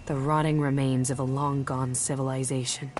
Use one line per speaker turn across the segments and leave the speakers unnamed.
The rotting remains of a long-gone civilization.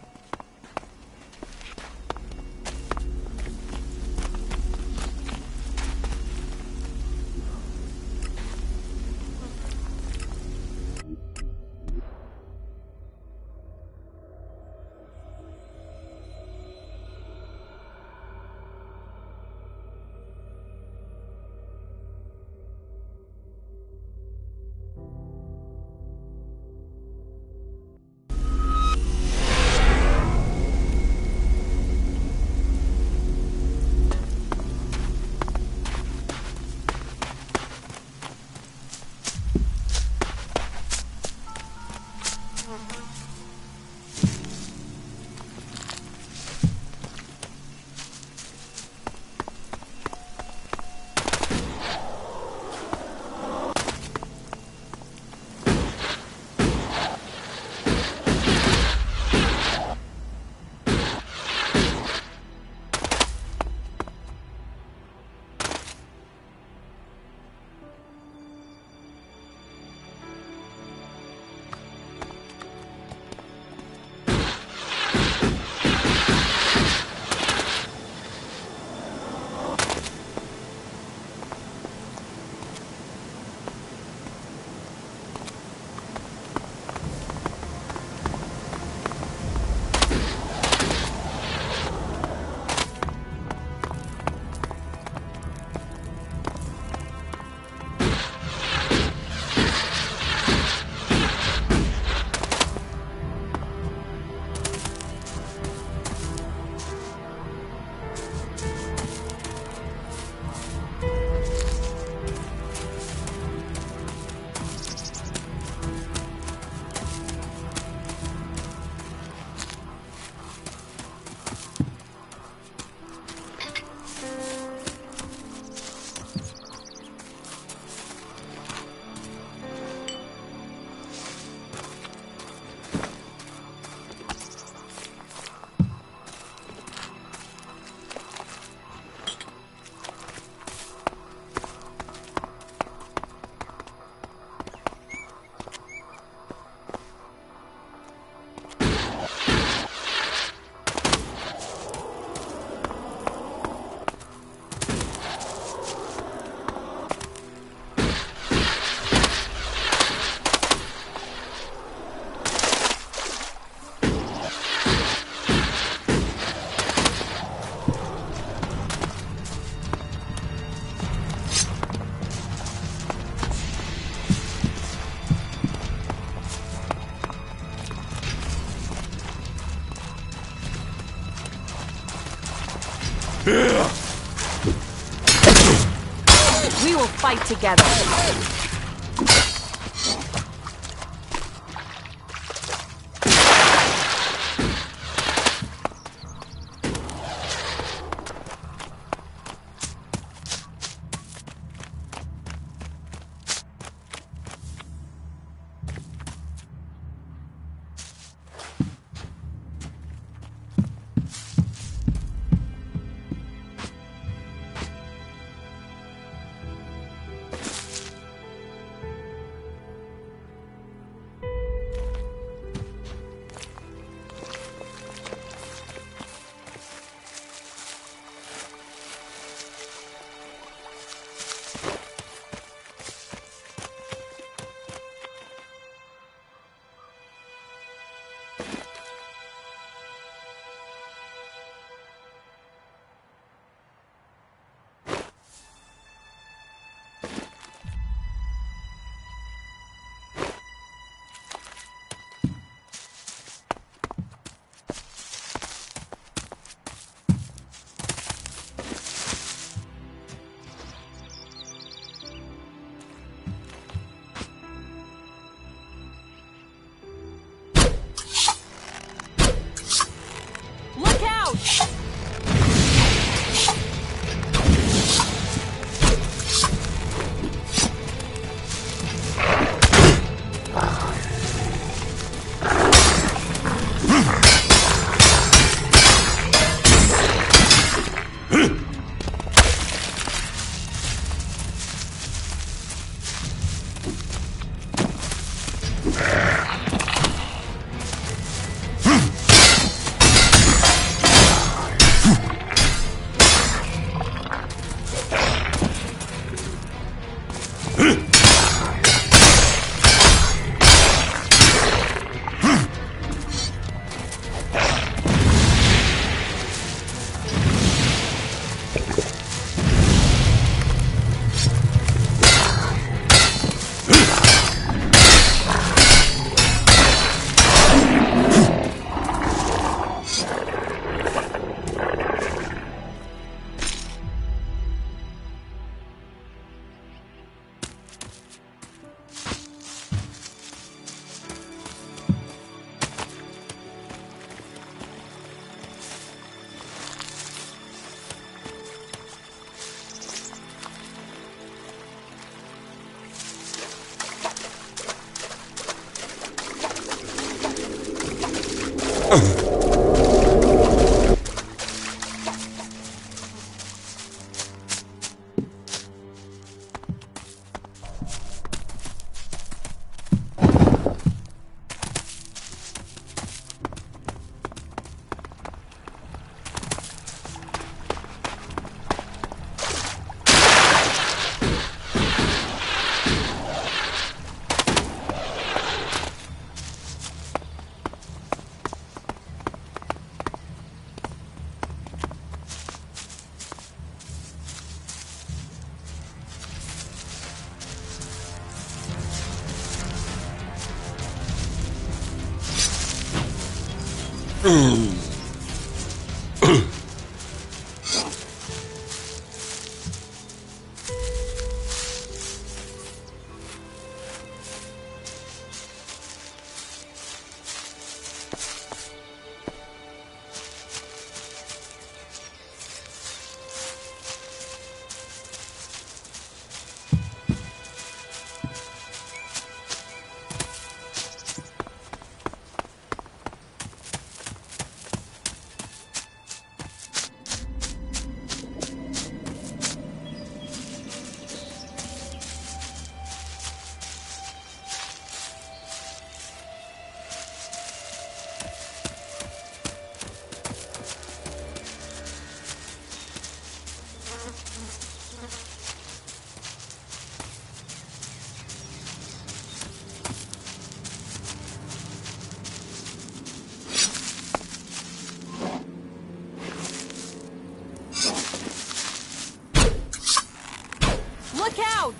We will fight together. Look out!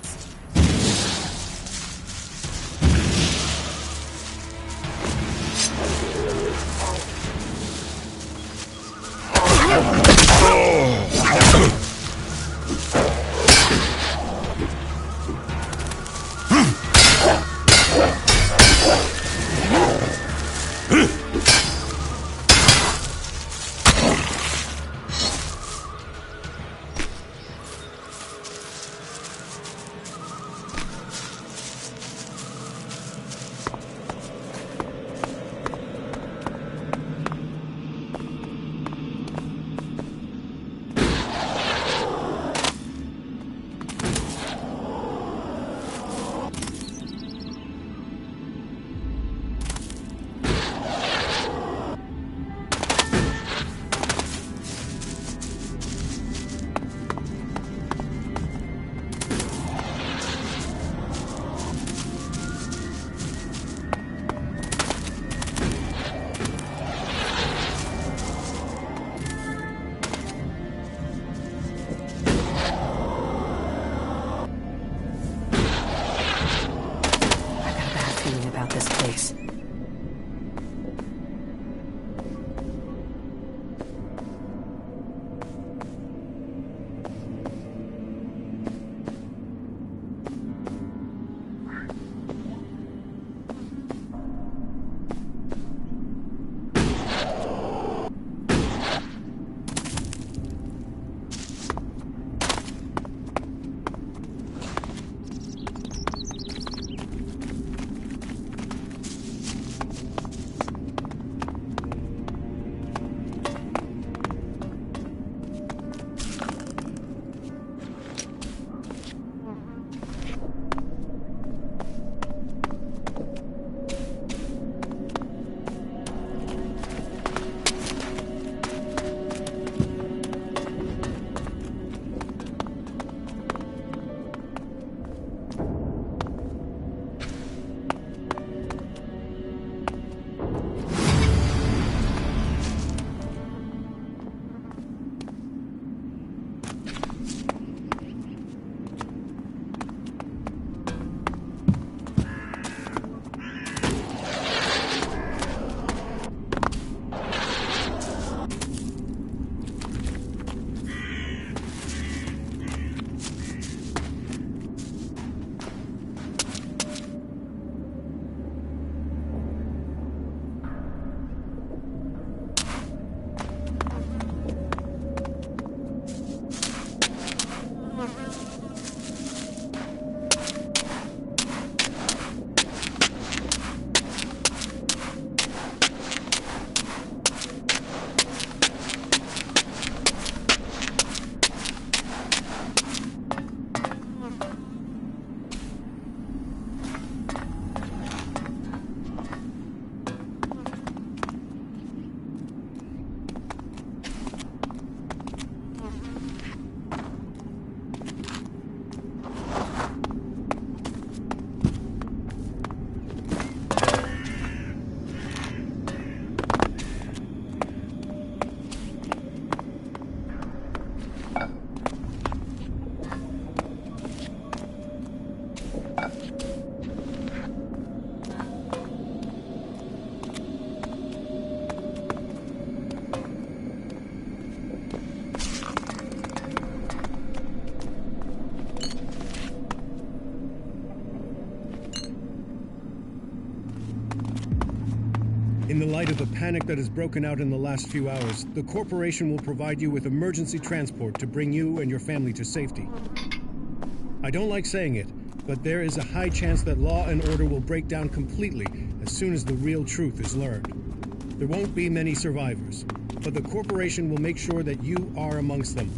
About this place.
In the light of the panic that has broken out in the last few hours, the corporation will provide you with emergency transport to bring you and your family to safety. I don't like saying it, but there is a high chance that law and order will break down completely as soon as the real truth is learned. There won't be many survivors, but the corporation will make sure that you are amongst them.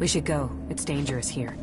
We should go. It's dangerous here.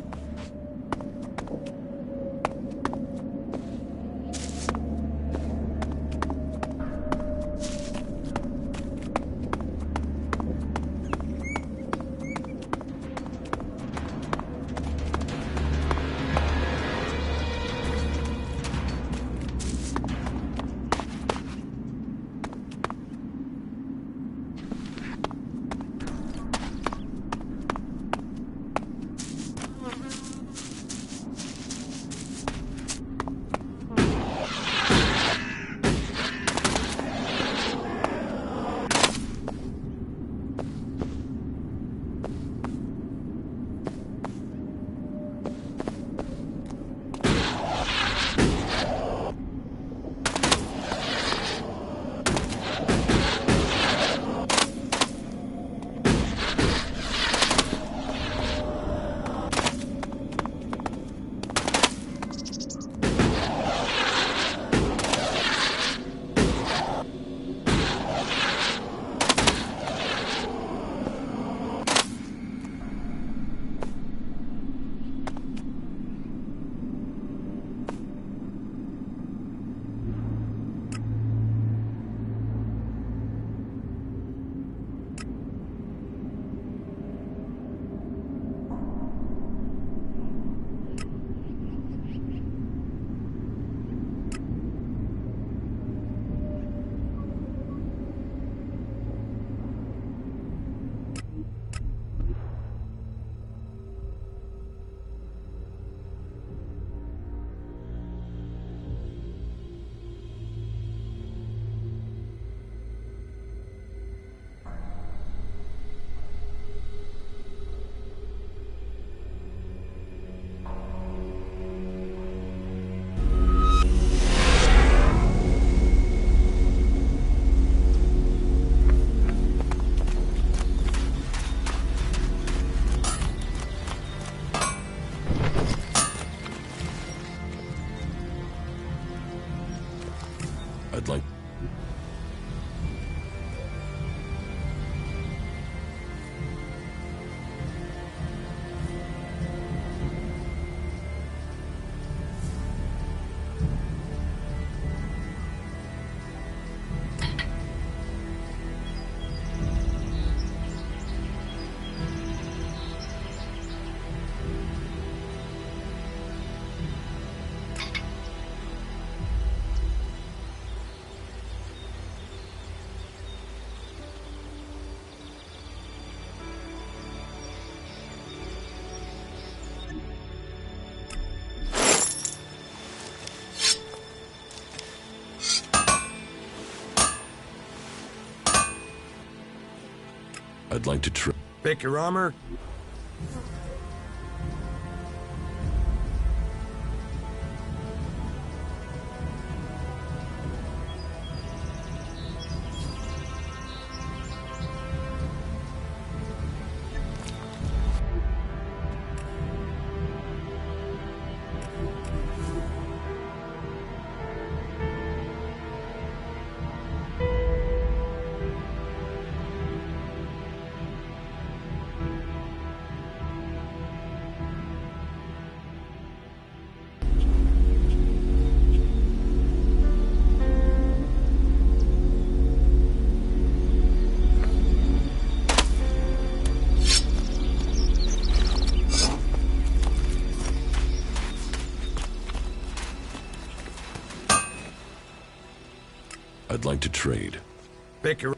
I'd like to try.
Pick your armor.
I'd like to trade.
Pick your...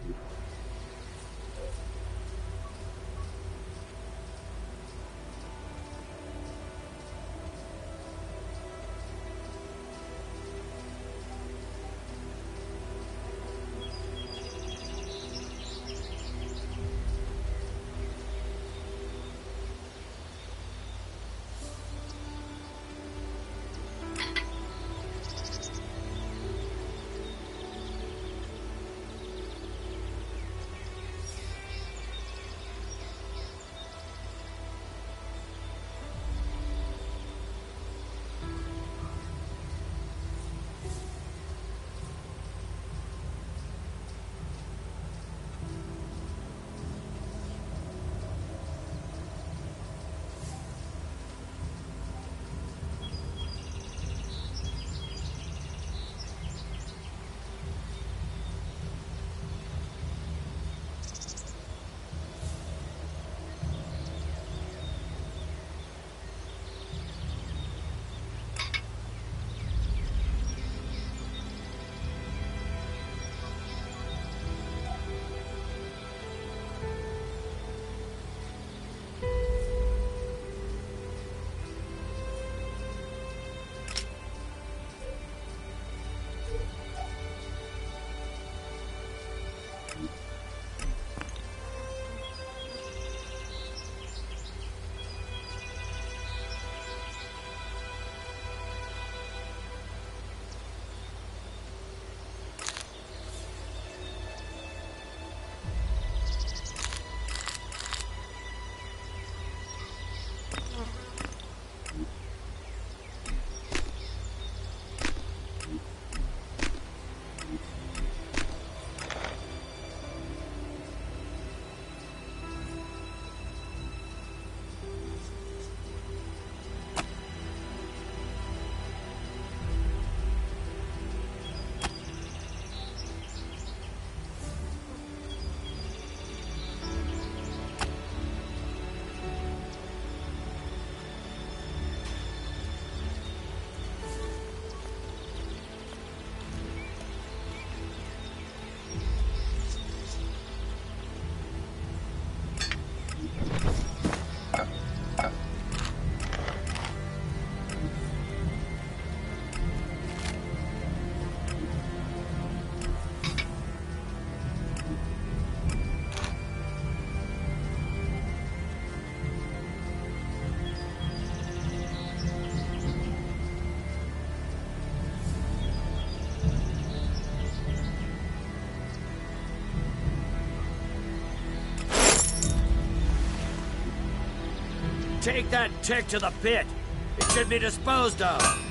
Take that tick to the pit. It should be disposed of.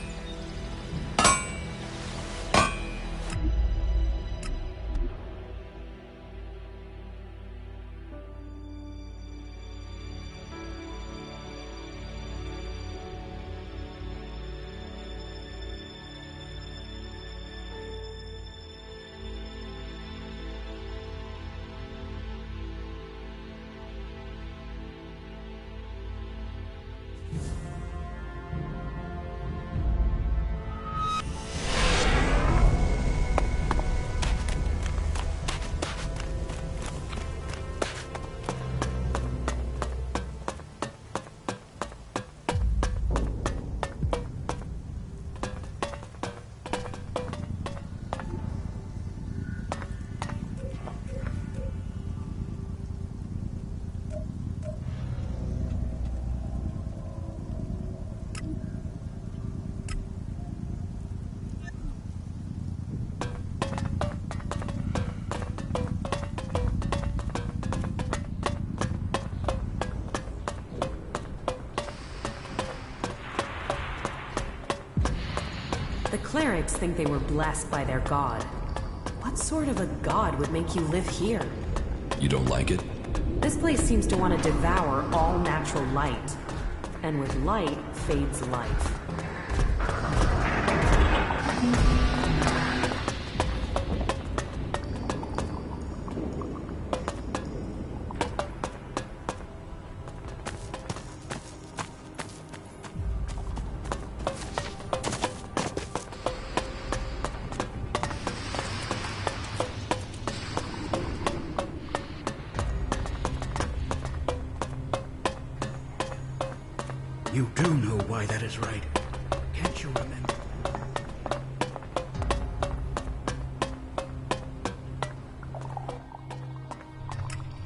clerics think they were blessed by their god. What sort of a god would make you live here?
You don't like it?
This place seems to want to devour all natural light. And with light fades life.
You do know why that is right. Can't you remember?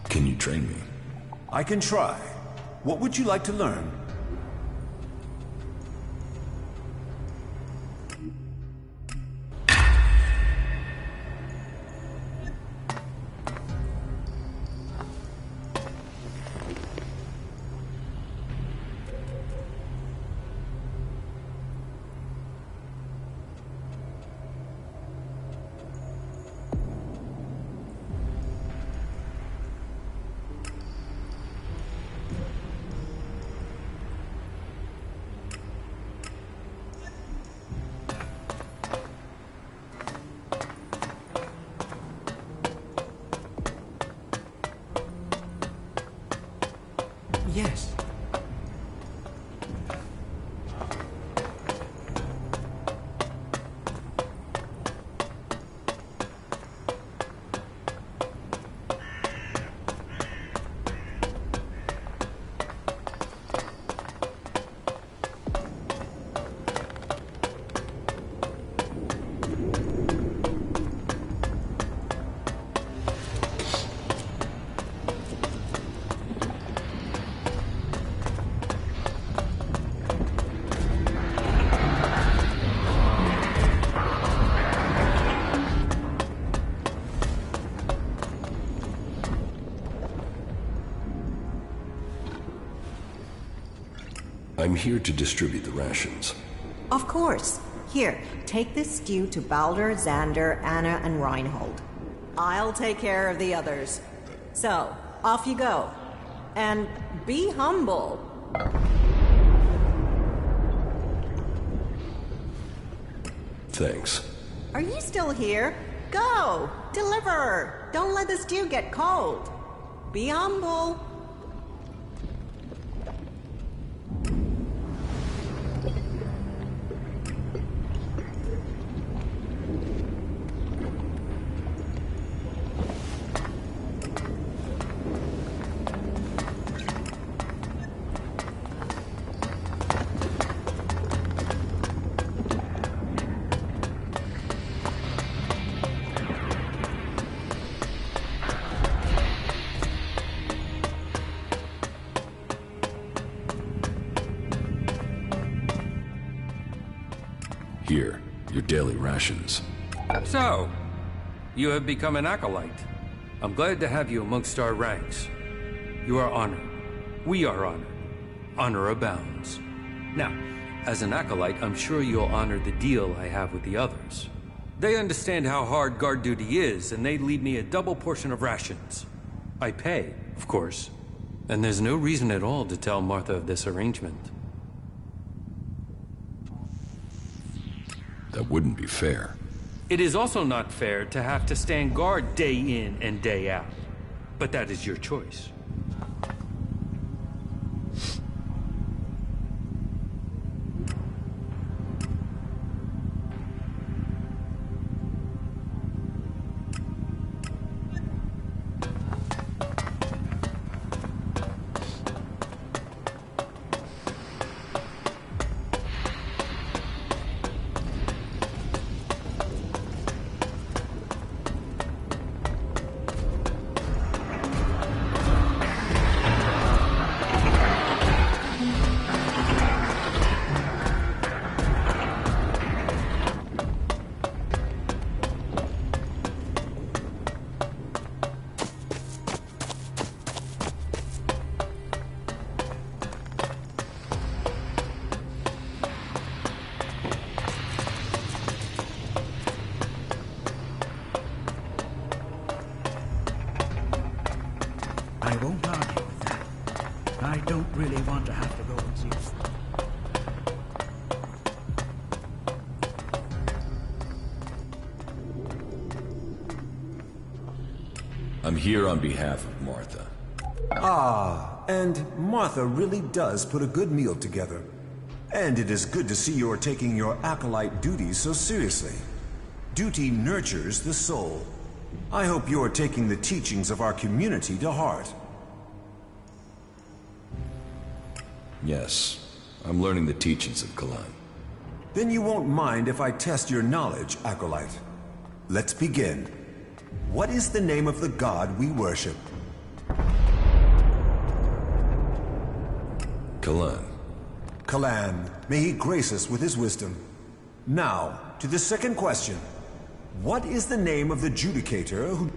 Can you train me?
I can try. What would you like to learn?
Yes.
I'm here to distribute the rations.
Of course. Here, take this stew to Baldur, Xander, Anna, and Reinhold. I'll take care of the others. So, off you go. And be humble.
Thanks.
Are you still here? Go! Deliver! Don't let the stew get cold. Be humble.
Here, your daily rations.
So, you have become an acolyte. I'm glad to have you amongst our ranks. You are honored. We are honored. Honor abounds. Now, as an acolyte, I'm sure you'll honor the deal I have with the others. They understand how hard guard duty is, and they leave me a double portion of rations. I pay, of course. And there's no reason at all to tell Martha of this arrangement.
That wouldn't be fair.
It is also not fair to have to stand guard day in and day out. But that is your choice.
I'm here on behalf of Martha.
Ah, and Martha really does put a good meal together. And it is good to see you're taking your acolyte duties so seriously. Duty nurtures the soul. I hope you're taking the teachings of our community to heart.
Yes, I'm learning the teachings of Kalan.
Then you won't mind if I test your knowledge, acolyte. Let's begin. What is the name of the god we worship?
Kalan.
Kalan, may he grace us with his wisdom. Now, to the second question. What is the name of the judicator who...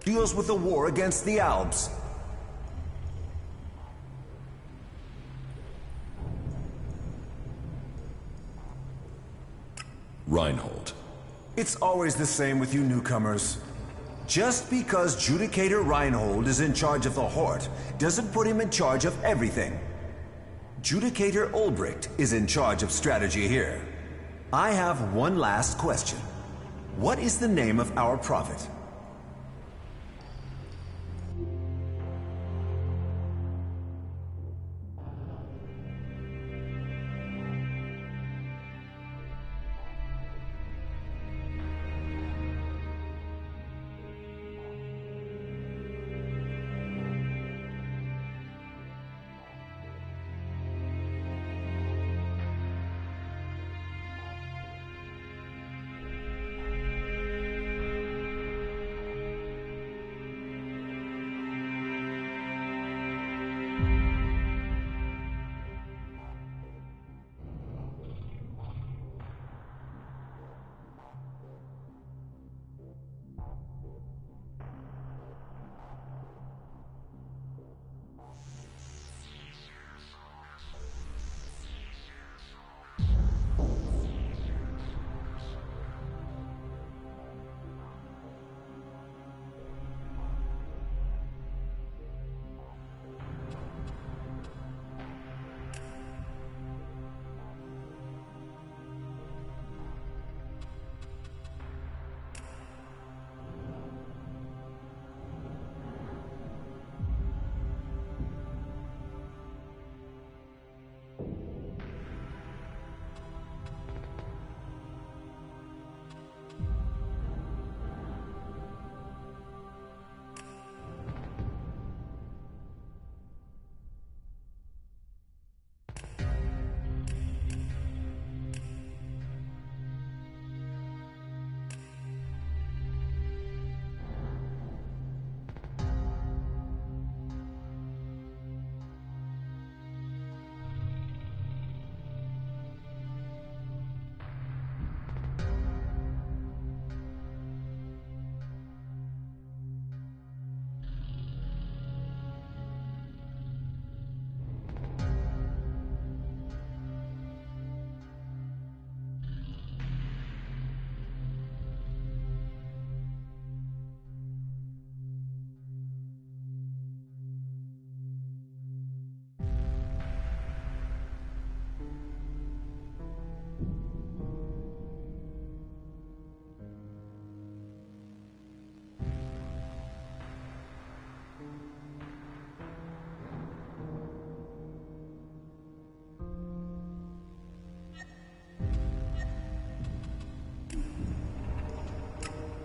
deals with the war against the Alps?
Reinhold.
It's always the same with you newcomers. Just because Judicator Reinhold is in charge of the Hort doesn't put him in charge of everything. Judicator Ulbricht is in charge of strategy here. I have one last question. What is the name of our prophet?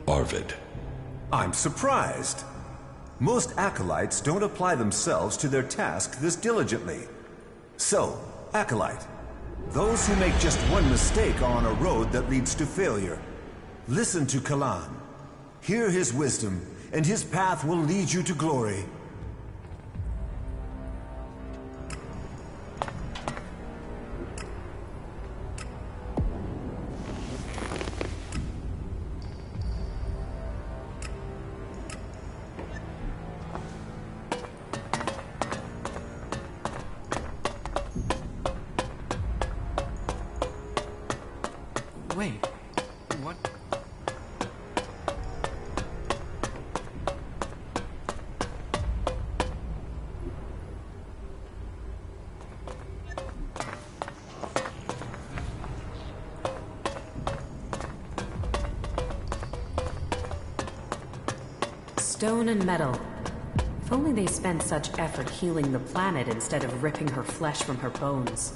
Arvid.
I'm surprised. Most acolytes don't apply themselves to their task this diligently. So, acolyte, those who make just one mistake are on a road that leads to failure. Listen to Kalan. Hear his wisdom and his path will lead you to glory.
Wait, what?
Stone and metal. If only they spent such effort healing the planet instead of ripping her flesh from her bones.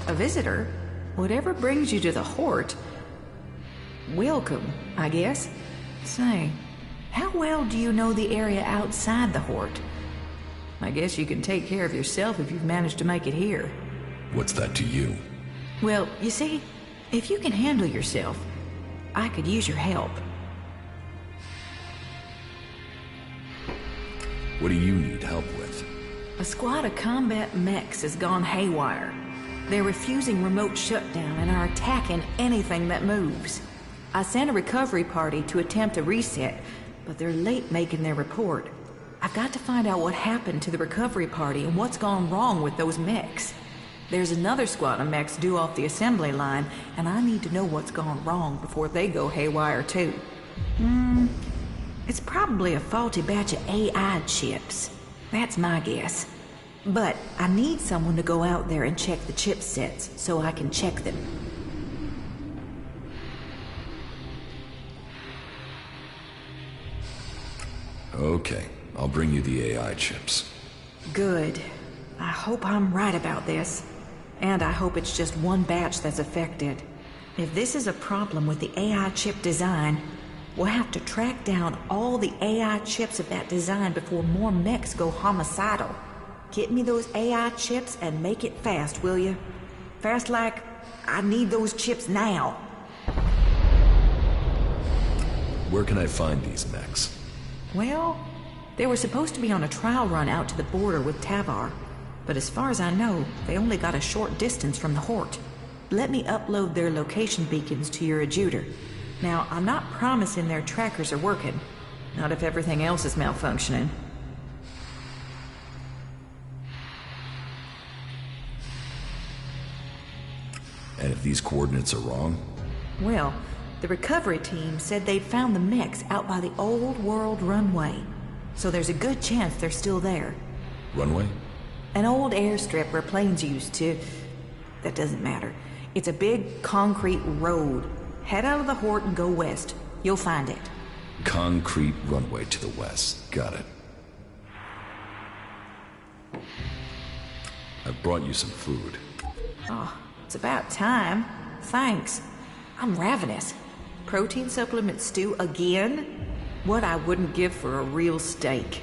A visitor? Whatever brings you to the Hort? Welcome, I guess. Say, how well do you know the area outside the Hort? I guess you can take care of yourself if you've managed to make it here.
What's that to you?
Well, you see, if you can handle yourself, I could use your help.
What do you need help with?
A squad of combat mechs has gone haywire. They're refusing remote shutdown and are attacking anything that moves. I sent a recovery party to attempt a reset, but they're late making their report. I've got to find out what happened to the recovery party and what's gone wrong with those mechs. There's another squad of mechs due off the assembly line, and I need to know what's gone wrong before they go haywire too. It's probably a faulty batch of AI chips. That's my guess. But I need someone to go out there and check the chipsets so I can check them.
Okay, I'll bring you the AI chips.
Good. I hope I'm right about this. And I hope it's just one batch that's affected. If this is a problem with the AI chip design, we'll have to track down all the AI chips of that design before more mechs go homicidal. Get me those AI chips and make it fast, will you? Fast like, I need those chips now.
Where can I find these mechs?
Well, they were supposed to be on a trial run out to the border with Tavar. But as far as I know, they only got a short distance from the Hort. Let me upload their location beacons to your adjuter. Now, I'm not promising their trackers are working. Not if everything else is malfunctioning.
And if these coordinates are wrong?
Well, the recovery team said they'd found the mechs out by the old world runway. So there's a good chance they're still there.
Runway?
An old airstrip where planes used to... That doesn't matter. It's a big concrete road. Head out of the Hort and go west. You'll find it.
Concrete runway to the west. Got it. I've brought you some food.
Oh, it's about time. Thanks. I'm ravenous. Protein supplement stew again? What I wouldn't give for a real steak.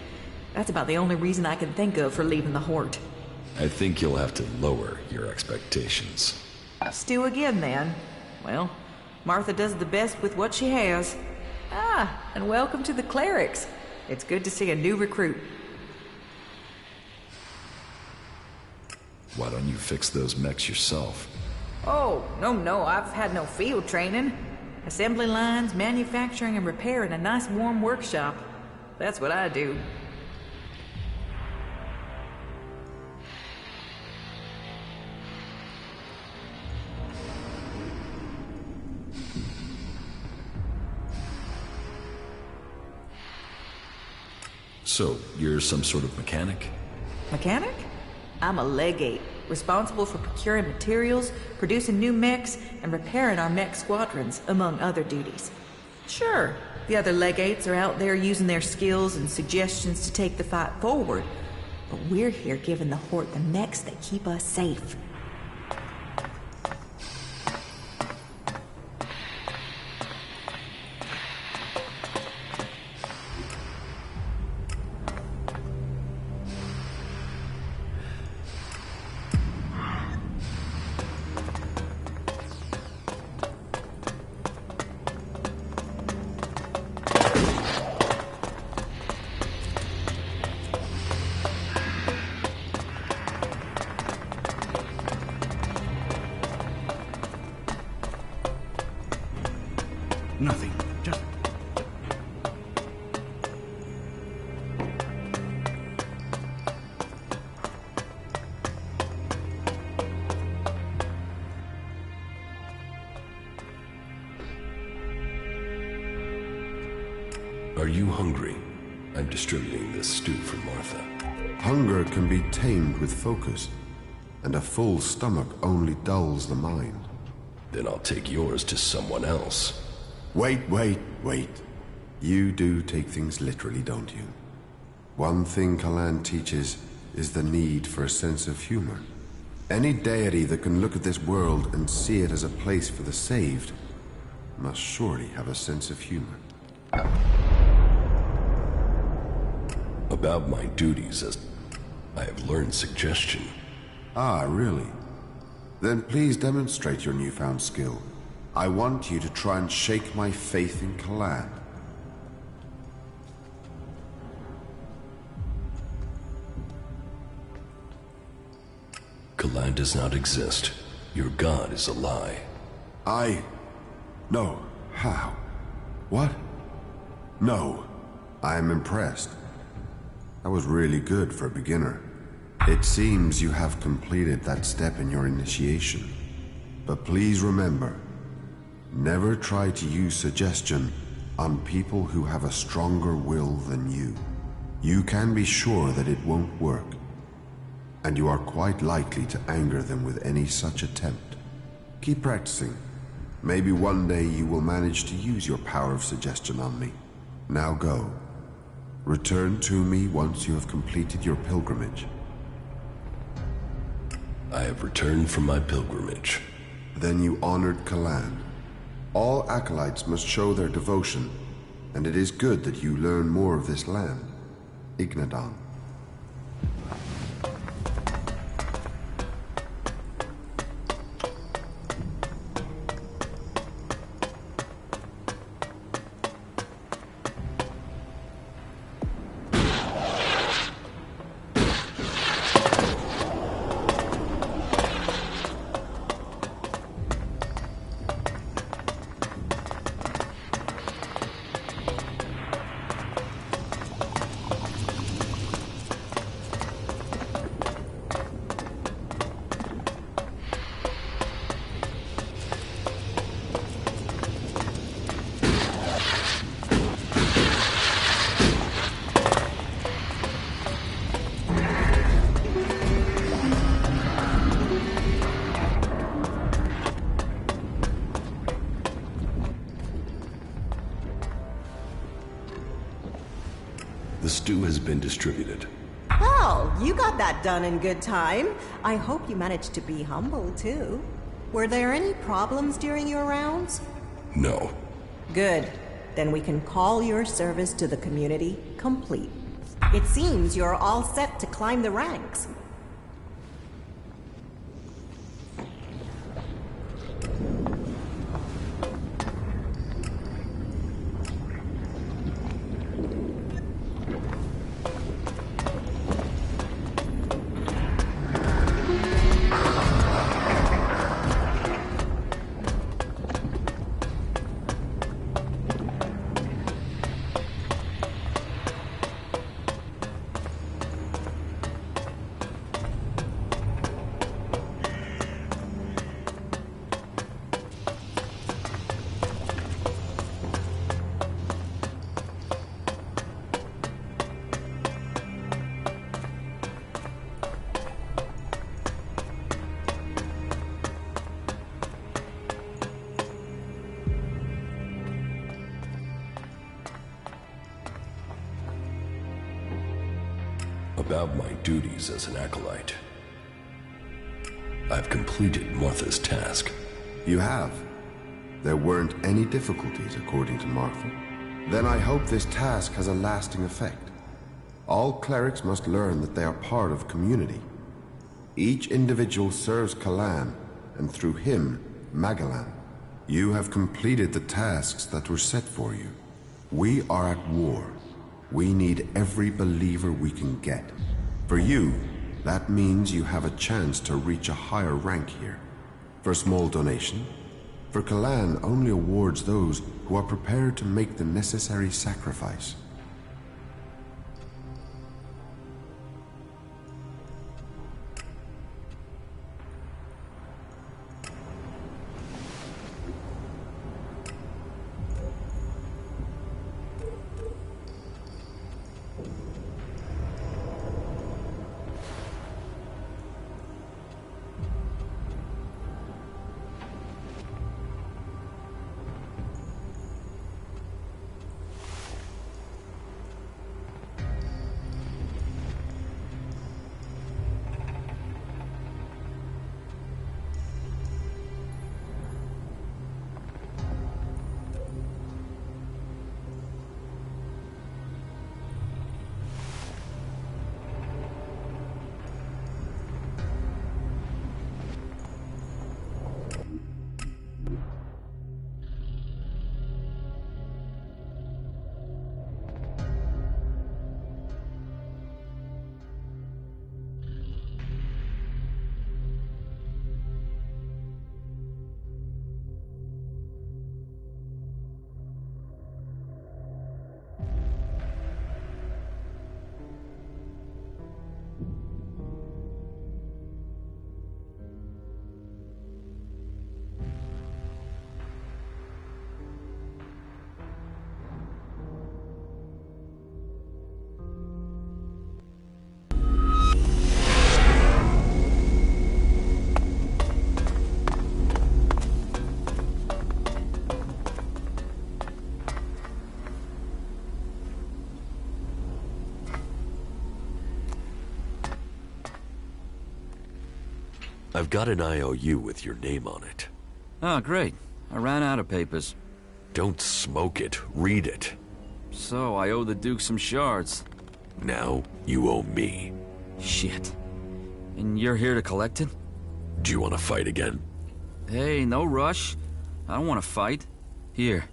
That's about the only reason I can think of for leaving the Hort.
I think you'll have to lower your expectations.
Stew again, then. Well, Martha does the best with what she has. Ah, and welcome to the Clerics. It's good to see a new recruit.
Why don't you fix those mechs yourself?
Oh, no, I've had no field training. Assembly lines, manufacturing, and repair in a nice warm workshop. That's what I do.
So, you're some sort of mechanic?
Mechanic? I'm a legate, responsible for procuring materials, producing new mechs, and repairing our mech squadrons, among other duties. Sure, the other legates are out there using their skills and suggestions to take the fight forward, but we're here giving the Hort the mechs that keep us safe.
Nothing. Just...
Are you hungry? I'm distributing this stew for Martha.
Hunger can be tamed with focus, and a full stomach only dulls the mind.
Then I'll take yours to someone else.
Wait. You do take things literally, don't you? One thing Kalan teaches is the need for a sense of humor. Any deity that can look at this world and see it as a place for the saved must surely have a sense of humor.
About my duties as... I have learned suggestion.
Ah, really? Then please demonstrate your newfound skill. I want you to try and shake my faith in Kalan.
Kalan does not exist. Your god is a lie.
No. How? What? No. I am impressed. That was really good for a beginner. It seems you have completed that step in your initiation. But please remember, never try to use suggestion on people who have a stronger will than you. You can be sure that it won't work, and you are quite likely to anger them with any such attempt. Keep practicing. Maybe one day you will manage to use your power of suggestion on me. Now go. Return to me once you have completed your pilgrimage.
I have returned from my pilgrimage.
Then you honored Kalan. All acolytes must show their devotion, and it is good that you learn more of this land. Ignadon.
The stew has been distributed.
Well, you got that done in good time. I hope you managed to be humble, too. Were there any problems during your rounds?
No.
Good. Then we can call your service to the community complete. It seems you're all set to climb the ranks.
About my duties as an acolyte. I've completed Martha's task.
You have? There weren't any difficulties, according to Martha. Then I hope this task has a lasting effect. All clerics must learn that they are part of community. Each individual serves Kalan, and through him, Magalan. You have completed the tasks that were set for you. We are at war. We need every believer we can get. For you, that means you have a chance to reach a higher rank here. For a small donation, For Kalan only awards those who are prepared to make the necessary sacrifice.
I've got an IOU with your name on it.
Oh, great. I ran out of papers.
Don't smoke it. Read it.
So, I owe the Duke some shards.
Now, you owe me.
Shit. And you're here to collect it?
Do you want to fight again?
Hey, no rush. I don't want to fight. Here.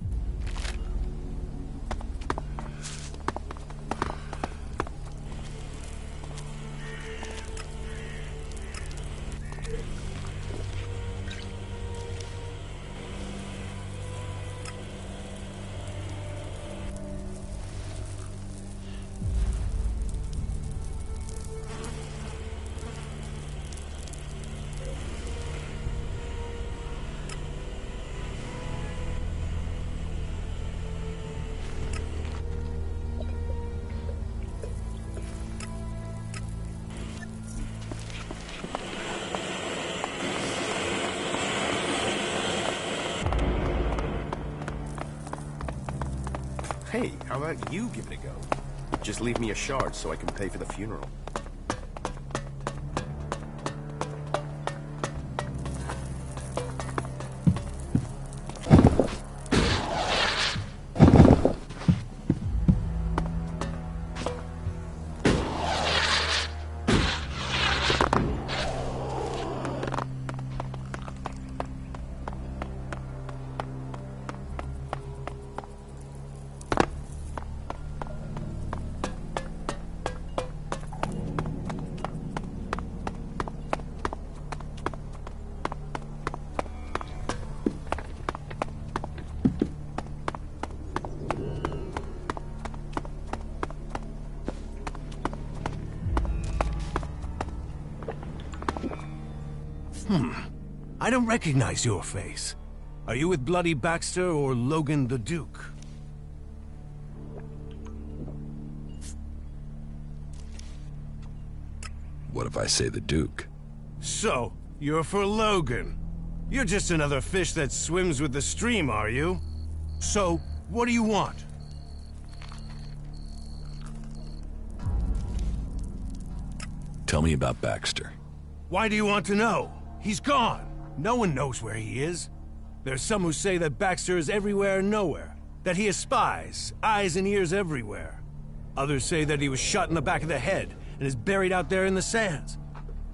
Hey, how about you give it a go? Just leave me a shard so I can pay for the funeral.
I don't recognize your face. Are you with Bloody Baxter or Logan the Duke?
What if I say the Duke?
So, you're for Logan. You're just another fish that swims with the stream, are you? So, what do you want?
Tell me about Baxter.
Why do you want to know? He's gone. No one knows where he is. There's some who say that Baxter is everywhere and nowhere, that he has spies, eyes and ears everywhere. Others say that he was shot in the back of the head and is buried out there in the sands.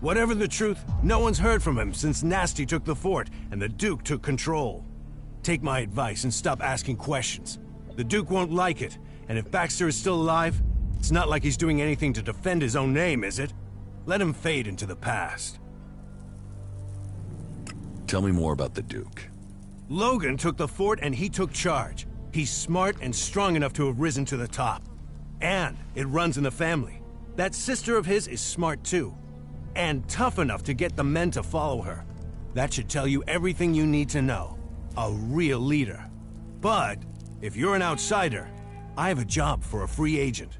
Whatever the truth, no one's heard from him since Nasty took the fort and the Duke took control. Take my advice and stop asking questions. The Duke won't like it, and if Baxter is still alive, it's not like he's doing anything to defend his own name, is it? Let him fade into the past.
Tell me more about the Duke.
Logan took the fort and he took charge. He's smart and strong enough to have risen to the top. And it runs in the family. That sister of his is smart too. And tough enough to get the men to follow her. That should tell you everything you need to know. A real leader. But if you're an outsider, I have a job for a free agent.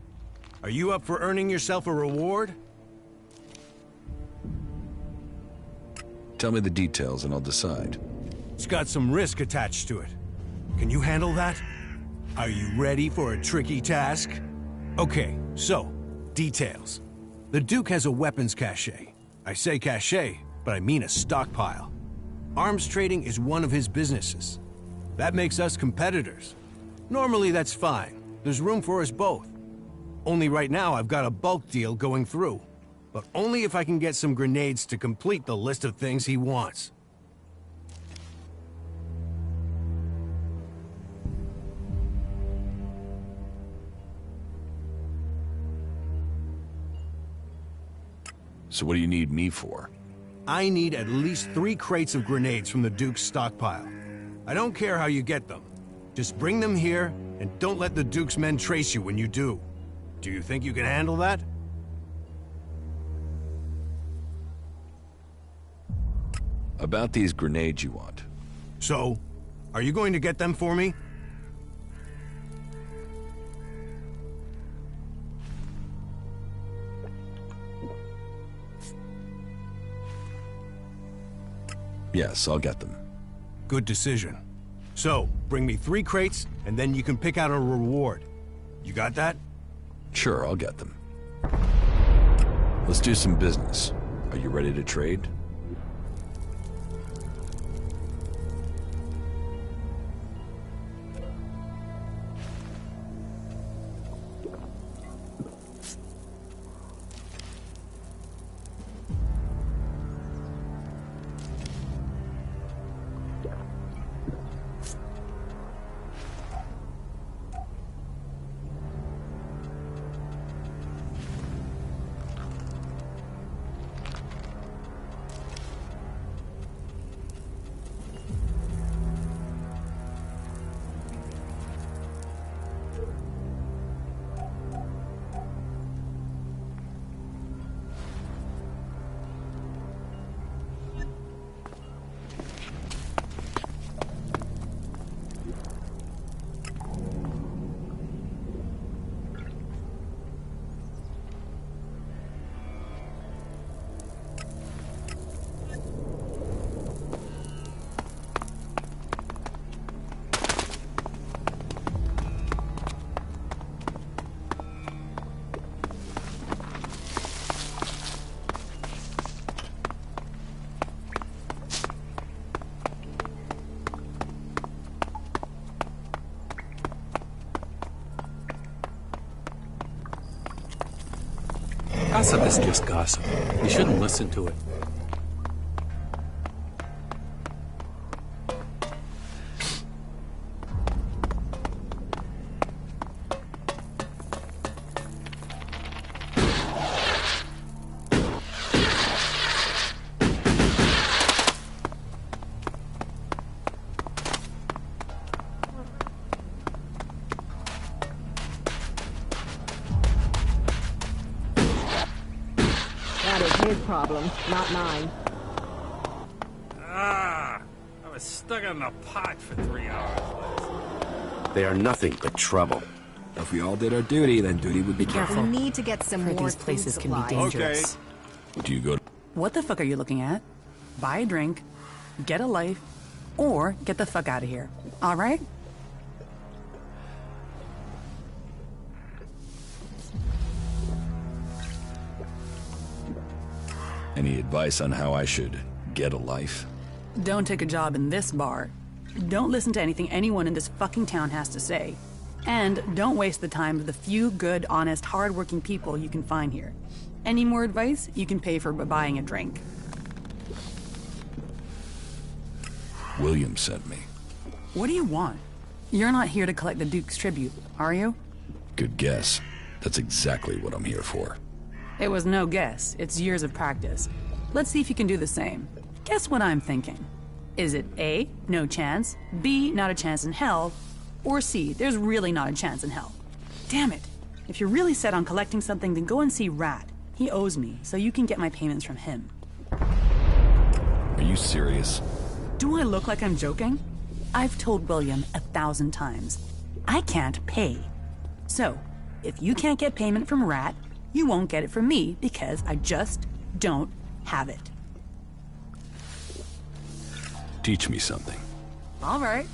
Are you up for earning yourself a reward?
Tell me the details and I'll decide.
It's got some risk attached to it. Can you handle that? Are you ready for a tricky task? Okay, so, details. The Duke has a weapons cache. I say cache, but I mean a stockpile. Arms trading is one of his businesses. That makes us competitors. Normally that's fine. There's room for us both. Only right now I've got a bulk deal going through. But only if I can get some grenades to complete the list of things he wants.
So what do you need me for?
I need at least 3 crates of grenades from the Duke's stockpile. I don't care how you get them. Just bring them here, and don't let the Duke's men trace you when you do. Do you think you can handle that?
About these grenades you want.
So, are you going to get them for me?
Yes, I'll get them.
Good decision. So, bring me 3 crates, and then you can pick out a reward. You got that?
Sure, I'll get them. Let's do some business. Are you ready to trade?
Gossip is just gossip. You shouldn't listen to it.
His problem, not mine.
I was stuck in a pot for 3 hours last.
They are nothing but trouble.
If we all did our duty, then duty would be
Careful.
We need to get some
For
more
these places
food
can be
supplies.
dangerous.
Do you go?
What the fuck are you looking at? Buy a drink, get a life, or get the fuck out of here. All right?
Any advice on how I should get a life?
Don't take a job in this bar. Don't listen to anything anyone in this fucking town has to say. And don't waste the time of the few good, honest, hard-working people you can find here. Any more advice, you can pay for by buying a drink.
William sent me.
What do you want? You're not here to collect the Duke's tribute, are you?
Good guess. That's exactly what I'm here for.
It was no guess. It's years of practice. Let's see if you can do the same. Guess what I'm thinking. Is it A, no chance, B, not a chance in hell, or C, there's really not a chance in hell? Damn it. If you're really set on collecting something, then go and see Rat. He owes me, so you can get my payments from him.
Are you serious?
Do I look like I'm joking? I've told William 1,000 times. I can't pay. So, if you can't get payment from Rat, you won't get it from me because I just don't have it.
Teach me something.
All right.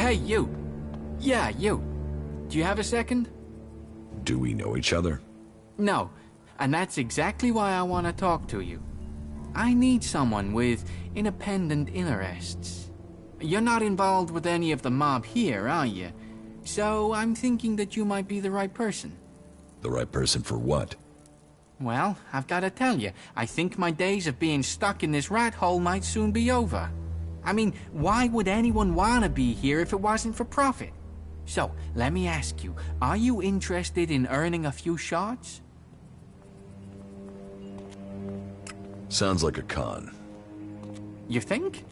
Hey, you. Yeah, you. Do you have a second?
Do we know each other?
No, and that's exactly why I want to talk to you. I need someone with independent interests. You're not involved with any of the mob here, are you? So I'm thinking that you might be the right person.
The right person for what?
Well, I've got to tell you, I think my days of being stuck in this rat hole might soon be over. I mean, why would anyone want to be here if it wasn't for profit? So, let me ask you, are you interested in earning a few shards?
Sounds like a con.
You think?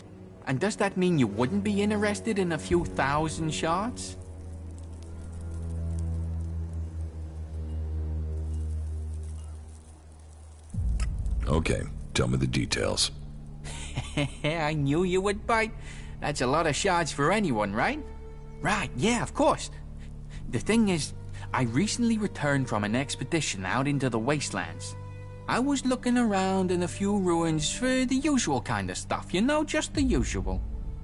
And does that mean you wouldn't be interested in a few thousand shards?
Okay, tell me the details.
I knew you would bite. That's a lot of shards for anyone, right? Right, yeah, of course. The thing is, I recently returned from an expedition out into the wastelands. I was looking around in a few ruins for the usual kind of stuff, you know, just the usual.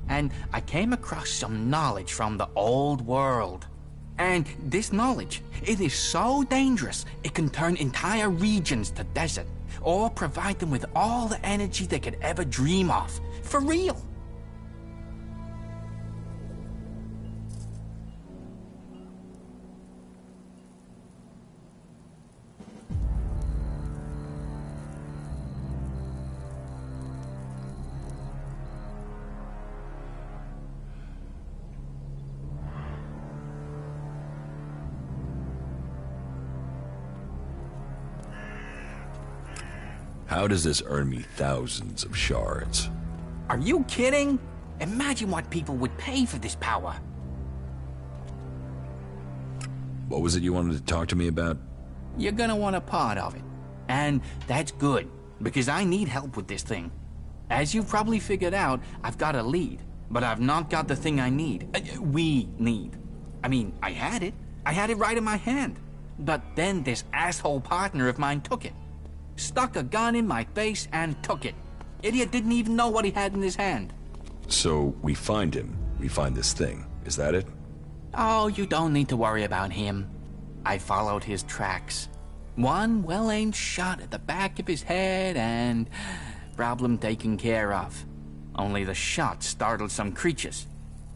And I came across some knowledge from the old world. And this knowledge, it is so dangerous, it can turn entire regions to desert, or provide them with all the energy they could ever dream of. For real.
How does this earn me thousands of shards?
Are you kidding? Imagine what people would pay for this power.
What was it you wanted to talk to me about?
You're gonna want a part of it. And that's good, because I need help with this thing. As you've probably figured out, I've got a lead, but I've not got the thing I need. We need. I mean, I had it. I had it right in my hand. But then this asshole partner of mine took it. Stuck a gun in my face and took it. Idiot didn't even know what he had in his hand.
So, we find him. We find this thing. Is that it?
Oh, you don't need to worry about him. I followed his tracks. One well-aimed shot at the back of his head and... problem taken care of. Only the shot startled some creatures.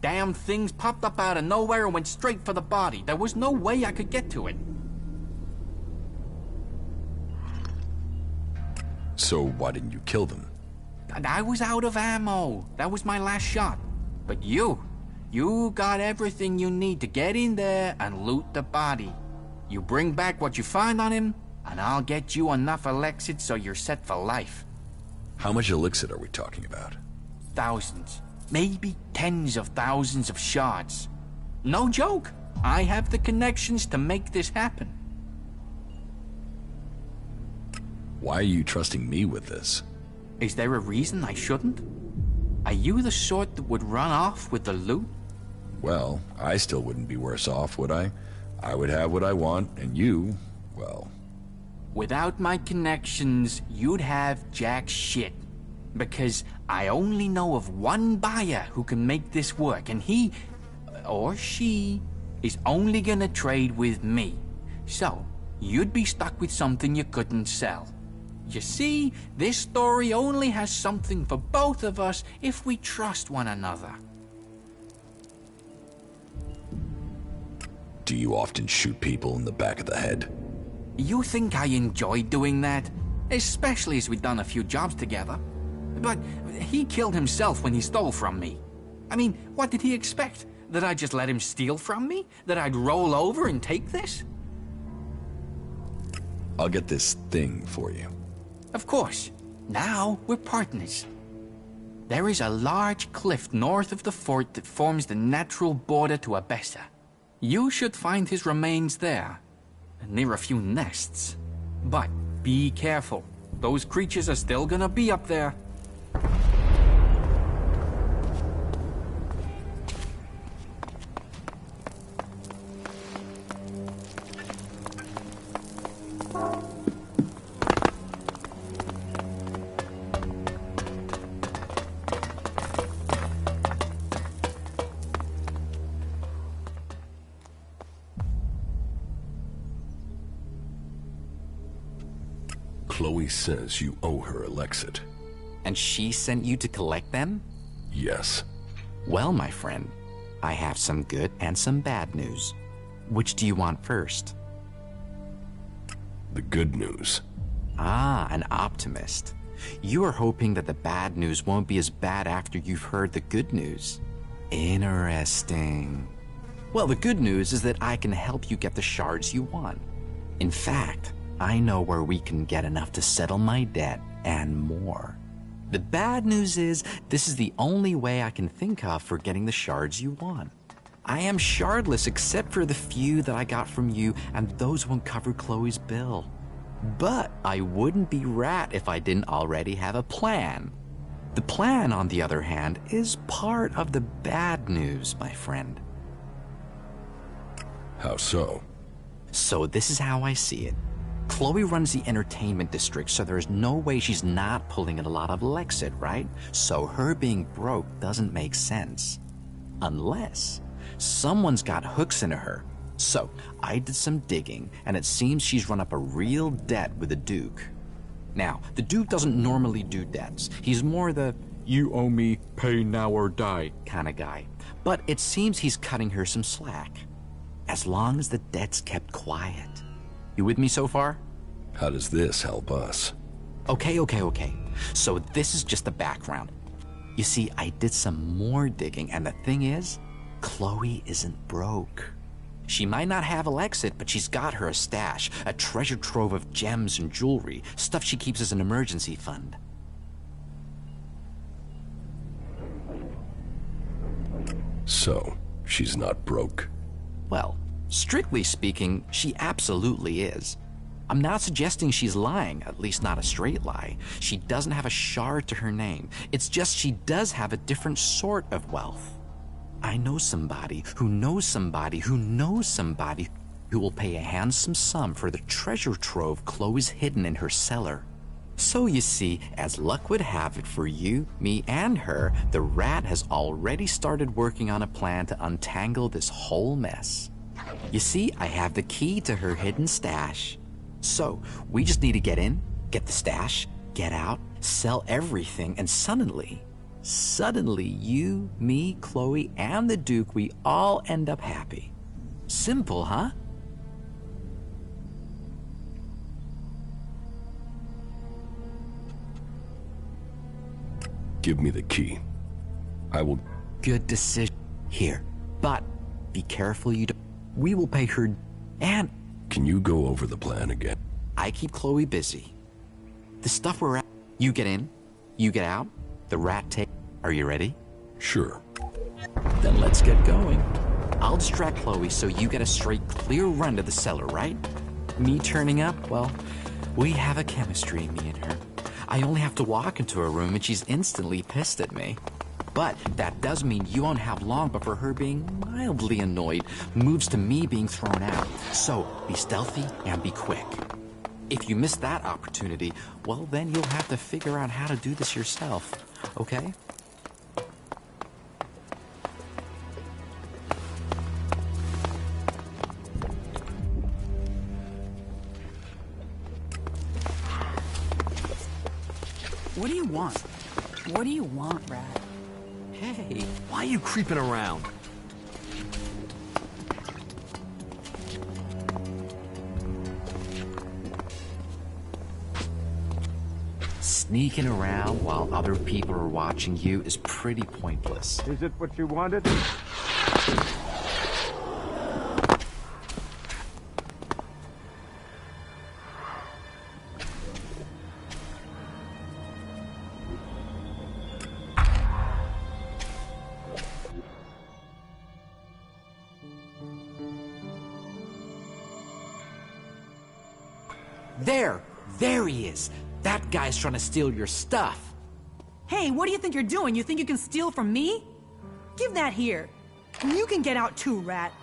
Damn things popped up out of nowhere and went straight for the body. There was no way I could get to it.
So why didn't you kill them?
I was out of ammo. That was my last shot. But you got everything you need to get in there and loot the body. You bring back what you find on him, and I'll get you enough elixir so you're set for life.
How much elixir are we talking about?
Thousands. Maybe tens of thousands of shards. No joke. I have the connections to make this happen.
Why are you trusting me with this?
Is there a reason I shouldn't? Are you the sort that would run off with the loot?
Well, I still wouldn't be worse off, would I? I would have what I want, and you, well...
Without my connections, you'd have jack shit. Because I only know of one buyer who can make this work, and he, or she, is only gonna trade with me. So, you'd be stuck with something you couldn't sell. You see, this story only has something for both of us if we trust one another.
Do you often shoot people in the back of the head?
You think I enjoy doing that? Especially as we've done a few jobs together. But he killed himself when he stole from me. I mean, what did he expect? That I'd just let him steal from me? That I'd roll over and take this?
I'll get this thing for you.
Of course. Now we're partners. There is a large cliff north of the fort that forms the natural border to Abessa. You should find his remains there, near a few nests. But be careful. Those creatures are still gonna be up there.
Chloe says you owe her Elexit.
And she sent you to collect them?
Yes.
Well, my friend, I have some good and some bad news. Which do you want first?
The good news.
Ah, an optimist. You are hoping that the bad news won't be as bad after you've heard the good news. Interesting. Well, the good news is that I can help you get the shards you want. In fact, I know where we can get enough to settle my debt and more. The bad news is this is the only way I can think of for getting the shards you want. I am shardless except for the few that I got from you, and those won't cover Chloe's bill. But I wouldn't be Rat if I didn't already have a plan. The plan, on the other hand, is part of the bad news, my friend.
How so?
So this is how I see it. Chloe runs the entertainment district, so there's no way she's not pulling in a lot of Elexit, right? So her being broke doesn't make sense. Unless someone's got hooks into her. So I did some digging, and it seems she's run up a real debt with the Duke. Now, the Duke doesn't normally do debts. He's more the, you owe me, pay now or die kind of guy. But it seems he's cutting her some slack. As long as the debt's kept quiet. You with me so far?
How does this help us?
Okay. So this is just the background. You see, I did some more digging, and the thing is, Chloe isn't broke. She might not have Elexit, but she's got her a stash, a treasure trove of gems and jewelry, stuff she keeps as an emergency fund.
So, she's not broke?
Well, strictly speaking, she absolutely is. I'm not suggesting she's lying, at least not a straight lie. She doesn't have a shard to her name. It's just she does have a different sort of wealth. I know somebody who knows somebody who knows somebody who will pay a handsome sum for the treasure trove Chloe's hidden in her cellar. So you see, as luck would have it for you, me, and her, the Rat has already started working on a plan to untangle this whole mess. You see, I have the key to her hidden stash. So, we just need to get in, get the stash, get out, sell everything, and suddenly, you, me, Chloe, and the Duke, we all end up happy. Simple, huh?
Give me the key. I will...
Good decision. Here. But, be careful you don't... We will pay her... And...
Can you go over the plan again?
I keep Chloe busy. The stuff we're at... You get in, you get out, the Rat take... Are you ready?
Sure.
Then let's get going. I'll distract Chloe so you get a straight, clear run to the cellar, right? Me turning up, well, We have a chemistry, me and her. I only have to walk into a room and she's instantly pissed at me. But that does mean you won't have long before her being mildly annoyed moves to me being thrown out. So be stealthy and be quick. If you miss that opportunity, well, then you'll have to figure out how to do this yourself, okay?
What do you want? What do you want, Rat?
Hey,
why are you creeping around?
Sneaking around while other people are watching you is pretty pointless.
Is it what you wanted?
There he is. That guy's trying to steal your stuff.
Hey, what do you think you're doing? You think you can steal from me? Give that here. You can get out too, Rat.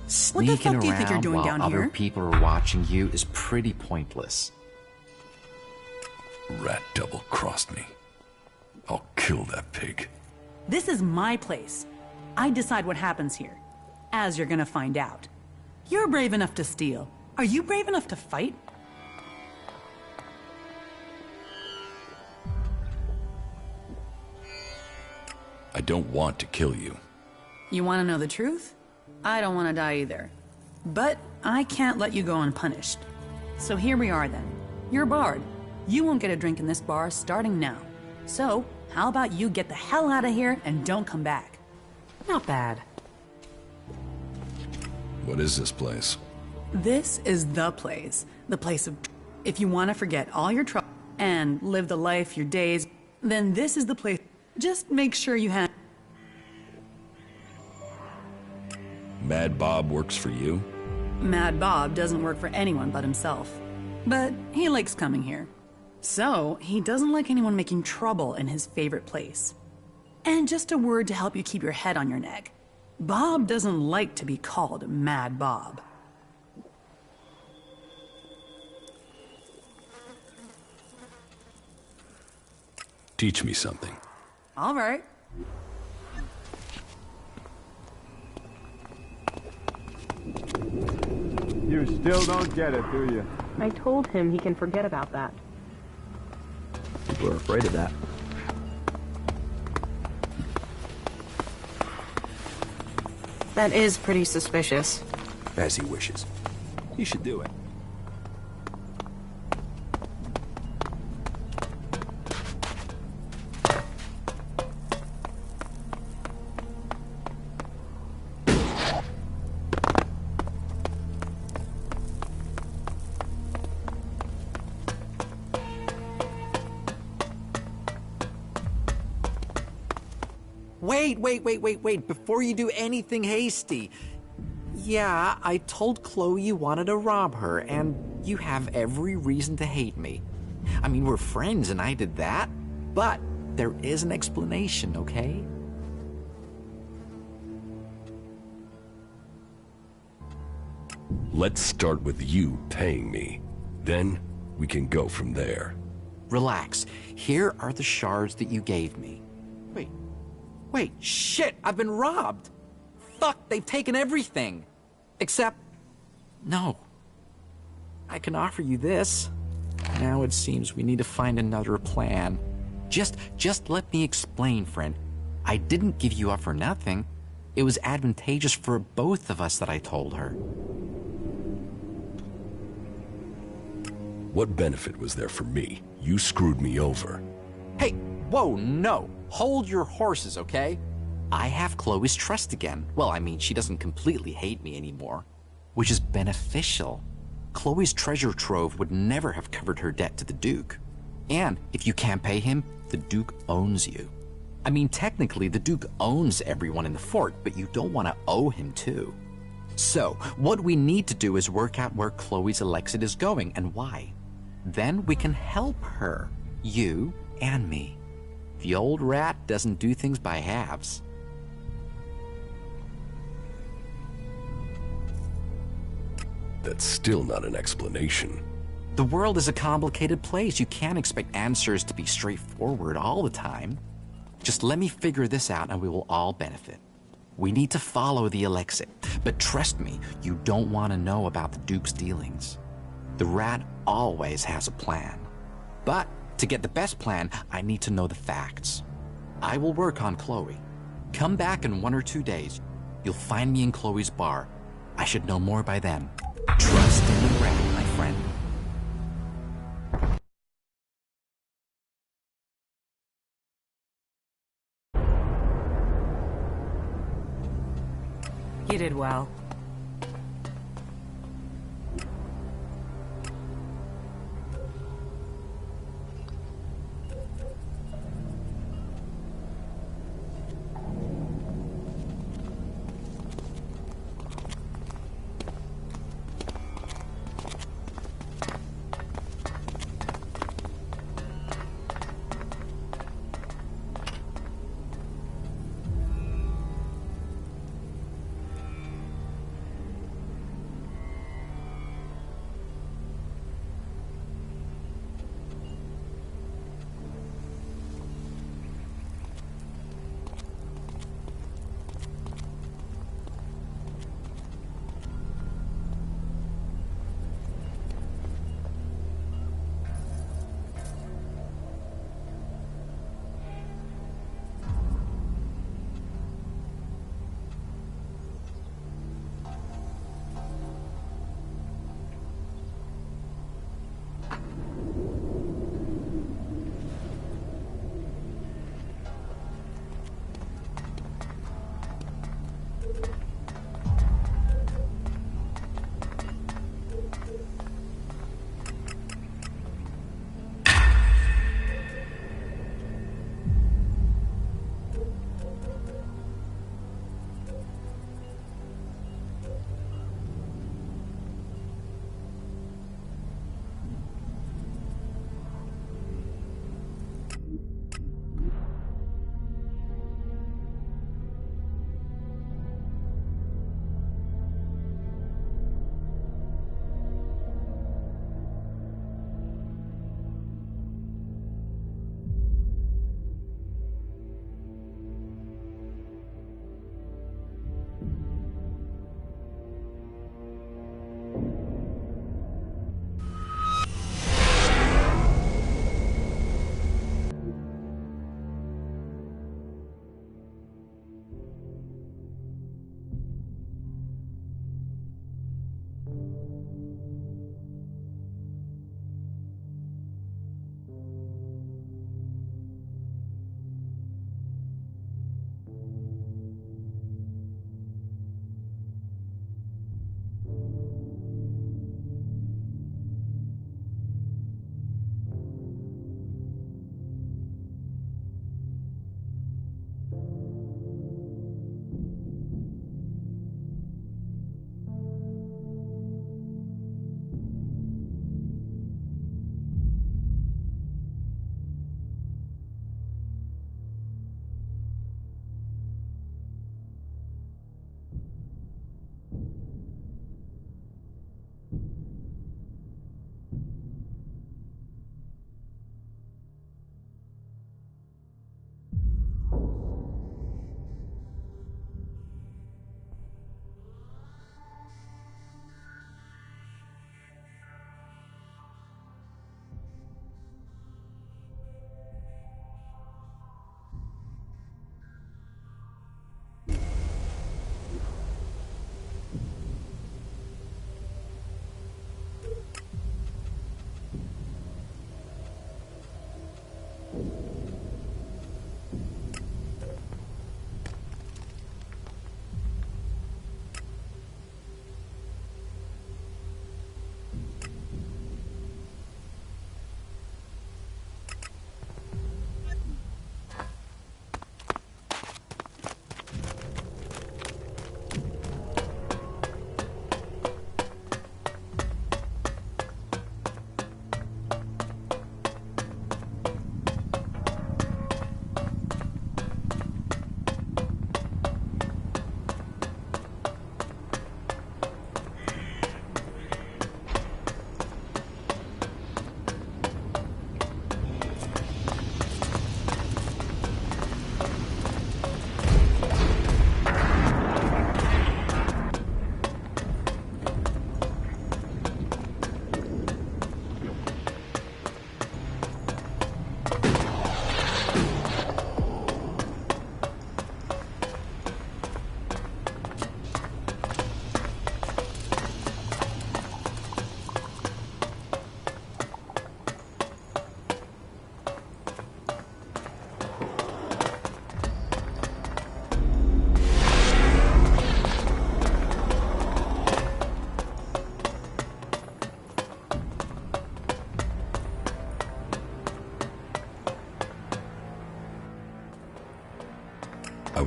Sneaking
what the fuck do you think you're
around
doing
while
down
other
here?
people are watching you is pretty pointless.
Rat double-crossed me. I'll kill that pig.
This is my place. I decide what happens here, as you're gonna find out. You're brave enough to steal. Are you brave enough to fight?
I don't want to kill you.
You want to know the truth? I don't want to die either. But I can't let you go unpunished. So here we are then. You're barred. You won't get a drink in this bar starting now. So, how about you get the hell out of here and don't come back?
Not bad.
What is this place?
This is the place. The place of... If you want to forget all your trouble and live the life, your days, then this is the place. Just make sure you have...
Mad Bob works for you?
Mad Bob doesn't work for anyone but himself. But he likes coming here. So, he doesn't like anyone making trouble in his favorite place. And just a word to help you keep your head on your neck. Bob doesn't like to be called Mad Bob.
Teach me something.
All right.
You still don't get it, do you?
I told him he can forget about that.
People are afraid of that.
That is pretty suspicious.
As he wishes.
You should do it.
Wait, before you do anything hasty. Yeah, I told Chloe you wanted to rob her, and you have every reason to hate me. I mean, we're friends and I did that, but there is an explanation, okay?
Let's start with you paying me. Then we can go from there.
Relax. Here are the shards that you gave me. Wait, shit, I've been robbed. Fuck, they've taken everything. Except, no. I can offer you this. Now it seems we need to find another plan. Just let me explain, friend. I didn't give you up for nothing. It was advantageous for both of us that I told her.
What benefit was there for me? You screwed me over.
Hey, whoa, no. Hold your horses, okay? I have Chloe's trust again. Well, I mean, she doesn't completely hate me anymore, which is beneficial. Chloe's treasure trove would never have covered her debt to the Duke. And if you can't pay him, the Duke owns you. I mean, technically, the Duke owns everyone in the fort, but you don't want to owe him too. So, what we need to do is work out where Chloe's Alexid is going and why. Then we can help her, you and me. The old rat doesn't do things by halves.
That's still not an explanation.
The world is a complicated place. You can't expect answers to be straightforward all the time. Just let me figure this out and we will all benefit. We need to follow the Alexid, but trust me, you don't want to know about the Duke's dealings. The rat always has a plan. But to get the best plan, I need to know the facts. I will work on Chloe. Come back in 1 or 2 days. You'll find me in Chloe's bar. I should know more by then. Trust in the rat, my friend.
You did well.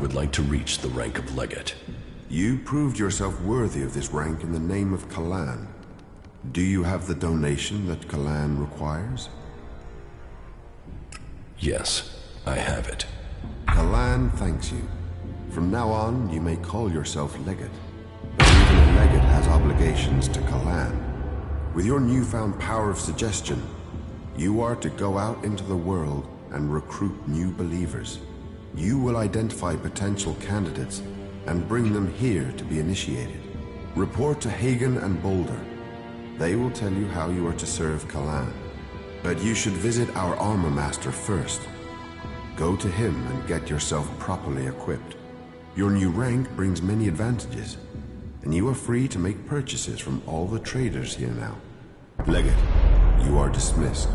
would like to reach the rank of legate.
You proved yourself worthy of this rank in the name of Kalan. Do you have the donation that Kalan requires?
Yes, I have it.
Kalan thanks you. From now on, you may call yourself legate. But even a legate has obligations to Kalan. With your newfound power of suggestion, you are to go out into the world and recruit new believers. You will identify potential candidates and bring them here to be initiated. Report to Hagen and Boulder. They will tell you how you are to serve Kalan. But you should visit our armor master first. Go to him and get yourself properly equipped. Your new rank brings many advantages, and you are free to make purchases from all the traders here now. Legate, you are dismissed.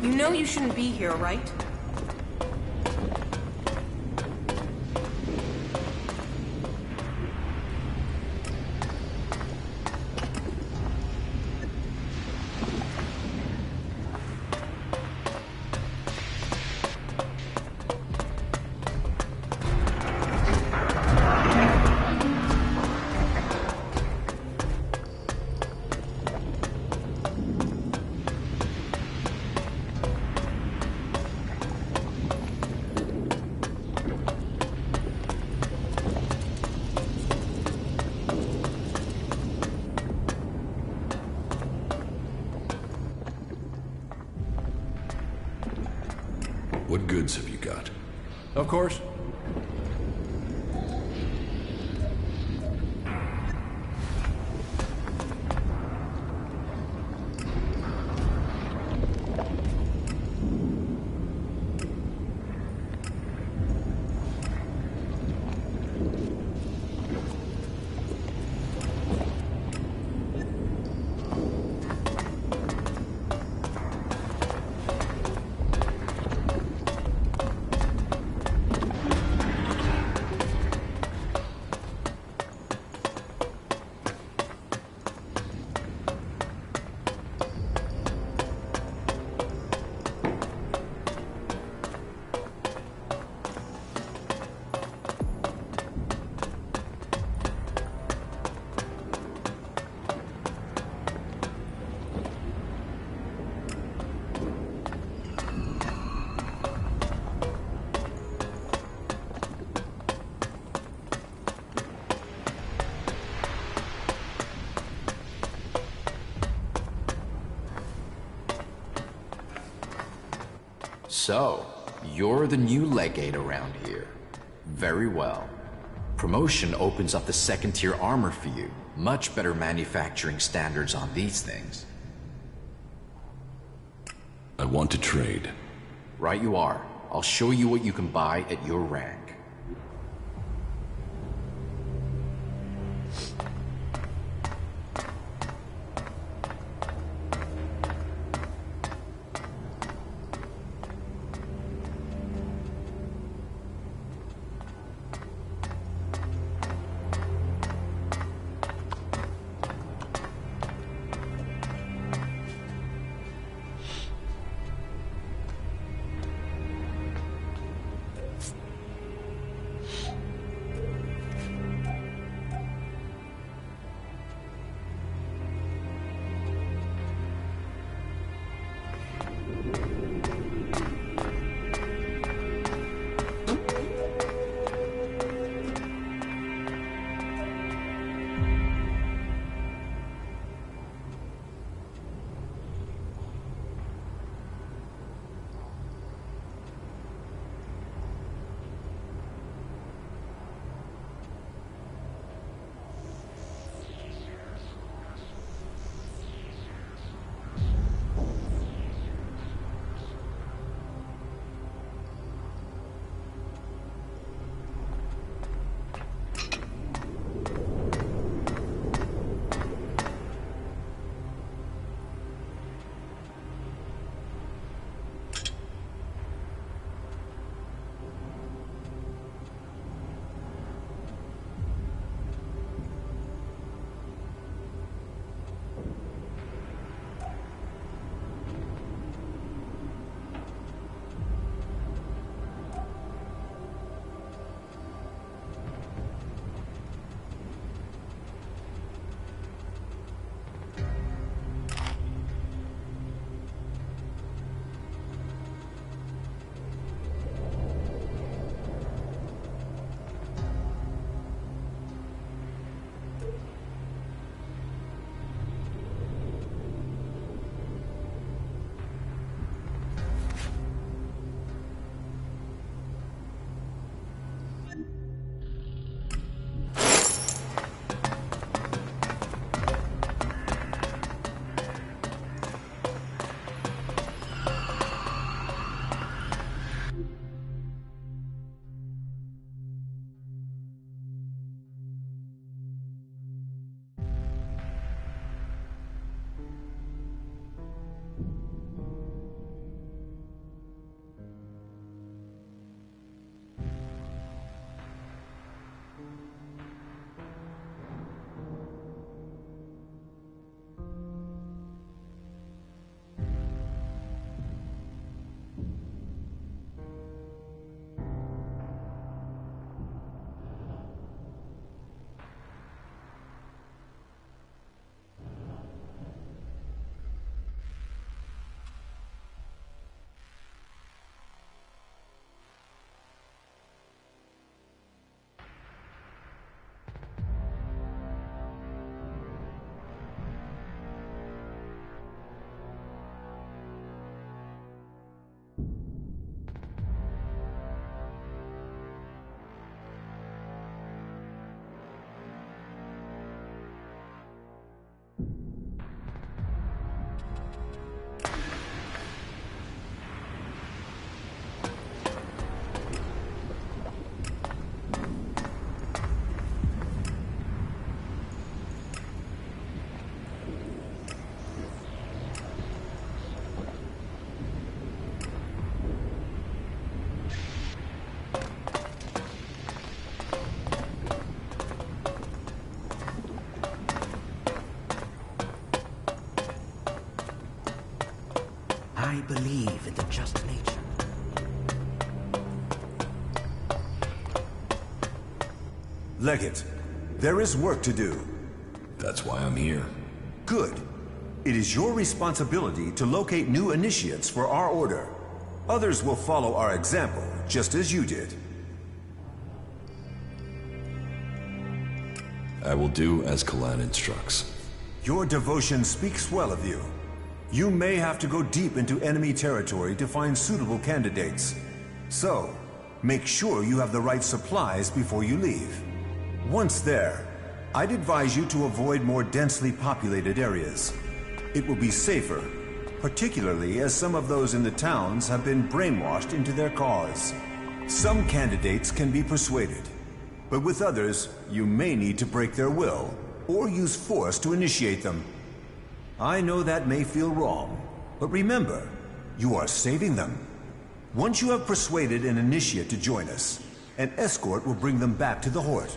You know you shouldn't be here, right?
What goods have you got?
Of course.
So, you're the new legate around here. Very well. Promotion opens up the second-tier armor for you. Much better manufacturing standards on these things.
I want to trade.
Right you are. I'll show you what you can buy at your rank.
believe in the just nature.
Legate, there is work to do.
That's why I'm here.
Good. It is your responsibility to locate new initiates for our order. Others will follow our example, just as you did.
I will do as Kalan instructs.
Your devotion speaks well of you. You may have to go deep into enemy territory to find suitable candidates. So, make sure you have the right supplies before you leave. Once there, I'd advise you to avoid more densely populated areas. It will be safer, particularly as some of those in the towns have been brainwashed into their cause. Some candidates can be persuaded, but with others, you may need to break their will or use force to initiate them. I know that may feel wrong, but remember, you are saving them. Once you have persuaded an initiate to join us, an escort will bring them back to the Horde.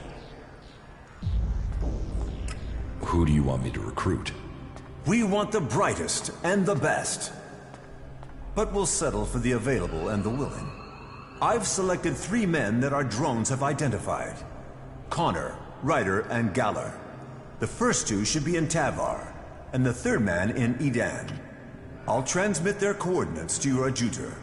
Who do you want me to recruit?
We want the brightest and the best. But we'll settle for the available and the willing. I've selected 3 men that our drones have identified. Connor, Ryder, and Galler. The first 2 should be in Tavar, and the 3rd man in Edan. I'll transmit their coordinates to your adjutor.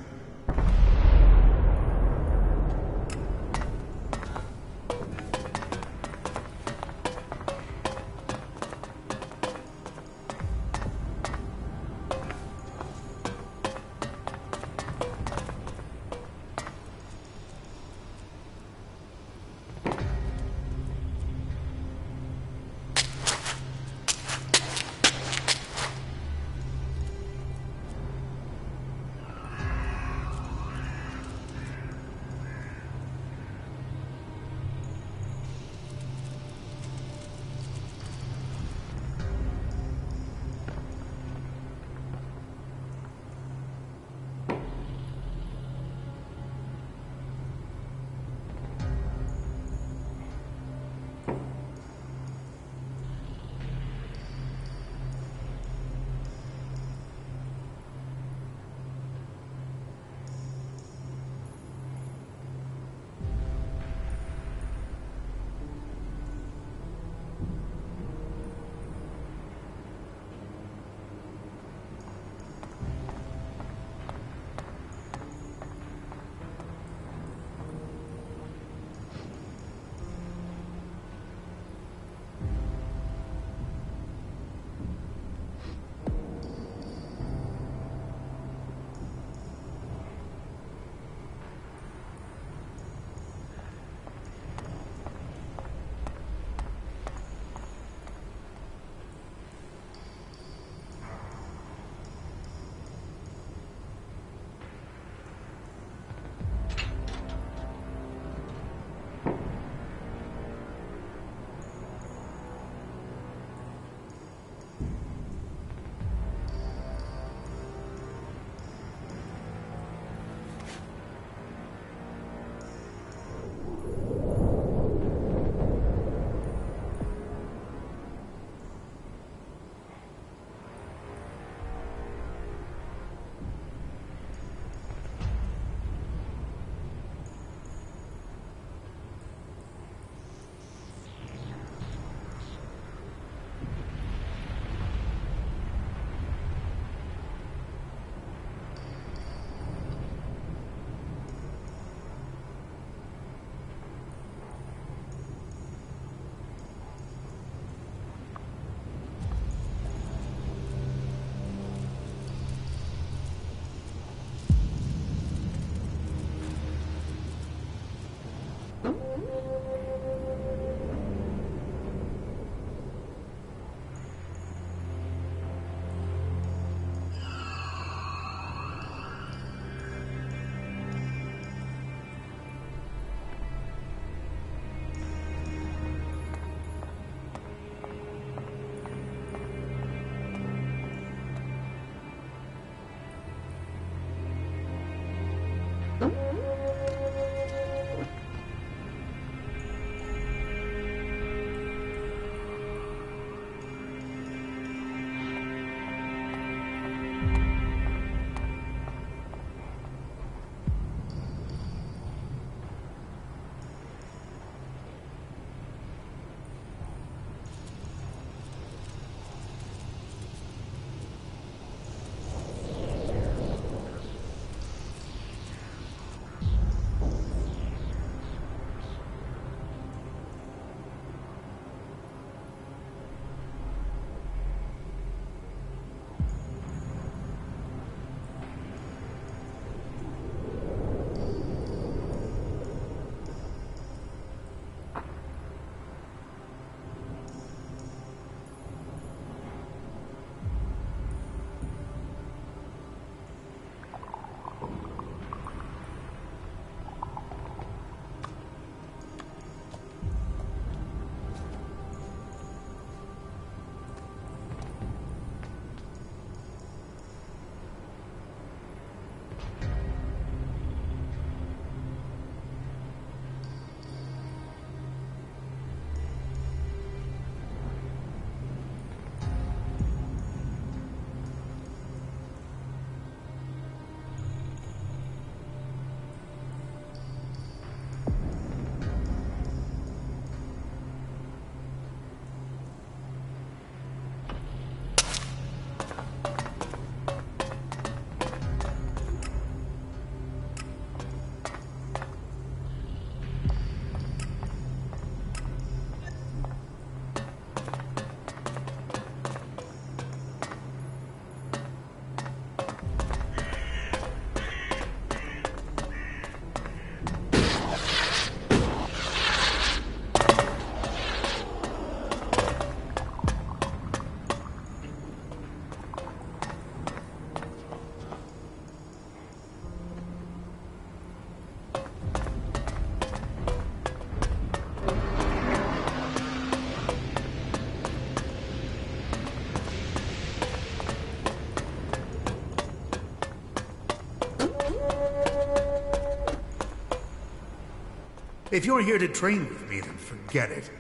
If you're here to train with me, then forget it.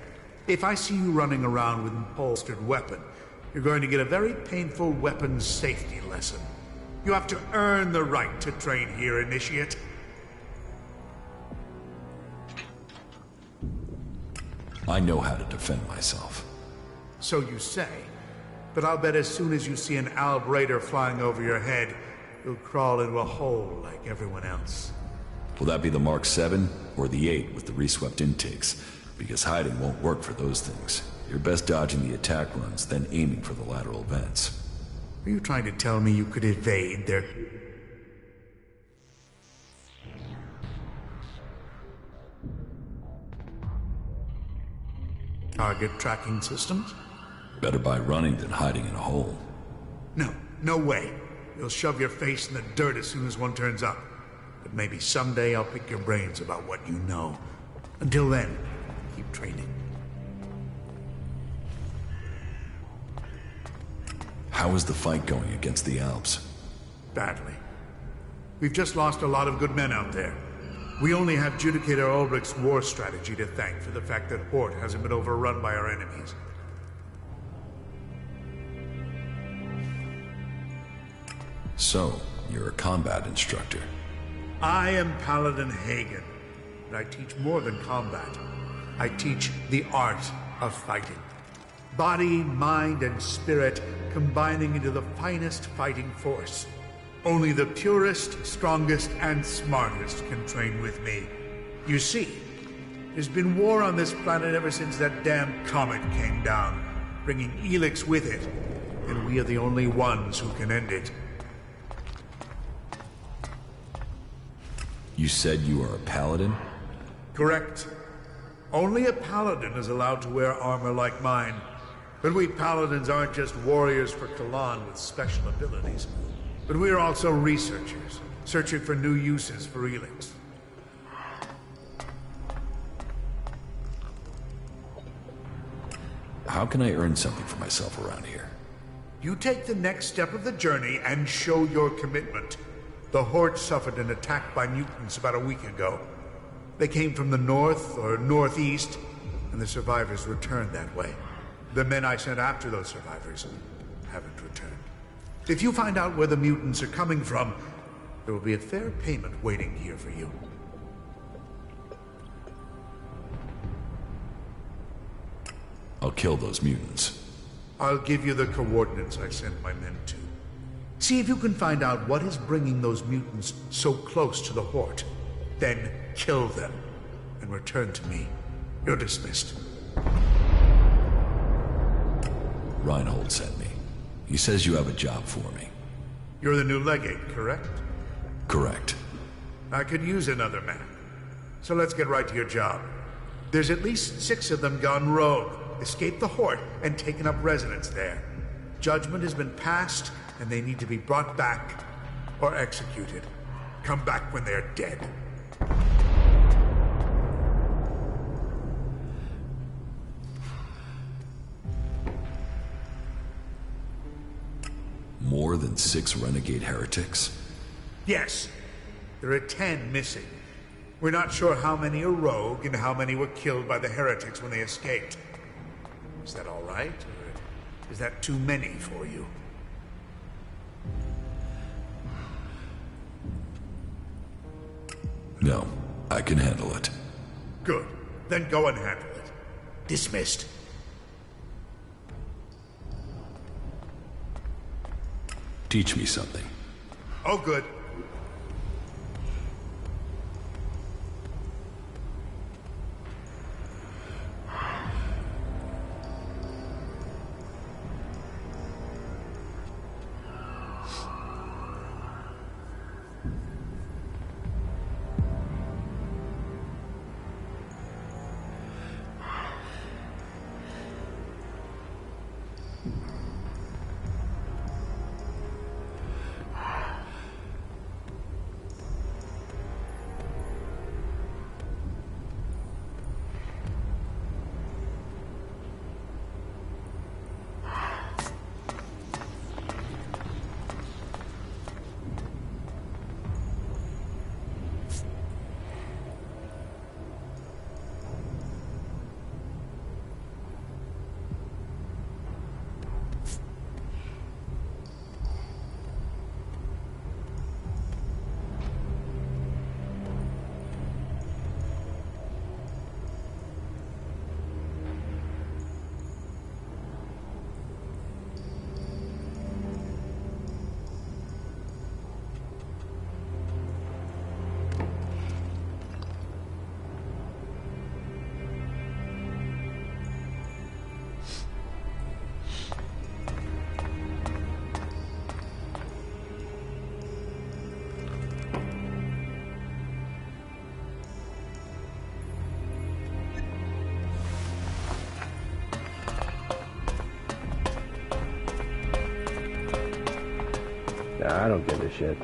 If I see you running around with an holstered weapon, you're going to get a very painful weapons safety lesson. You have to earn the right to train here, Initiate.
I know how to defend myself.
So you say. But I'll bet as soon as you see an Alb Raider flying over your head, you'll crawl into a hole like everyone else.
Will that be the Mark 7 or the 8 with the reswept intakes? Because hiding won't work for those things. You're best dodging the attack runs, then aiming for the lateral vents.
Are you trying to tell me you could evade their... target tracking systems?
Better by running than hiding in a hole.
No, no way. You'll shove your face in the dirt as soon as one turns up. But maybe someday I'll pick your brains about what you know. Until then, keep training.
How is the fight going against the Alps?
Badly. We've just lost a lot of good men out there. We only have Judicator Ulbrich's war strategy to thank for the fact that Hort hasn't been overrun by our enemies.
So, you're a combat instructor.
I am Paladin Hagen, but I teach more than combat. I teach the art of fighting. Body, mind, and spirit combining into the finest fighting force. Only the purest, strongest, and smartest can train with me. You see, there's been war on this planet ever since that damn comet came down, bringing Elex with it, and we are the only ones who can end it.
You said you are a paladin?
Correct. Only a paladin is allowed to wear armor like mine. But we paladins aren't just warriors for Kalan with special abilities. But we are also researchers, searching for new uses for Elex.
How can I earn something for myself around here?
You take the next step of the journey and show your commitment. The Horde suffered an attack by mutants about a week ago. They came from the north or northeast, and the survivors returned that way. The men I sent after those survivors haven't returned. If you find out where the mutants are coming from, there will be a fair payment waiting here for you.
I'll kill those mutants.
I'll give you the coordinates I sent my men to. See if you can find out what is bringing those mutants so close to the Horde. Then kill them and return to me. You're dismissed.
Reinhold sent me. He says you have a job for me.
You're the new legate, correct?
Correct.
I could use another man. So let's get right to your job. There's at least 6 of them gone rogue, escaped the Horde, and taken up residence there. Judgment has been passed, and they need to be brought back or executed. Come back when they're dead.
More than 6 renegade heretics?
Yes. There are 10 missing. We're not sure how many are rogue and how many were killed by the heretics when they escaped. Is that all right, or is that too many for you?
No, I can handle it.
Good. Then go and handle it. Dismissed.
Teach me something.
Oh, good.
Yeah, I don't give a shit.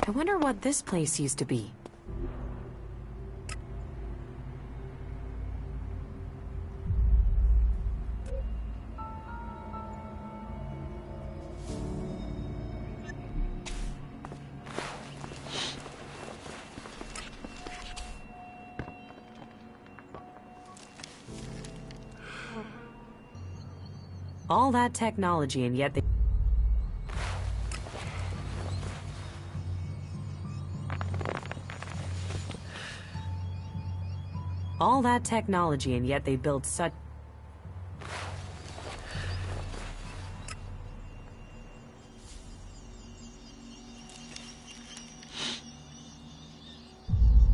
I wonder what this place used to be. All that technology, and yet they... All that technology, and yet they built such...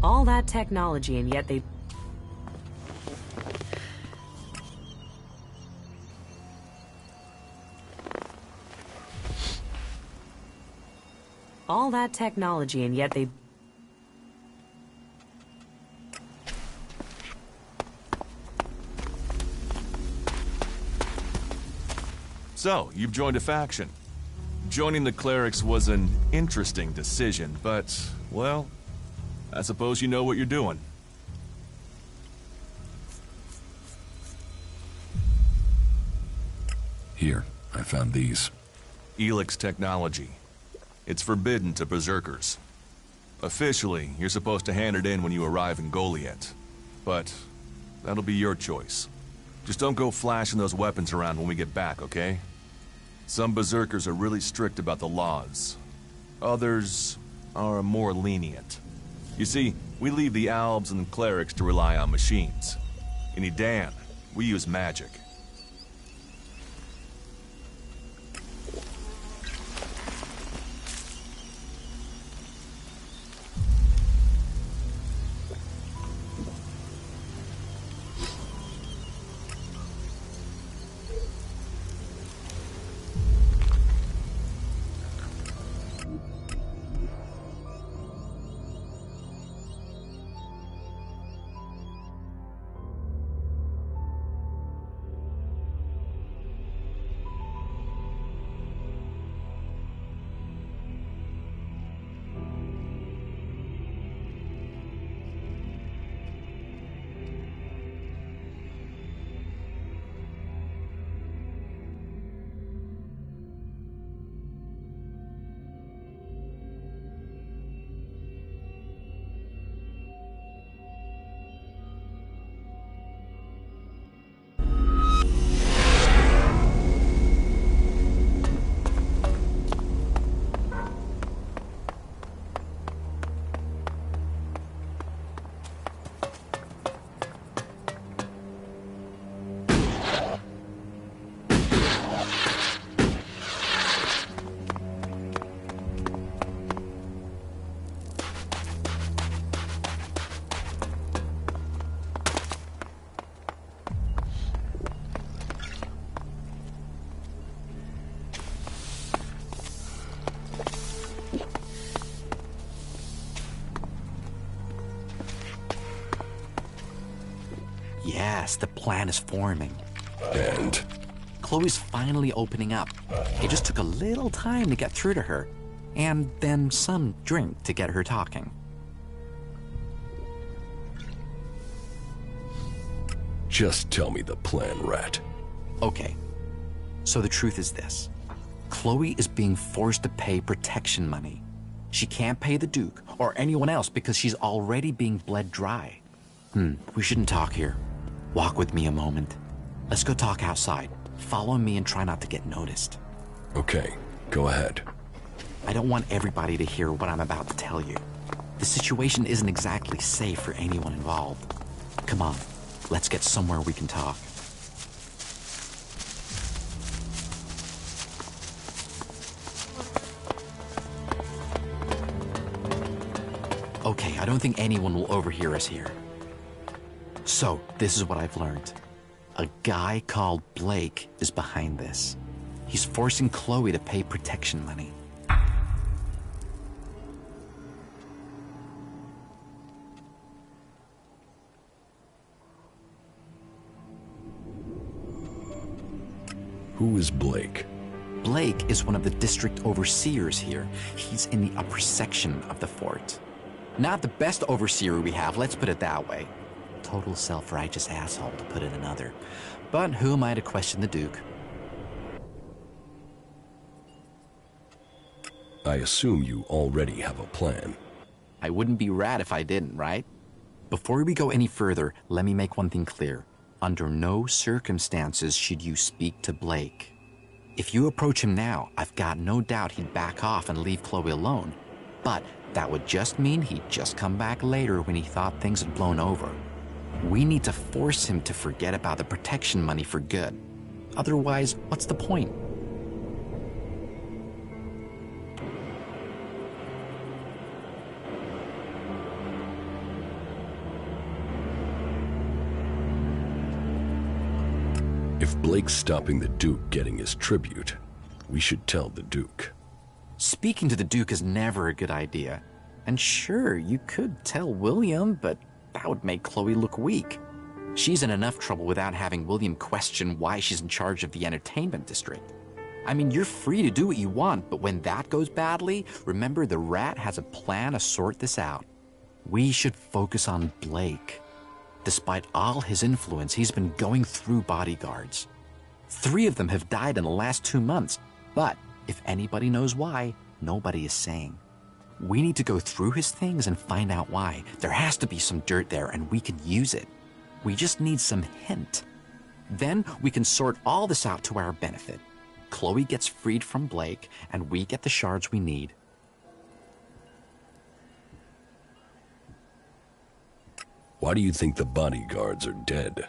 All that technology, and yet they... All that technology, and yet they...
So, you've joined a faction. Joining the clerics was an interesting decision, but, well, I suppose you know what you're doing.
Here, I found these.
Elex technology. It's forbidden to berserkers. Officially, you're supposed to hand it in when you arrive in Goliath. But that'll be your choice. Just don't go flashing those weapons around when we get back, okay? Some berserkers are really strict about the laws. Others are more lenient. You see, we leave the albs and clerics to rely on machines. In Edan, we use magic.
Yes, the plan is forming.
And?
Chloe's finally opening up. It just took a little time to get through to her, and then some drink to get her talking.
Just tell me the plan, Rat.
Okay, so the truth is this. Chloe is being forced to pay protection money. She can't pay the Duke or anyone else because she's already being bled dry. We shouldn't talk here. Walk with me a moment. Let's go talk outside. Follow me and try not to get noticed.
Okay, go ahead.
I don't want everybody to hear what I'm about to tell you. The situation isn't exactly safe for anyone involved. Come on, let's get somewhere we can talk. Okay, I don't think anyone will overhear us here. So, this is what I've learned. A guy called Blake is behind this. He's forcing Chloe to pay protection money.
Who is Blake?
Blake is one of the district overseers here. He's in the upper section of the fort. Not the best overseer we have, let's put it that way. Total self-righteous asshole, to put it another. But who am I to question the Duke?
I assume you already have a plan.
I wouldn't be Rat if I didn't, right? Before we go any further, let me make one thing clear. Under no circumstances should you speak to Blake. If you approach him now, I've got no doubt he'd back off and leave Chloe alone. But that would just mean he'd just come back later when he thought things had blown over. We need to force him to forget about the protection money for good. Otherwise, what's the point?
If Blake's stopping the Duke getting his tribute, we should tell the Duke.
Speaking to the Duke is never a good idea. And sure, you could tell William, but that would make Chloe look weak. She's in enough trouble without having William question why she's in charge of the entertainment district. I mean, you're free to do what you want, but when that goes badly, remember the Rat has a plan to sort this out. We should focus on Blake. Despite all his influence, he's been going through bodyguards. 3 of them have died in the last 2 months, but if anybody knows why, nobody is saying. We need to go through his things and find out why. There has to be some dirt there, and we could use it. We just need some hint. Then we can sort all this out to our benefit. Chloe gets freed from Blake, and we get the shards we need.
Why do you think the bodyguards are dead?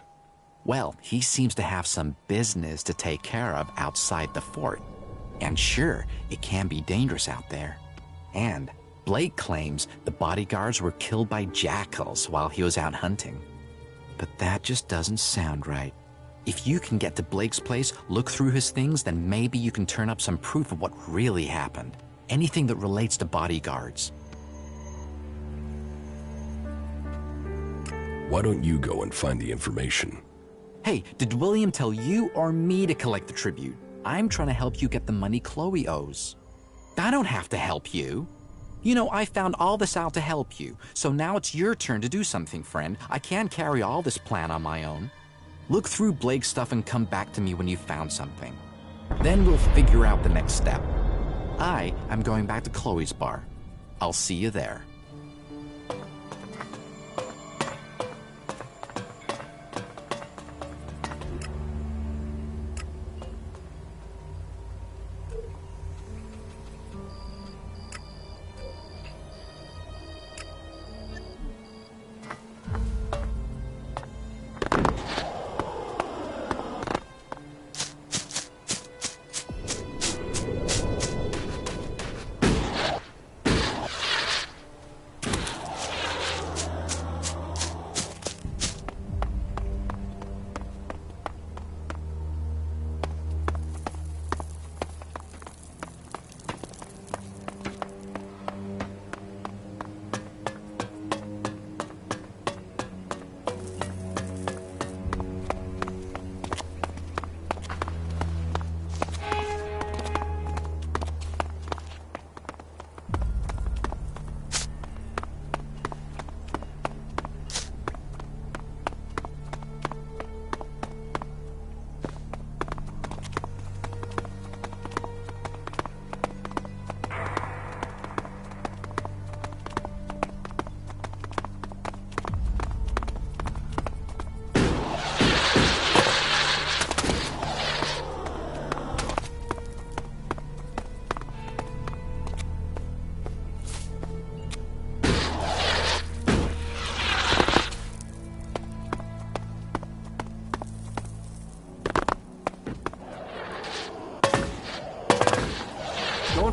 Well, he seems to have some business to take care of outside the fort. And sure, it can be dangerous out there. And Blake claims the bodyguards were killed by jackals while he was out hunting. But that just doesn't sound right. If you can get to Blake's place, look through his things, then maybe you can turn up some proof of what really happened. Anything that relates to bodyguards.
Why don't you go and find the information?
Hey, did William tell you or me to collect the tribute? I'm trying to help you get the money Chloe owes. I don't have to help you. You know, I found all this out to help you, so now it's your turn to do something, friend. I can't carry all this plan on my own. Look through Blake's stuff and come back to me when you've found something. Then we'll figure out the next step. I am going back to Chloe's bar. I'll see you there.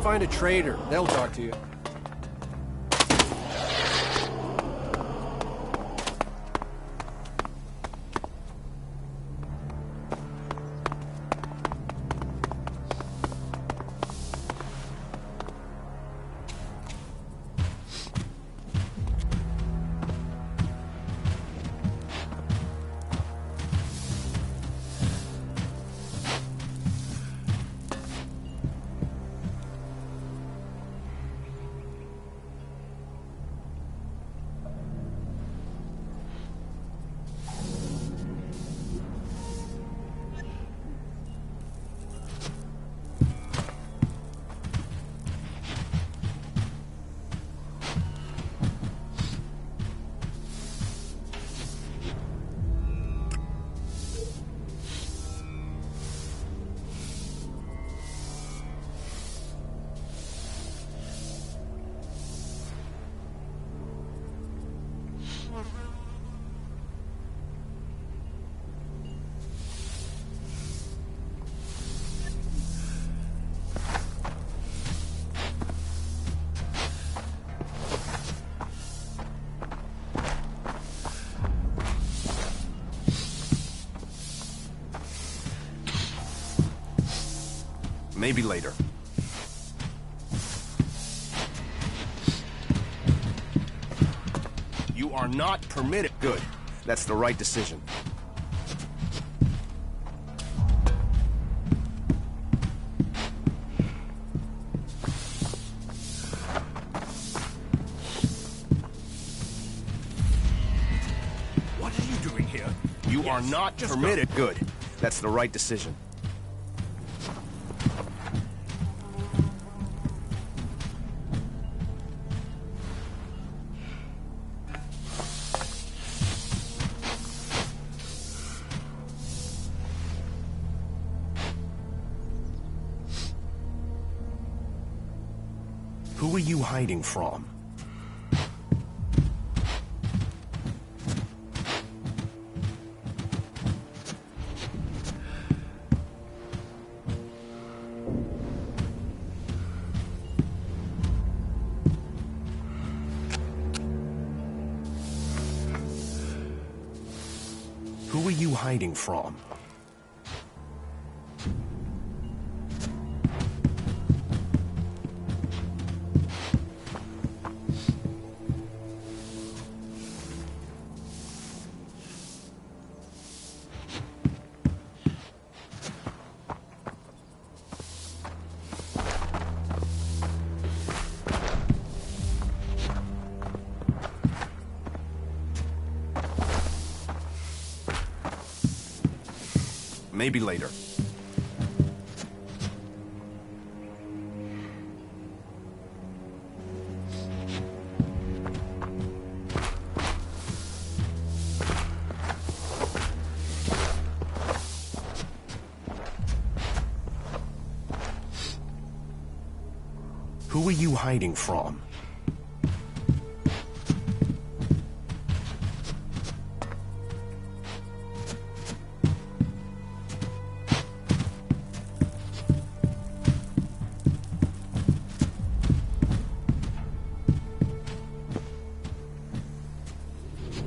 find a trader. They'll talk to you. Maybe later. You are not permitted. Good. That's the right decision.
What are you doing here?
You are not permitted.
Go.
Good. That's the right decision. Who are you hiding from? Who are you hiding from? Maybe later. Who are you hiding from?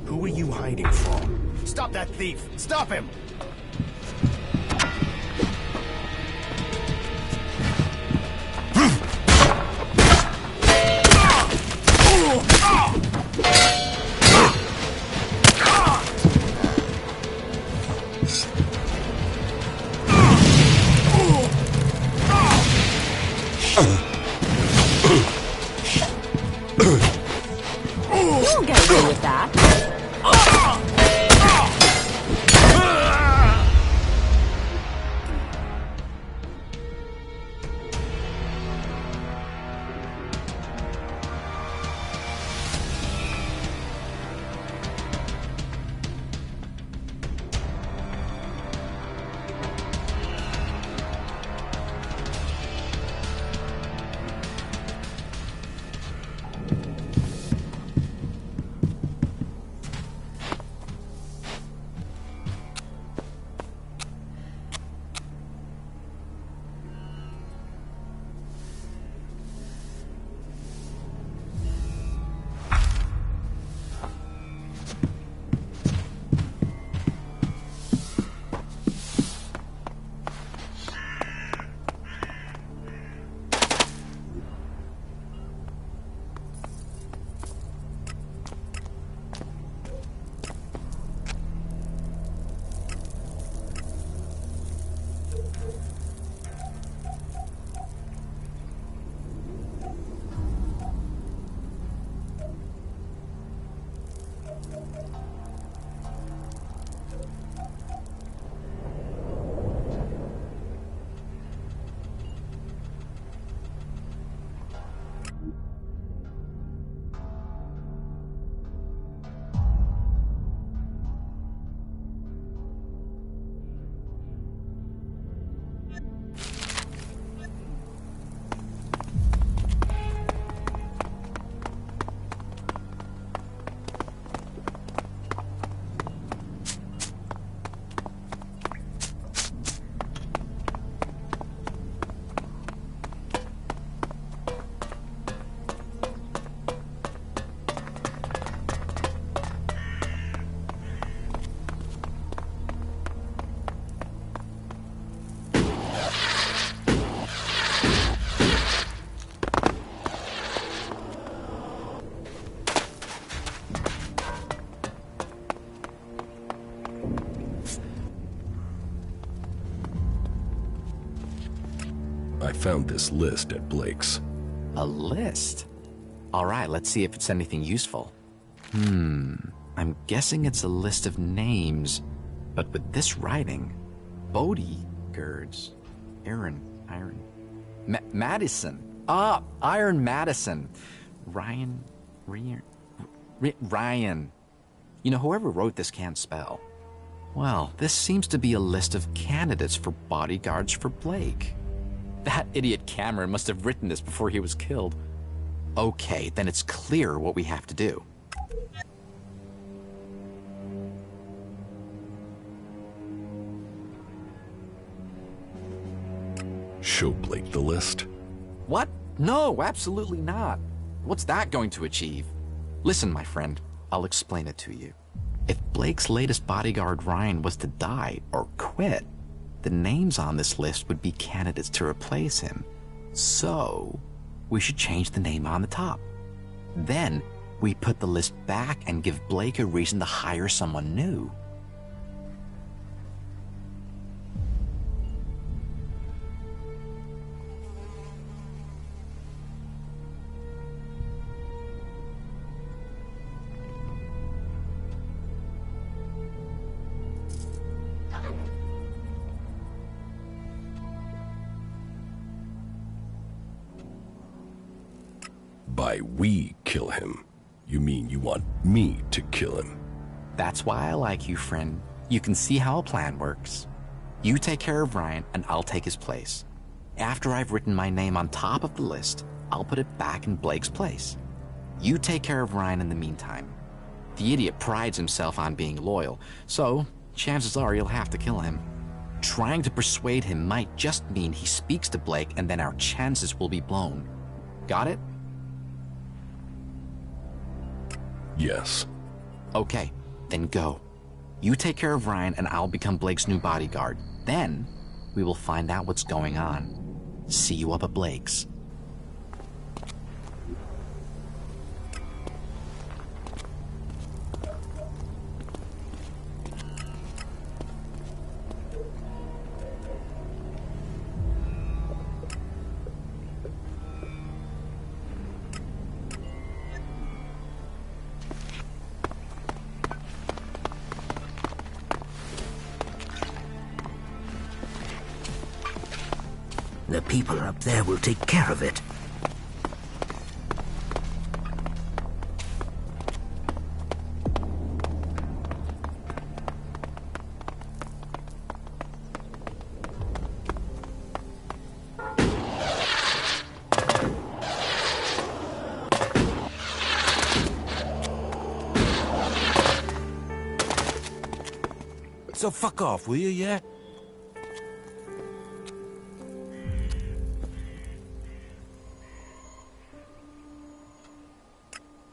Who are you hiding from? Stop that thief! Stop him!
You'll get away with that.
I found this list at Blake's.
A list? Alright, let's see if it's anything useful. I'm guessing it's a list of names. But with this writing, bodyguards, Iron, Madison. Iron Madison. Ryan. You know, whoever wrote this can't spell. Well, this seems to be a list of candidates for bodyguards for Blake. That idiot Cameron must have written this before he was killed. Okay, then it's clear what we have to do.
Show Blake the list.
What? No, absolutely not. What's that going to achieve? Listen, my friend, I'll explain it to you. If Blake's latest bodyguard Ryan was to die or quit, the names on this list would be candidates to replace him. So, we should change the name on the top. Then, we put the list back and give Blake a reason to hire someone new.
By we kill him, you mean you want me to kill him?
That's why I like you, friend. You can see how a plan works. You take care of Ryan, and I'll take his place. After I've written my name on top of the list, I'll put it back in Blake's place. You take care of Ryan in the meantime. The idiot prides himself on being loyal, so chances are you'll have to kill him. Trying to persuade him might just mean he speaks to Blake, and then our chances will be blown. Got it?
Yes.
Okay, then go. You take care of Ryan and I'll become Blake's new bodyguard. Then, we will find out what's going on. See you up at Blake's.
The people up there will take care of it.
So fuck off, will you, yeah?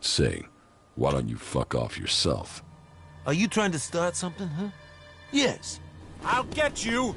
Say, why don't you fuck off yourself?
Are you trying to start something, huh? Yes. I'll get you!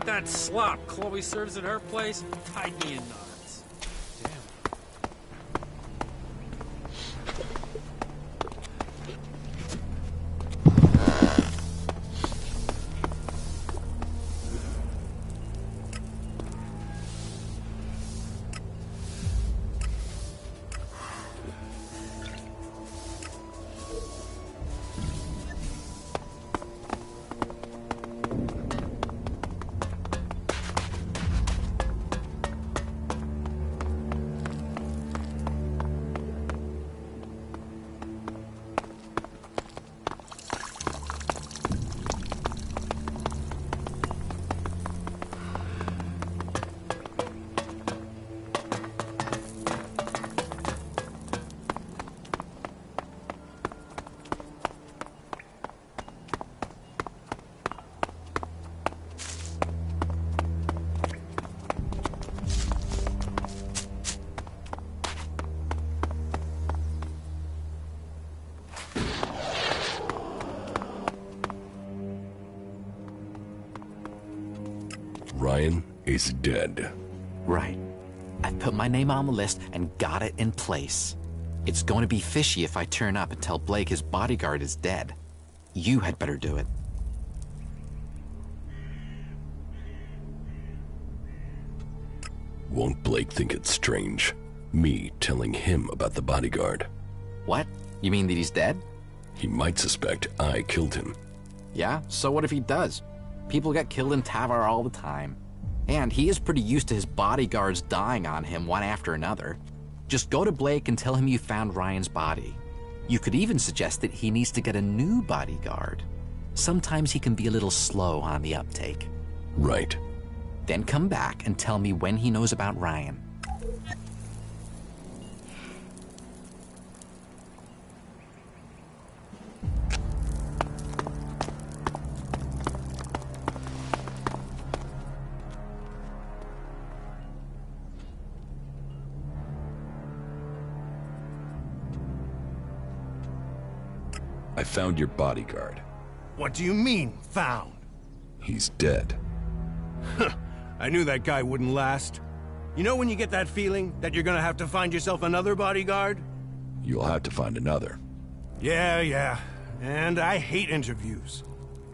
That slop Chloe serves at her place tied me in knots.
Ryan is dead.
Right. I've put my name on the list and got it in place. It's going to be fishy if I turn up and tell Blake his bodyguard is dead. You had better do it.
Won't Blake think it's strange? Me telling him about the bodyguard.
What? You mean that he's dead?
He might suspect I killed him.
Yeah, so what if he does? People get killed in Tavar all the time. And he is pretty used to his bodyguards dying on him one after another. Just go to Blake and tell him you found Ryan's body. You could even suggest that he needs to get a new bodyguard. Sometimes he can be a little slow on the uptake.
Right.
Then come back and tell me when he knows about Ryan.
I found your bodyguard.
What do you mean, found?
He's dead.
I knew that guy wouldn't last. You know when you get that feeling that you're gonna have to find yourself another bodyguard?
You'll have to find another.
Yeah. And I hate interviews.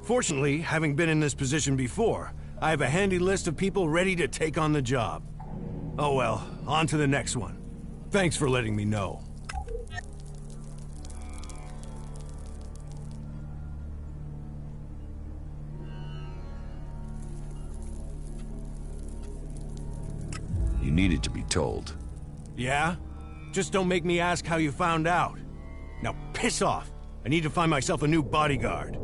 Fortunately, having been in this position before, I have a handy list of people ready to take on the job. Oh well, on to the next one. Thanks for letting me know.
You needed to be told.
Yeah? Just don't make me ask how you found out. Now piss off. I need to find myself a new bodyguard.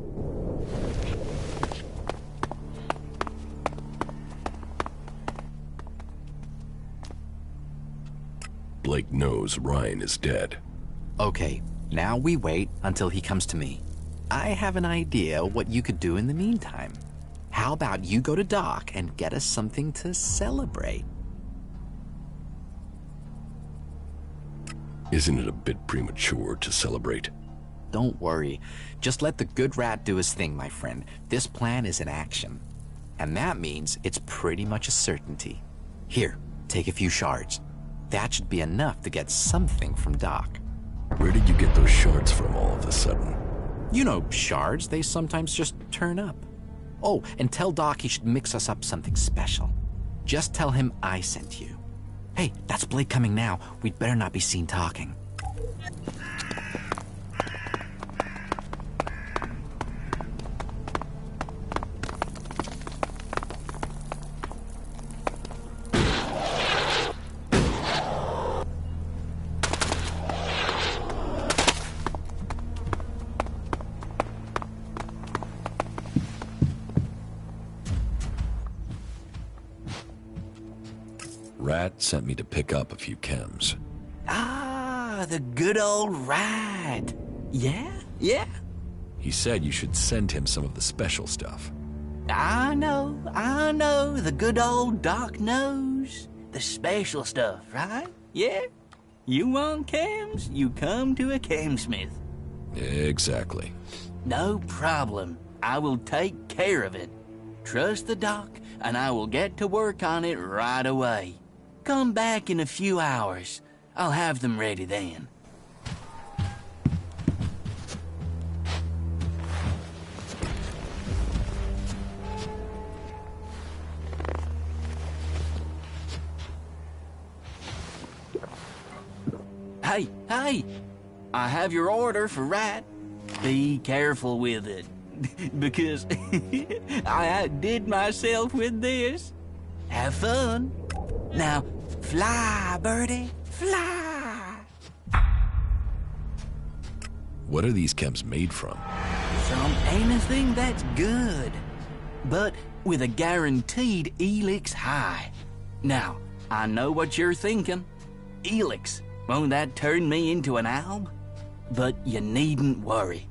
Blake knows Ryan is dead.
Okay, now we wait until he comes to me. I have an idea what you could do in the meantime. How about you go to Doc and get us something to celebrate?
Isn't it a bit premature to celebrate?
Don't worry. Just let the good rat do his thing, my friend. This plan is in action. And that means it's pretty much a certainty. Here, take a few shards. That should be enough to get something from Doc.
Where did you get those shards from all of a sudden?
You know, shards, they sometimes just turn up. Oh, and tell Doc he should mix us up something special. Just tell him I sent you. Hey, that's Blake coming now. We'd better not be seen talking.
Rat sent me to pick up a few chems.
Ah, the good old Rat. Yeah?
He said you should send him some of the special stuff.
I know. The good old Doc knows. The special stuff, right? Yeah? You want chems? You come to a chemsmith.
Exactly.
No problem. I will take care of it. Trust the Doc, and I will get to work on it right away. Come back in a few hours. I'll have them ready then. Hey! I have your order for Rat. Be careful with it, because I outdid myself with this. Have fun. Now, fly, birdie, fly!
What are these chems made from?
From anything that's good, but with a guaranteed Elex high. Now, I know what you're thinking. Elex, won't that turn me into an alb? But you needn't worry.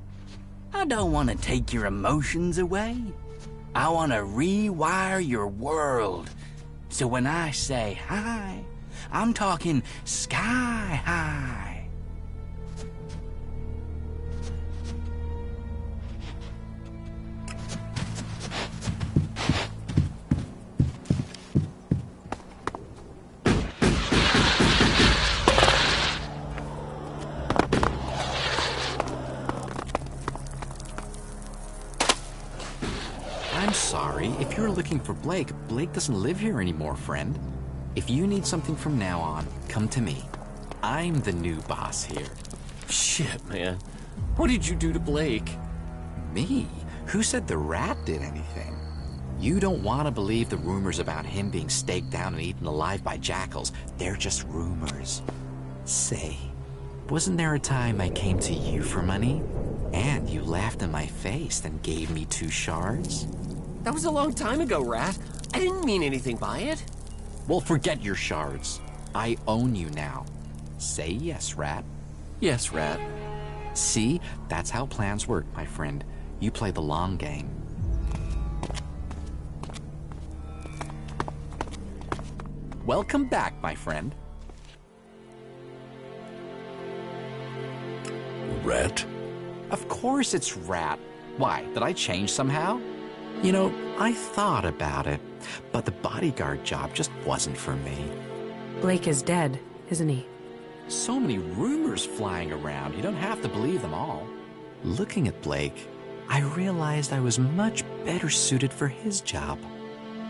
I don't want to take your emotions away. I want to rewire your world. So when I say hi, I'm talking sky high.
I'm sorry. If you're looking for Blake, Blake doesn't live here anymore, friend. If you need something from now on, come to me. I'm the new boss here.
Shit, man. What did you do to Blake?
Me? Who said the rat did anything? You don't want to believe the rumors about him being staked down and eaten alive by jackals. They're just rumors. Say, wasn't there a time I came to you for money? And you laughed in my face and gave me 2 shards?
That was a long time ago, Rat. I didn't mean anything by it.
Well, forget your shards. I own you now. Say yes, Rat.
Yes, Rat.
See? That's how plans work, my friend. You play the long game. Welcome back, my friend.
Rat?
Of course it's Rat. Why, did I change somehow? You know, I thought about it, but the bodyguard job just wasn't for me.
Blake is dead, isn't he?
So many rumors flying around, you don't have to believe them all. Looking at Blake, I realized I was much better suited for his job.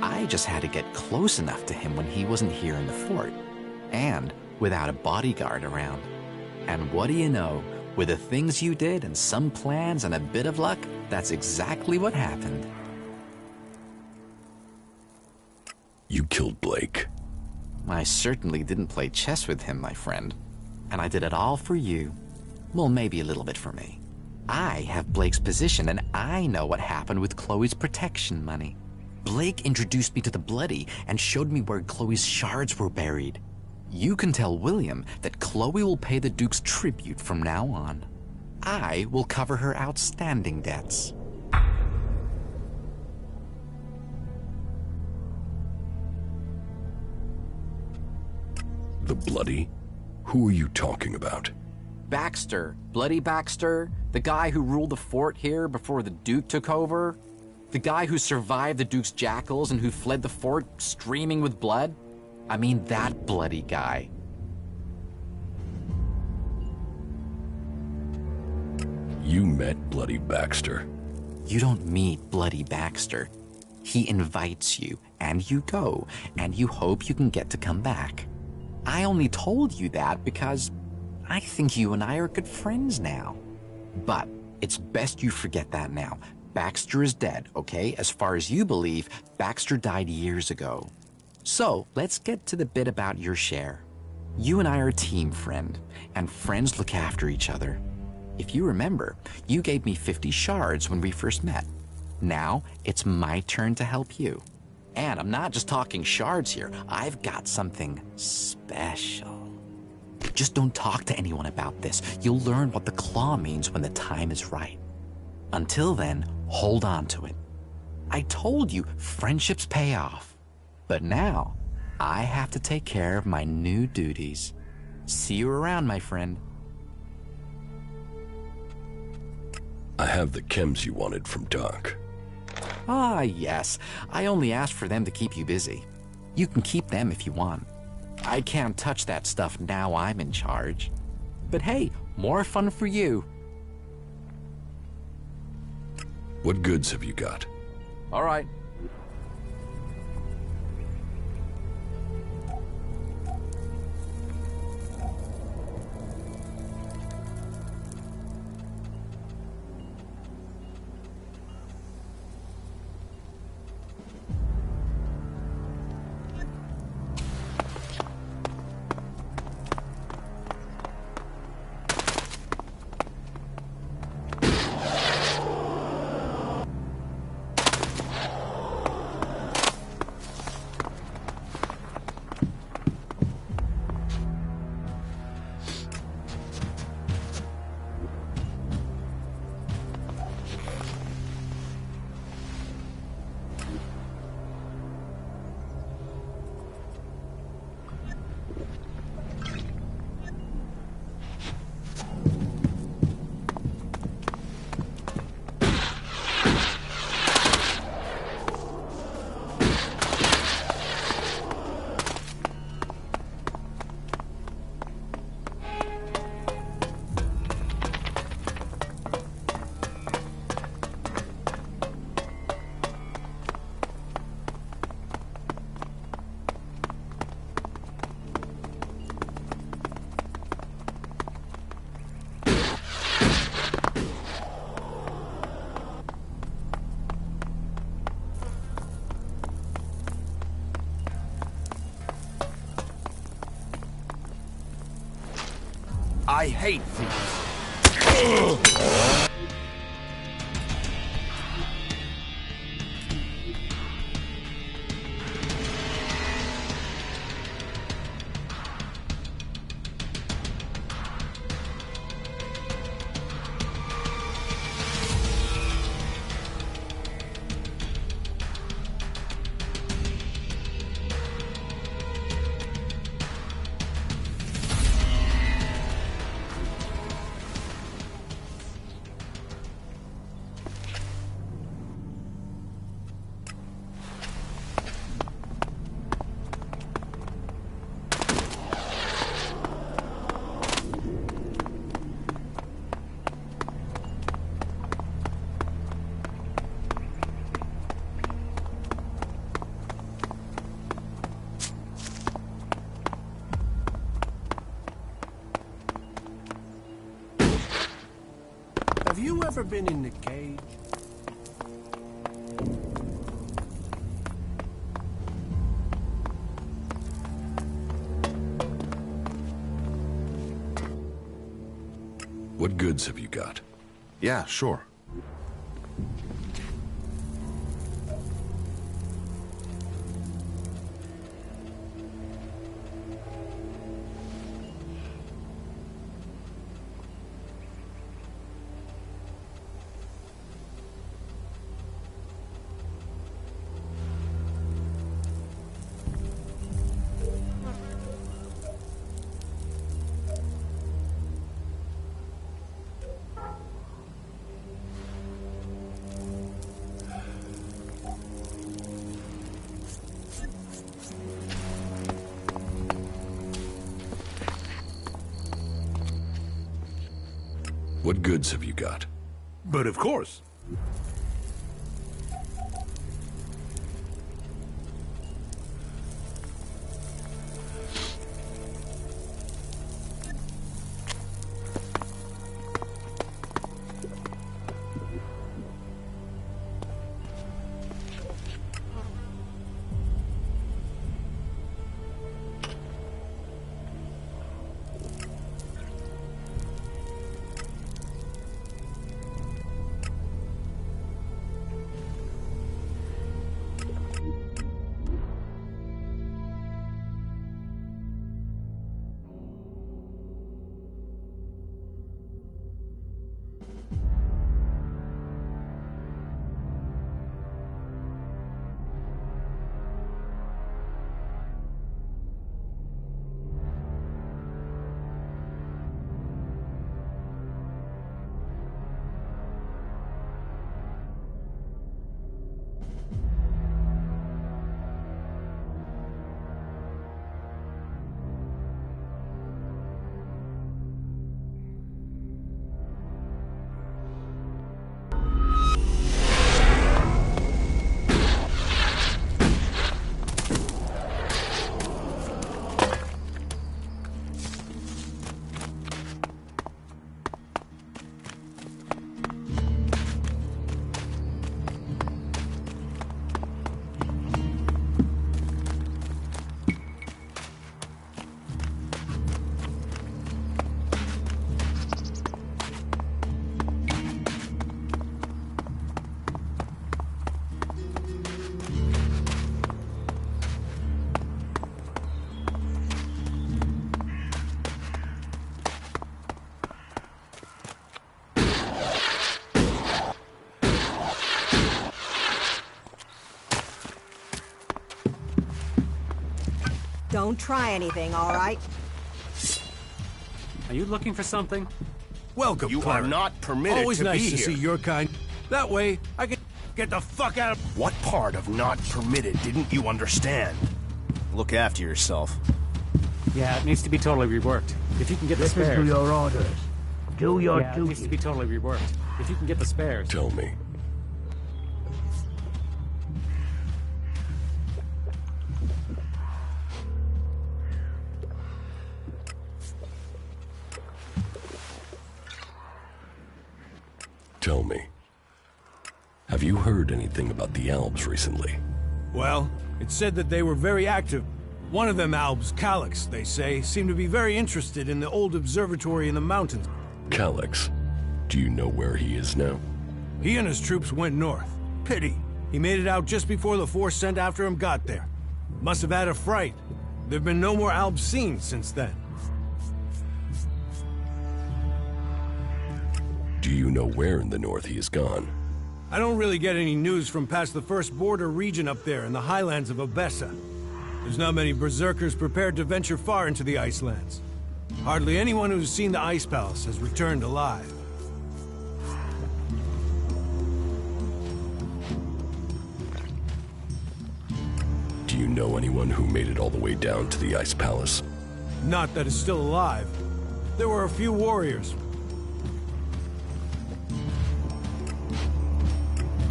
I just had to get close enough to him when he wasn't here in the fort, and without a bodyguard around. And what do you know? With the things you did and some plans and a bit of luck, that's exactly what happened.
You killed Blake.
I certainly didn't play chess with him, my friend. And I did it all for you. Well, maybe a little bit for me. I have Blake's position, and I know what happened with Chloe's protection money. Blake introduced me to the Bloody and showed me where Chloe's shards were buried. You can tell William that Chloe will pay the Duke's tribute from now on. I will cover her outstanding debts.
The Bloody? Who are you talking about?
Baxter, Bloody Baxter, the guy who ruled the fort here before the Duke took over. The guy who survived the Duke's jackals and who fled the fort streaming with blood. I mean, that bloody guy.
You met Bloody Baxter.
You don't meet Bloody Baxter. He invites you, and you go, and you hope you can get to come back. I only told you that because I think you and I are good friends now. But it's best you forget that now. Baxter is dead, okay? As far as you believe, Baxter died years ago. So, let's get to the bit about your share. You and I are a team, friend, and friends look after each other. If you remember, you gave me 50 shards when we first met. Now, it's my turn to help you. And I'm not just talking shards here. I've got something special. Just don't talk to anyone about this. You'll learn what the claw means when the time is right. Until then, hold on to it. I told you, friendships pay off. But now, I have to take care of my new duties. See you around, my friend.
I have the chems you wanted from Doc.
Ah, yes. I only asked for them to keep you busy. You can keep them if you want. I can't touch that stuff now I'm in charge. But hey, more fun for you.
What goods have you got?
All right.
I hate thieves. Have you ever been in the cage?
What goods have you got?
Yeah, sure.
What goods have you got?
But of course.
Don't try anything, all right?
Are you looking for something?
Welcome,
You
Clara.
are not permitted
Always
to
nice
be
to
here.
see your kind. That way, I can get the fuck out of...
What part of not permitted didn't you understand? Look after yourself.
Yeah, it needs to be totally reworked. If you can get the
Listen
spares.
to your orders. Do your
Yeah, it needs to
duty.
be totally reworked. If you can get the spares.
Tell me. Tell me. Have you heard anything about the Alps recently?
Well, it said that they were very active. One of them Albs, Calyx, they say, seemed to be very interested in the old observatory in the mountains.
Calyx. Do you know where he is now?
He and his troops went north. Pity. He made it out just before the force sent after him got there. Must have had a fright. There've been no more Albs seen since then.
Do you know where in the north he is gone?
I don't really get any news from past the first border region up there in the highlands of Obessa. There's not many berserkers prepared to venture far into the Icelands. Hardly anyone who's seen the Ice Palace has returned alive.
Do you know anyone who made it all the way down to the Ice Palace?
Not that is still alive. There were a few warriors.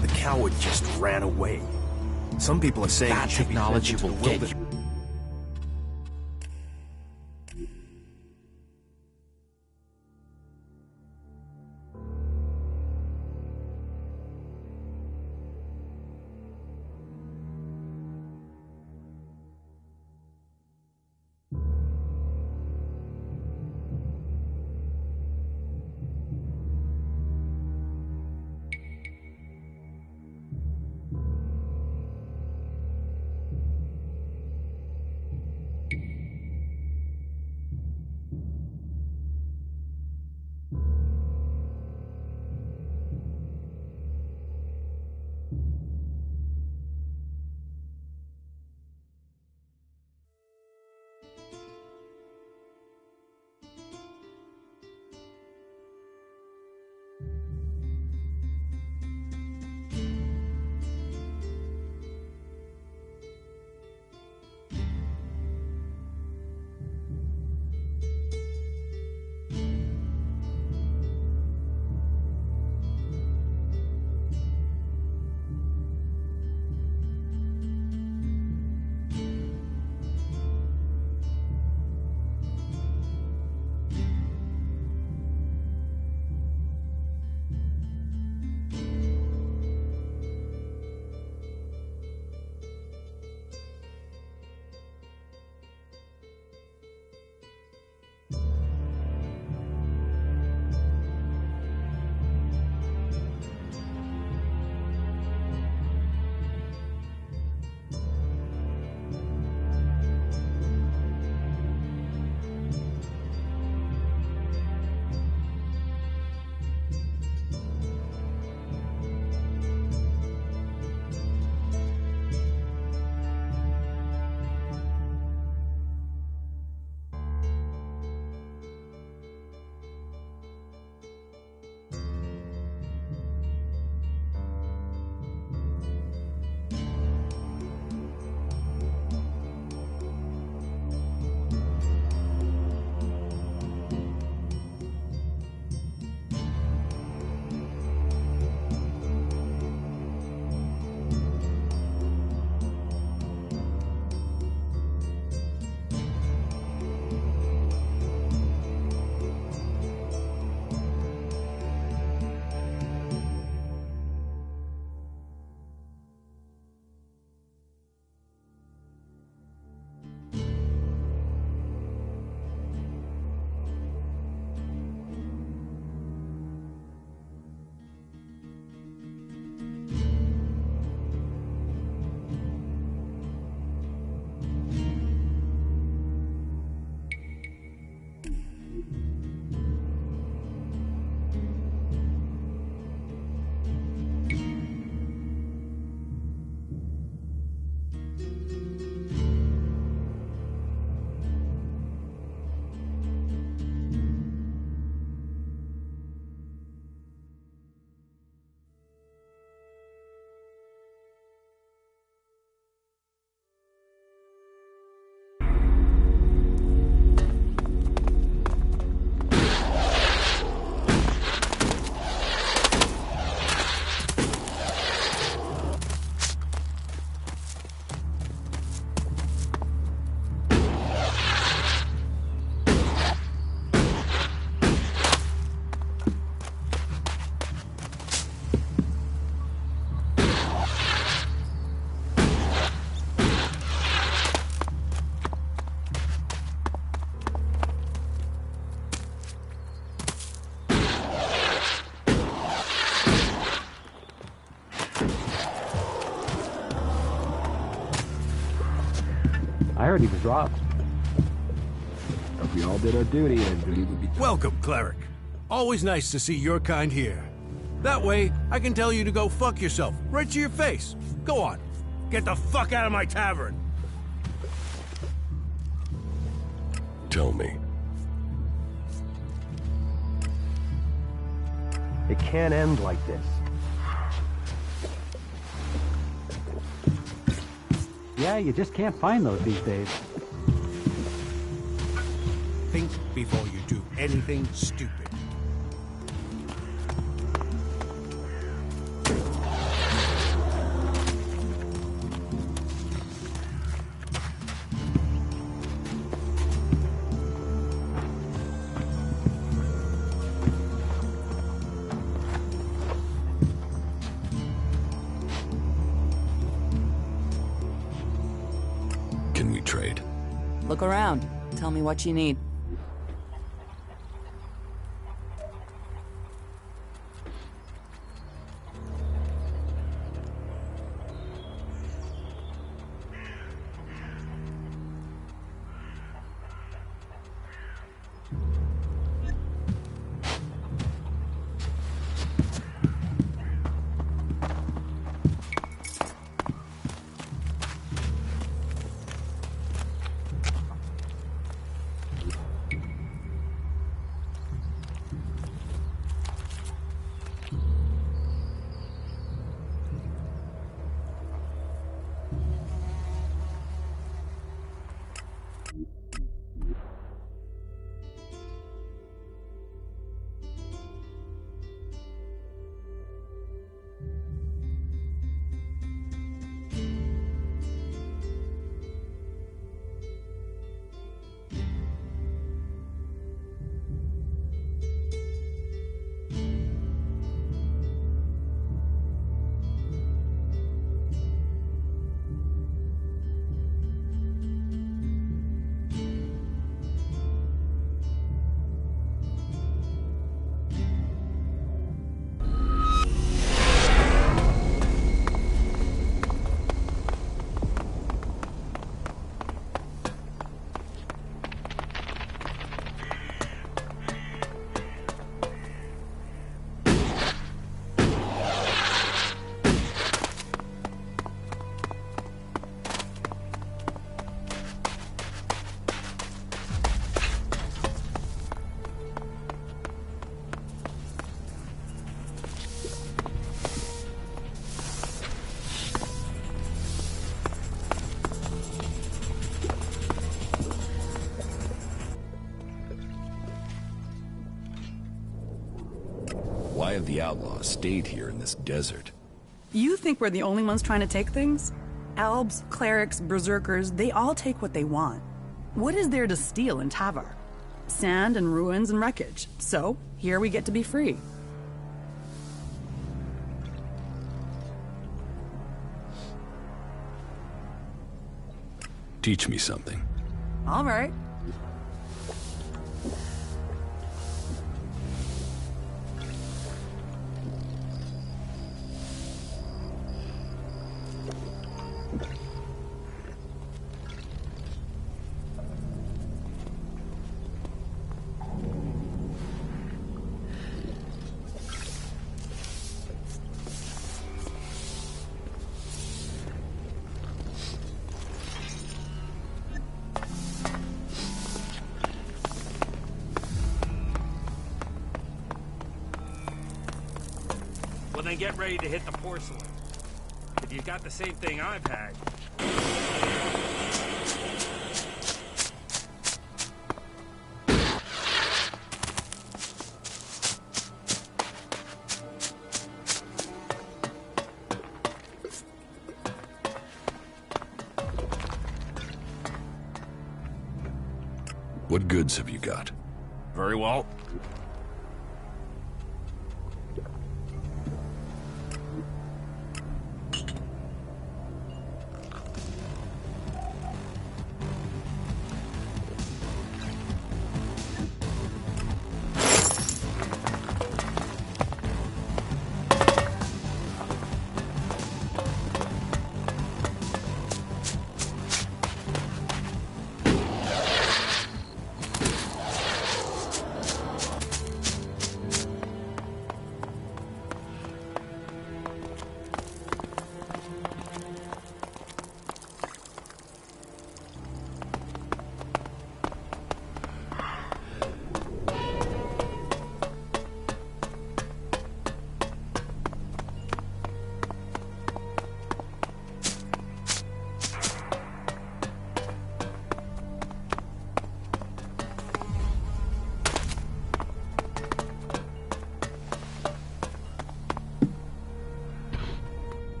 The coward just ran away. Some people are saying
that technology will get you.
priority was dropped. But we all did our duty, and I believe we'd be...
Welcome, cleric. Always nice to see your kind here. That way, I can tell you to go fuck yourself, right to your face. Go on, get the fuck out of my tavern.
Tell me.
It can't end like this. Yeah, you just can't find those these days.
Think before you do anything stupid.
Can we trade?
Look around. Tell me what you need.
Why have the outlaws stayed here in this desert?
You think we're the only ones trying to take things? Elves, clerics, berserkers, they all take what they want. What is there to steal in Tavar? Sand and ruins and wreckage. So, here we get to be free.
Teach me something.
All right.
Well, then get ready to hit the porcelain. If you've got the same thing I've had.
What goods have you got?
Very well.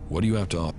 What do you have to offer?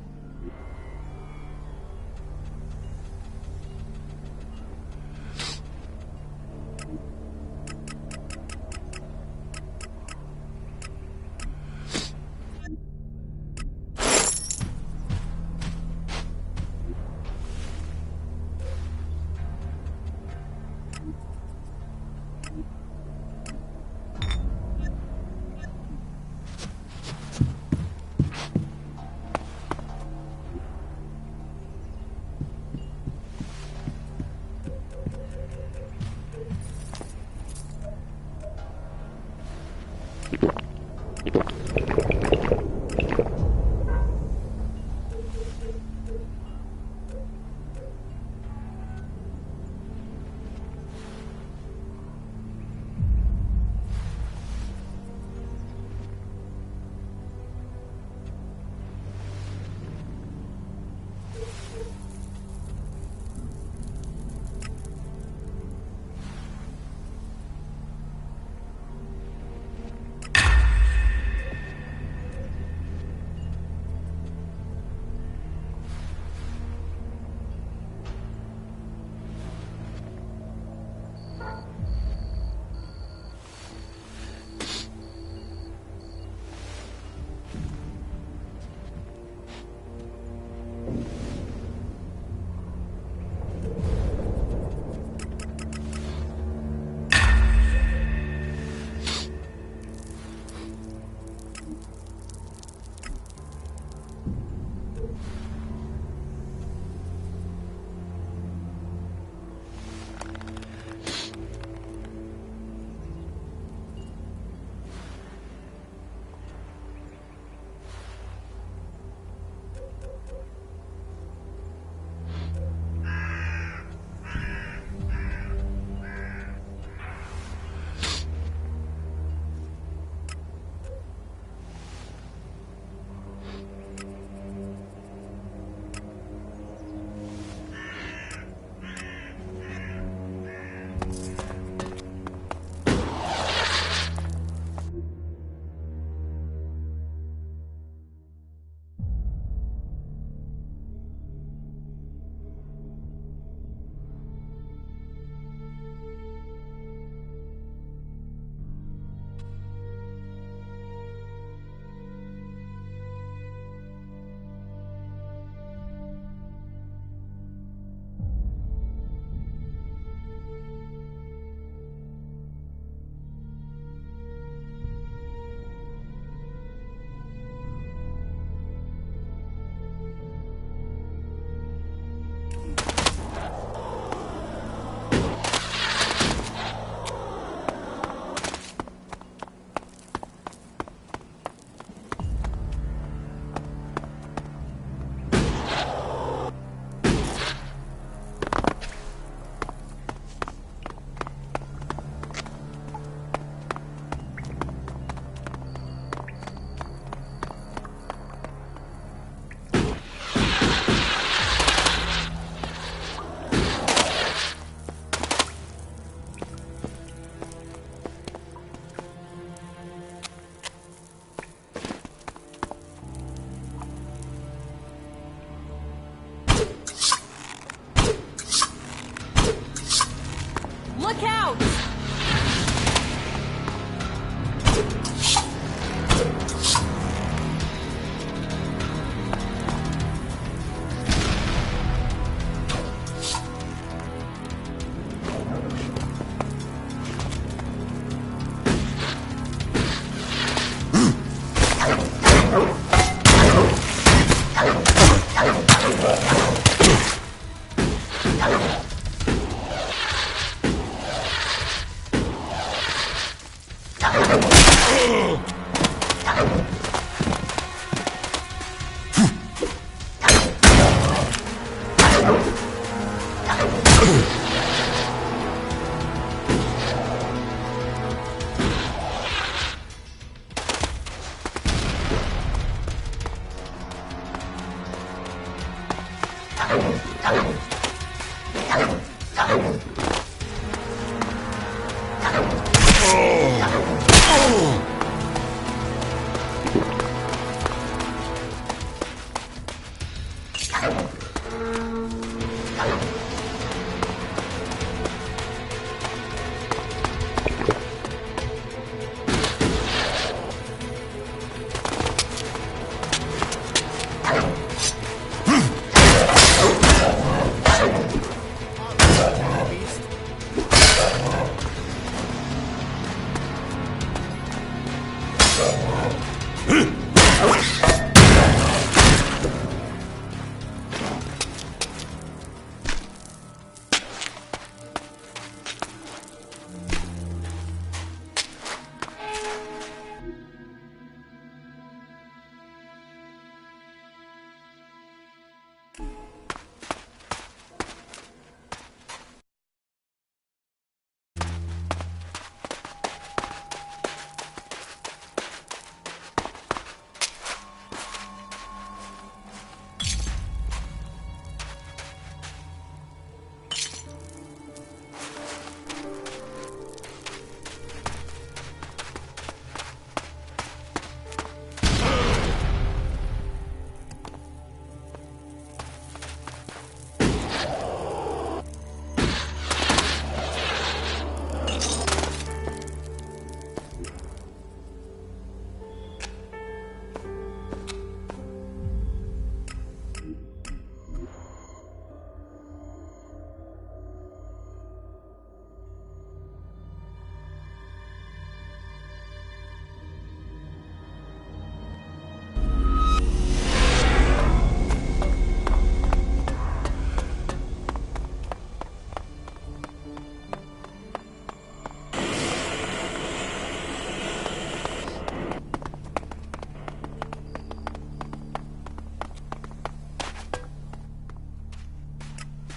Look out!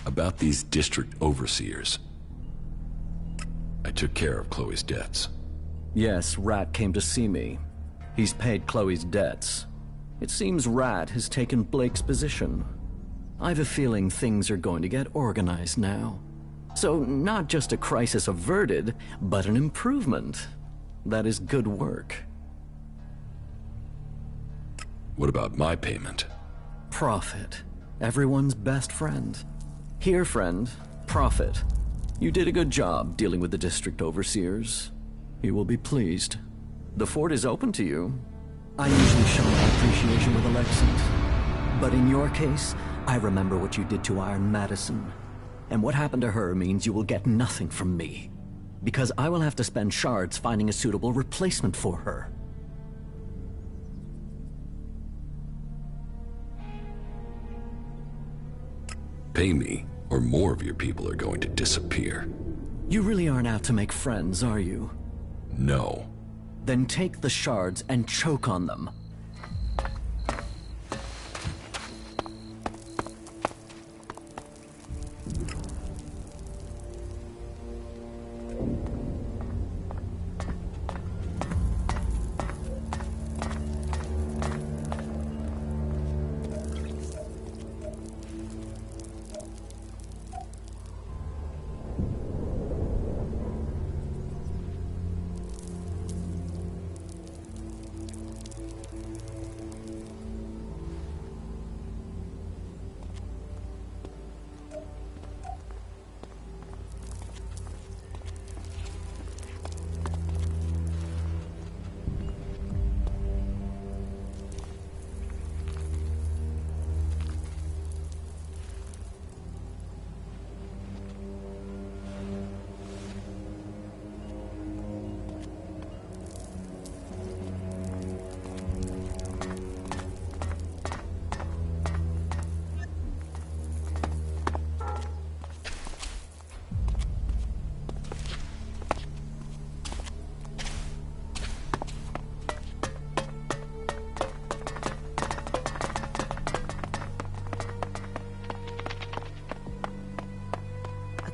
About these district overseers. I took care of Chloe's debts.
Yes, Rat came to see me. He's paid Chloe's debts. It seems Rat has taken Blake's position. I've a feeling things are going to get organized now. So not just a crisis averted, but an improvement. That is good work.
What about my payment?
Profit. Everyone's best friend. Here, friend. Profit. You did a good job dealing with the district overseers. You will be pleased. The fort is open to you. I usually show my appreciation with elections. But in your case, I remember what you did to Iron Madison. And what happened to her means you will get nothing from me. Because I will have to spend shards finding a suitable replacement for her.
Pay me, or more of your people are going to disappear.
You really aren't out to make friends, are you?
No.
Then take the shards and choke on them.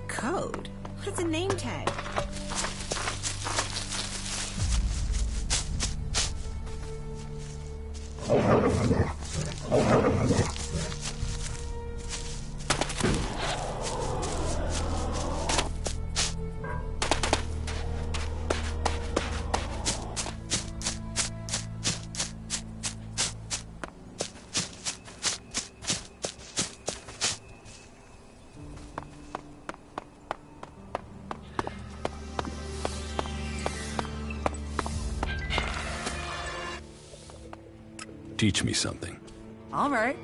Code? What's a name tag?
Teach me something.
All right.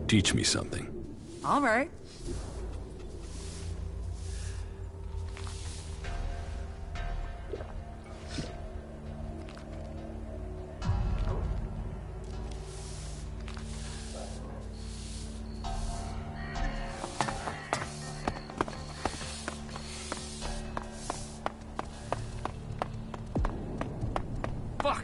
Teach me something.
All right.
Fuck!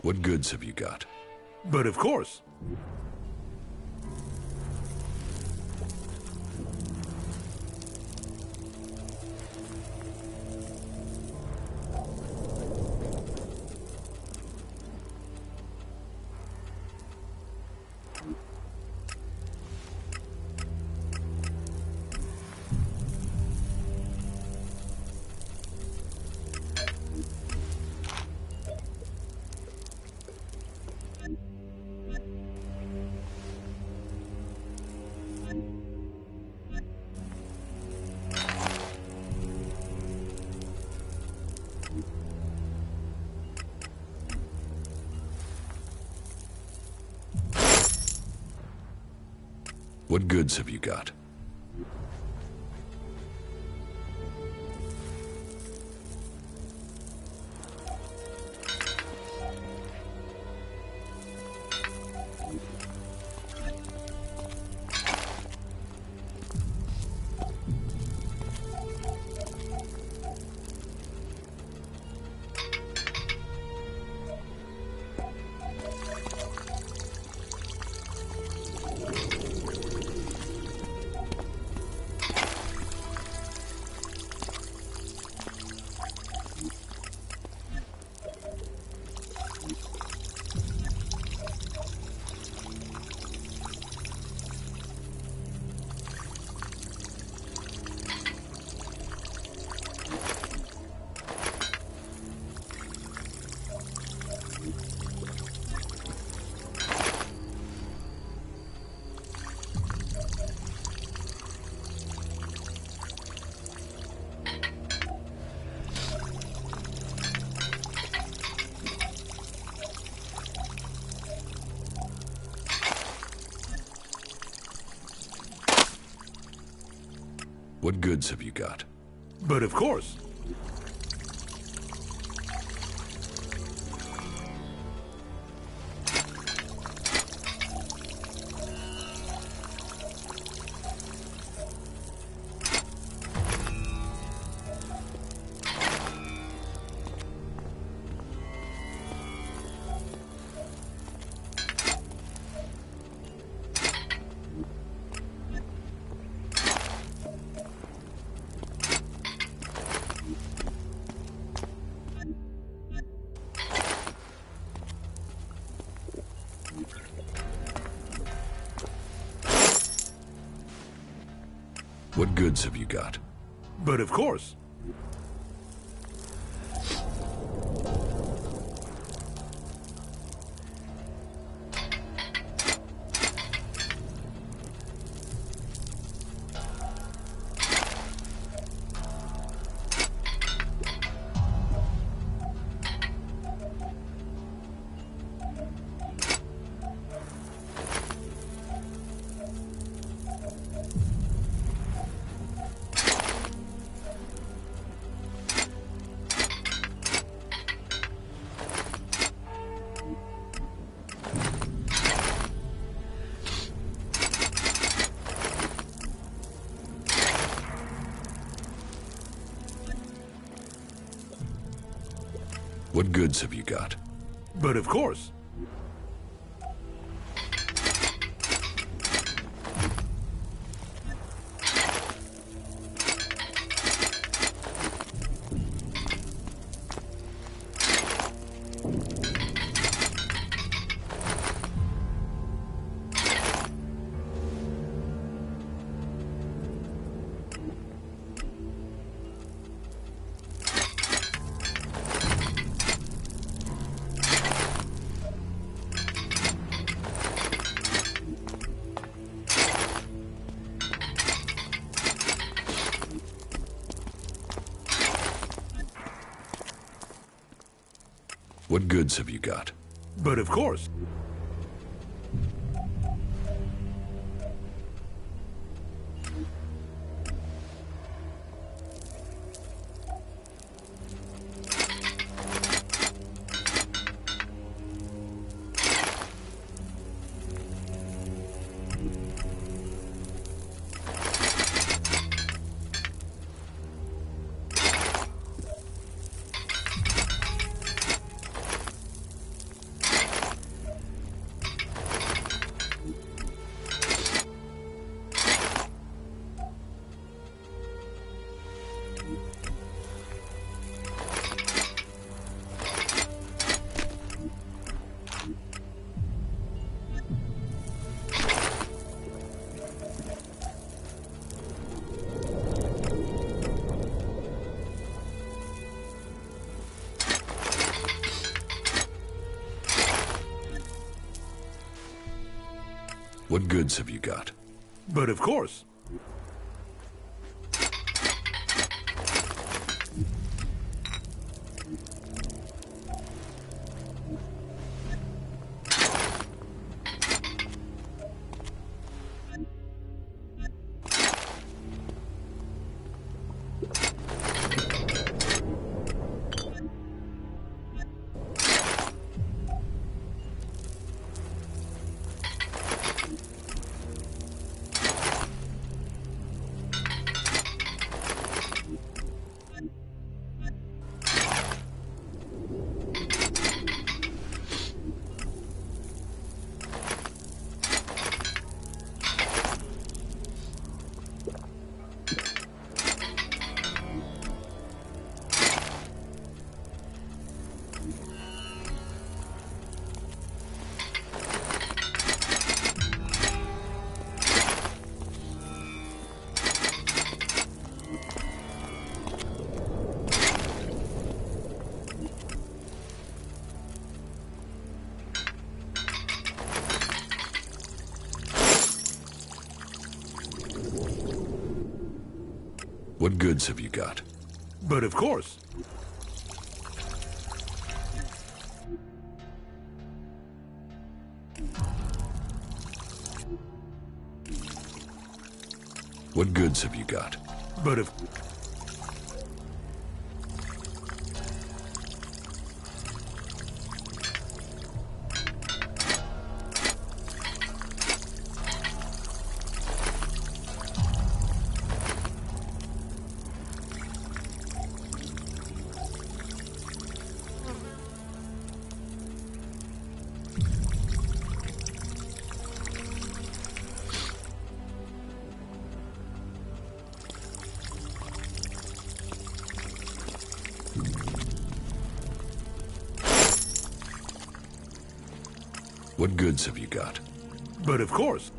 What goods have you got?
But of course.
What goods have you got? What goods have you got?
But of course.
What goods have you got?
But of course.
What goods have you got?
But of course.
What goods have you got?
But of course.
What goods have you got?
But of course.
What goods have you got?
But of course.
What goods have you got?
But of...
What goods have you got?
But of course.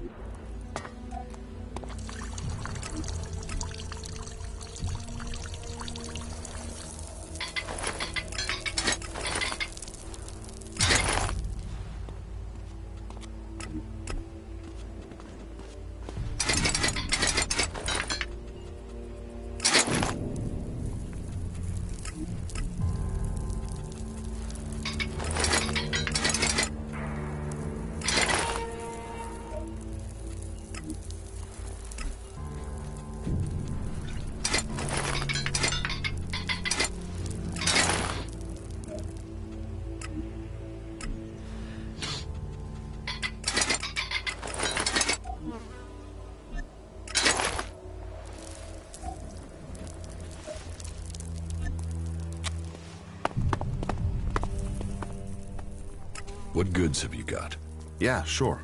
What goods have you got?
Yeah, sure.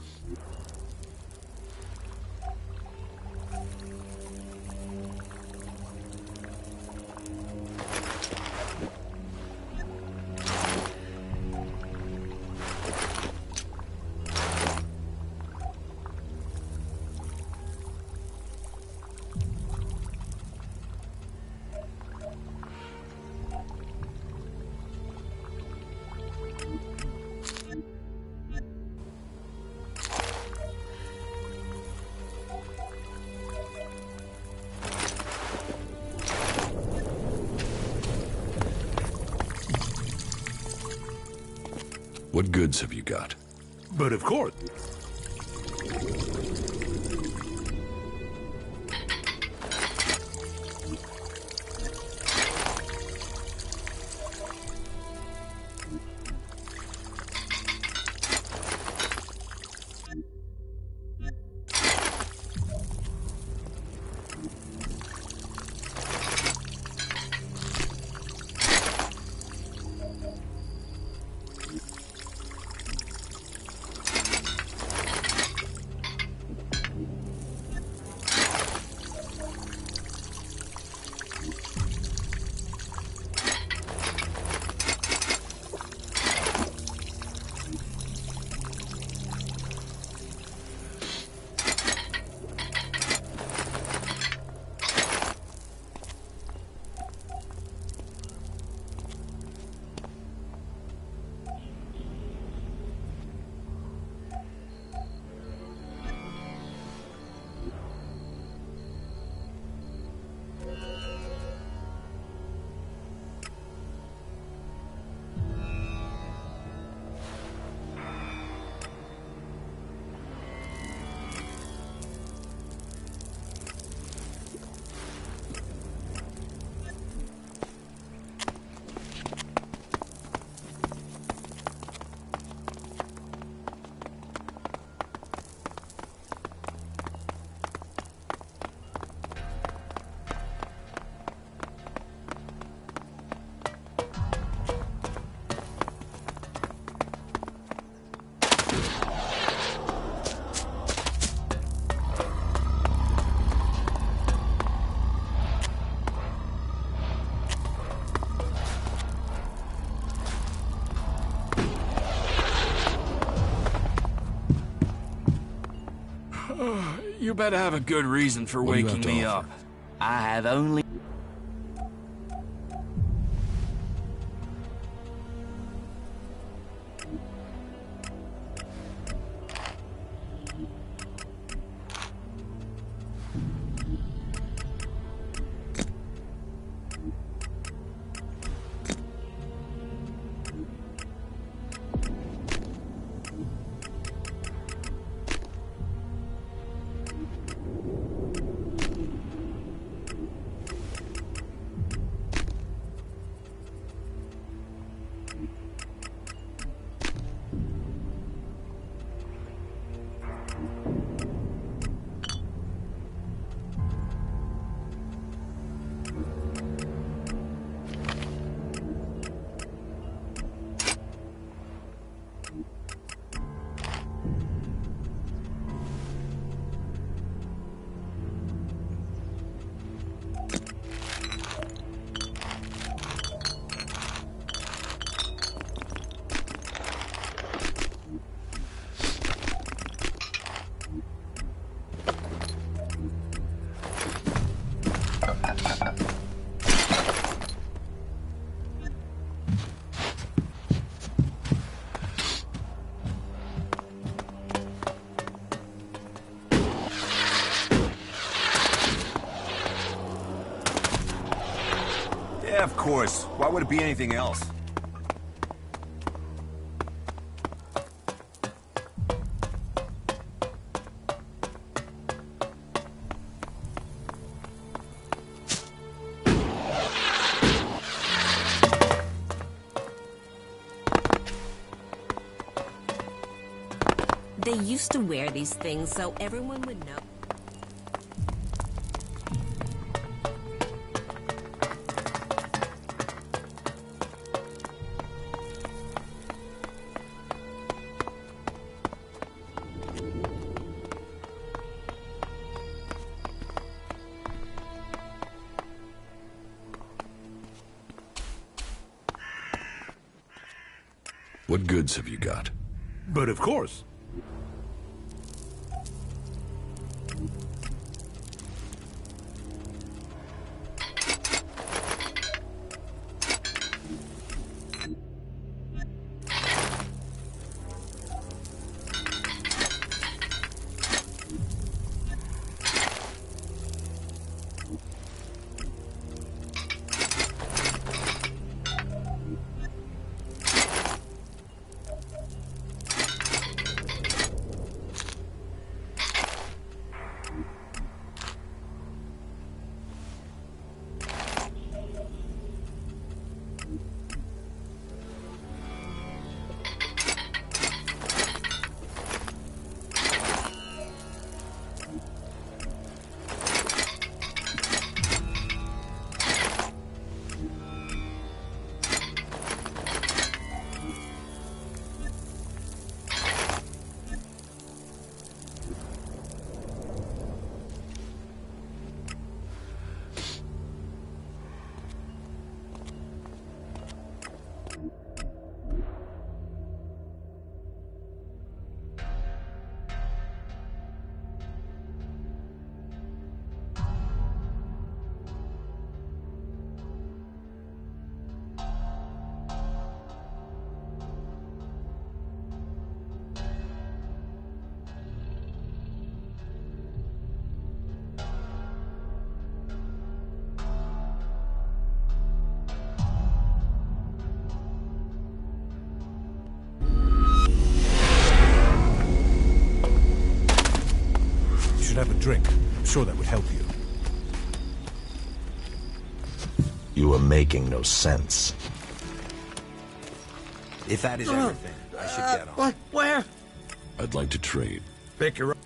What goods have you got?
But of course.
You better have a good reason for
What do you
waking
have to
me
offer?
up. I have only...
Yeah, of course. Why would it be anything else?
They used to wear these things so everyone would know.
What goods have you got?
But of course. Have a drink. I'm sure that would help you.
You are making no sense.
If that is everything, I should get on.
What? Where?
I'd like to trade.
Pick her up.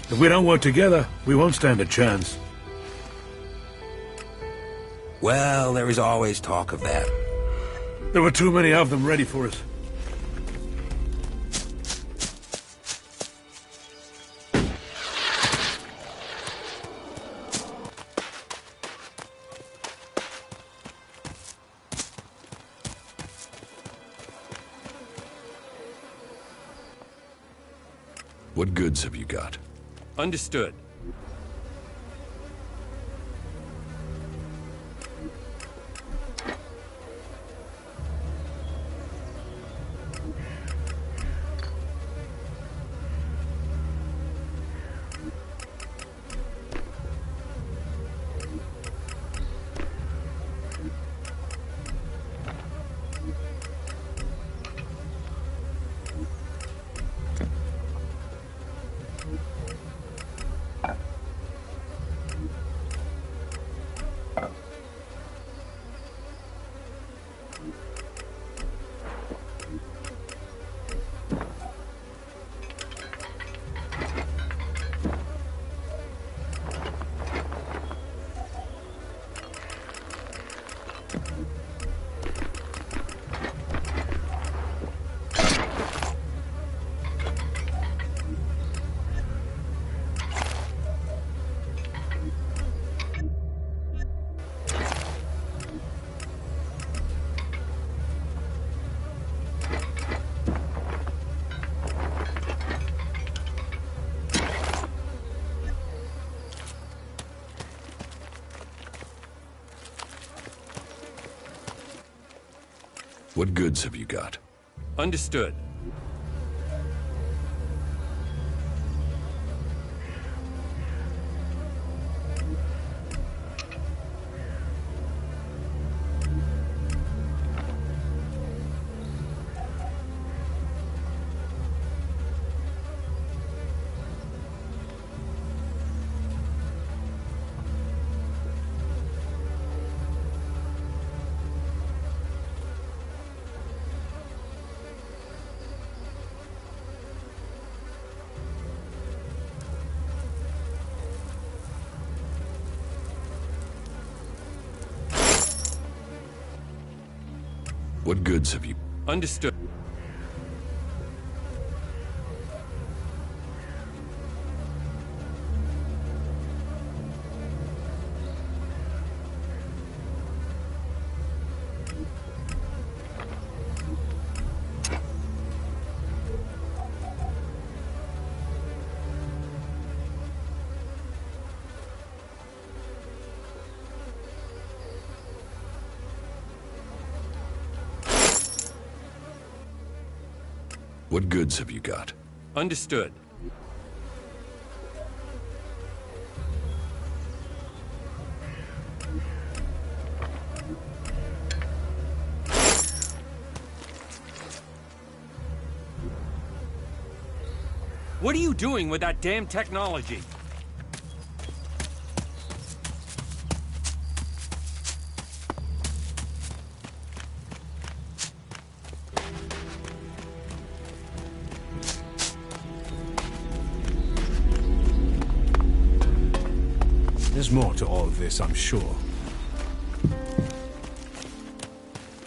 If we don't work together, we won't stand a chance.
Well, there is always talk of that.
There were too many of them ready for us.
What goods have you got?
Understood.
What goods have you got?
Understood.
What goods have you...
Understood.
What goods have you got?
Understood. What are you doing with that damn technology?
There's more to all of this, I'm sure.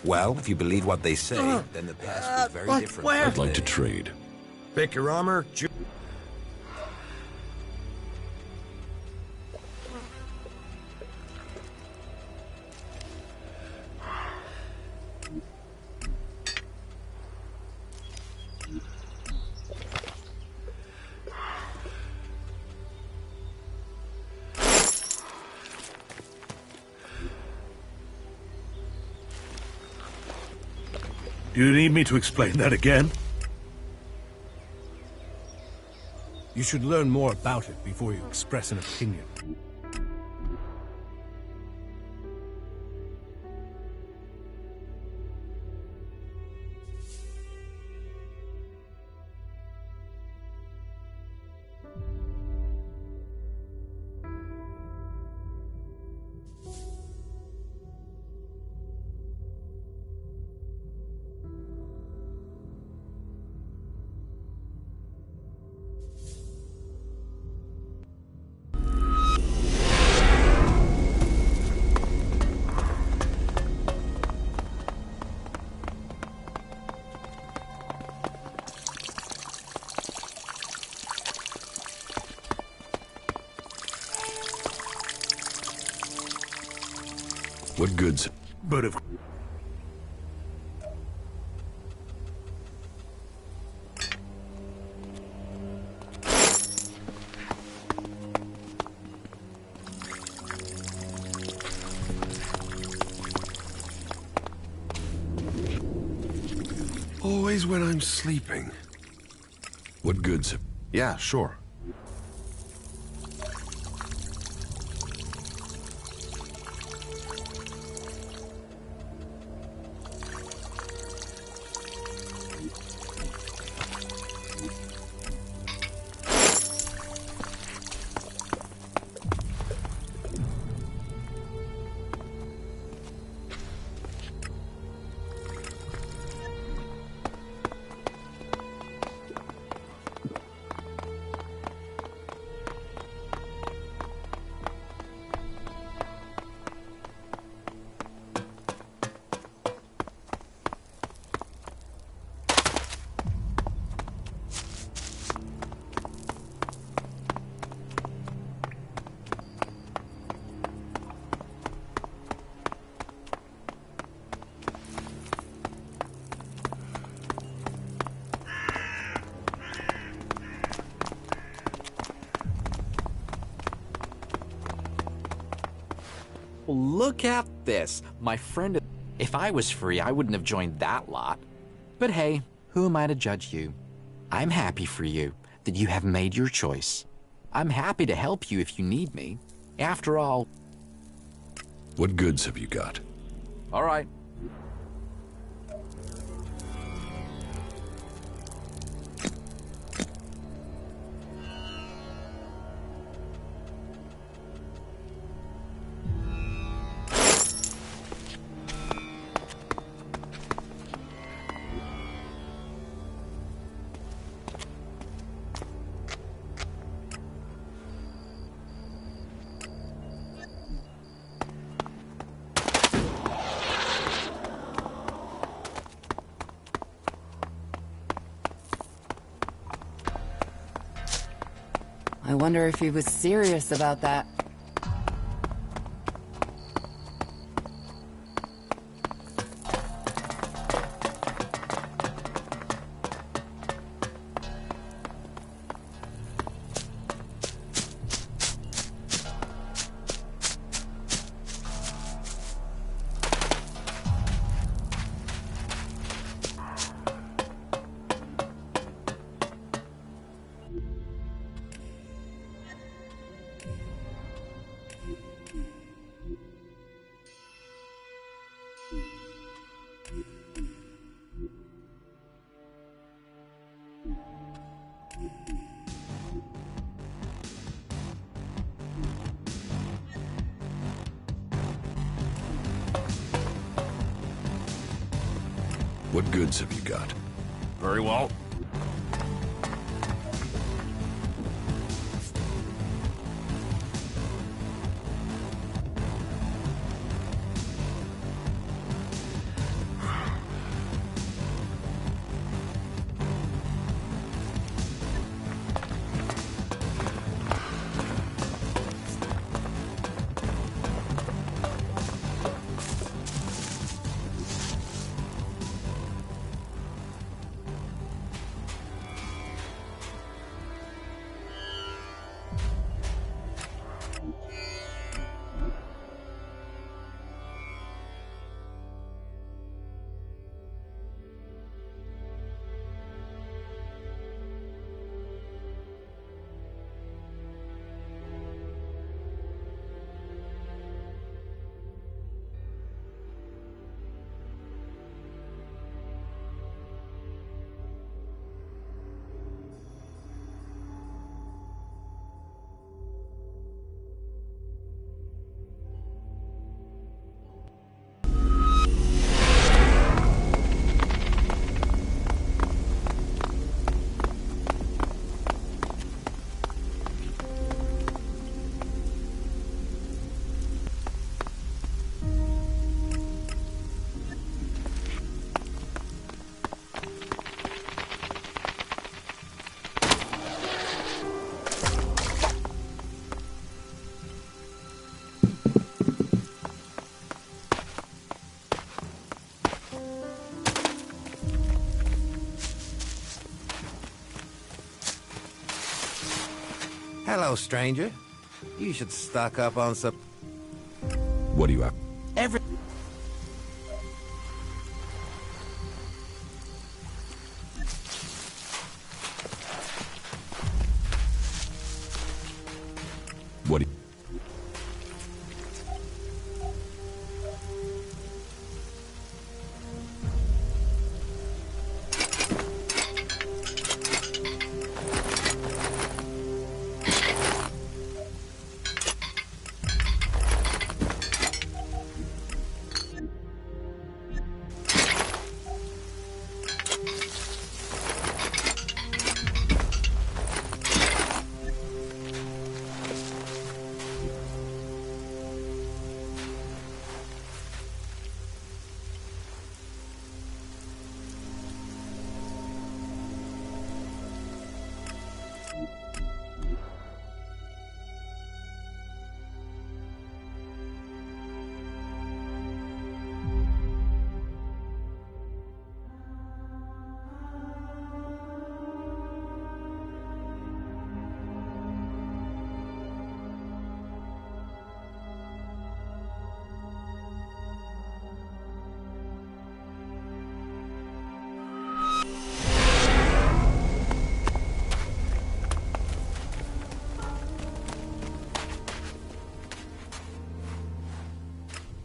Well, if you believe what they say, then the past was very different.
I'd like to trade.
Pick your armor.
Do you need me to explain that again?
You should learn more about it before you express an opinion.
What goods?
But if...
Always when I'm sleeping. What goods?
Yeah, sure.
Look at this. My friend... If I was free, I wouldn't have joined that lot. But hey, who am I to judge you? I'm happy for you that you have made your choice. I'm happy to help you if you need me. After all...
What goods have you got?
All right.
I wonder if he was serious about that.
What goods have you got?
Very well.
Hello, stranger. You should stock up on some...
What do you have?
Every...
What do you...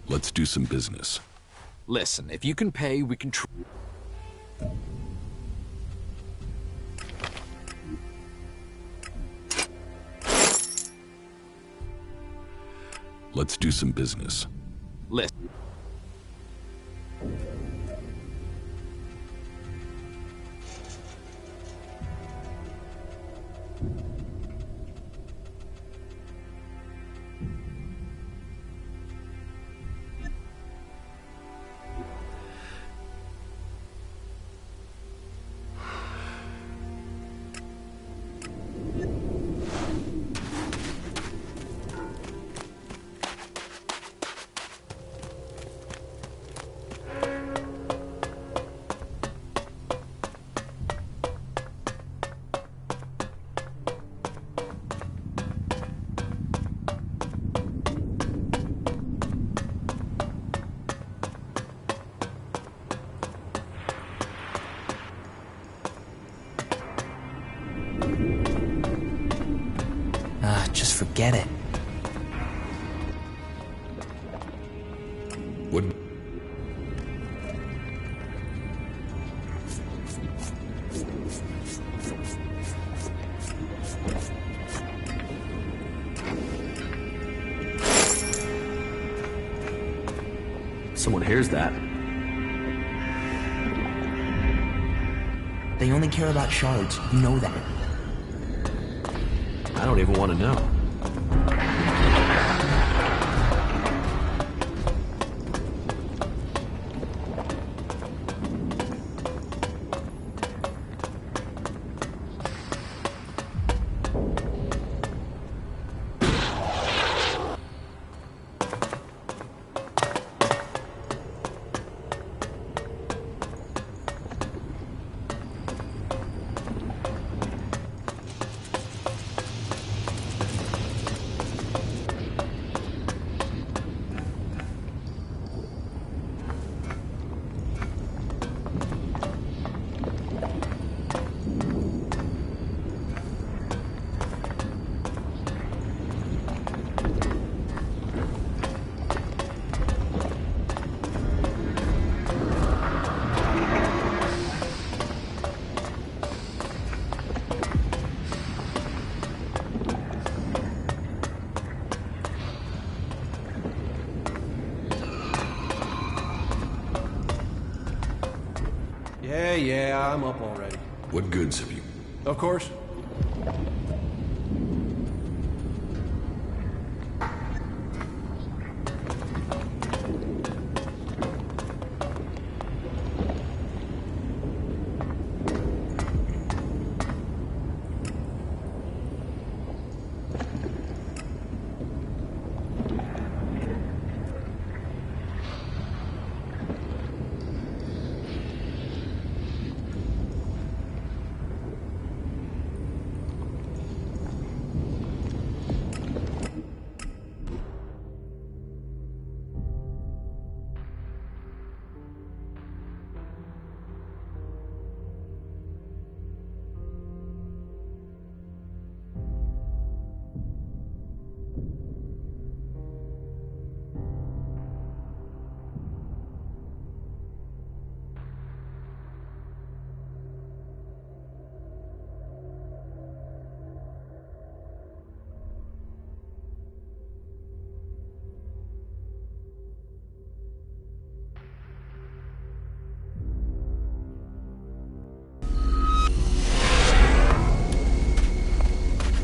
Let's do some business.
Listen, if you can pay, we can
Let's do some business.
Listen.
Just forget it.
What?
Someone hears that.
They only care about shards. You know that.
I don't even want to know.
Yeah, I'm up already.
What goods have you?
Of course.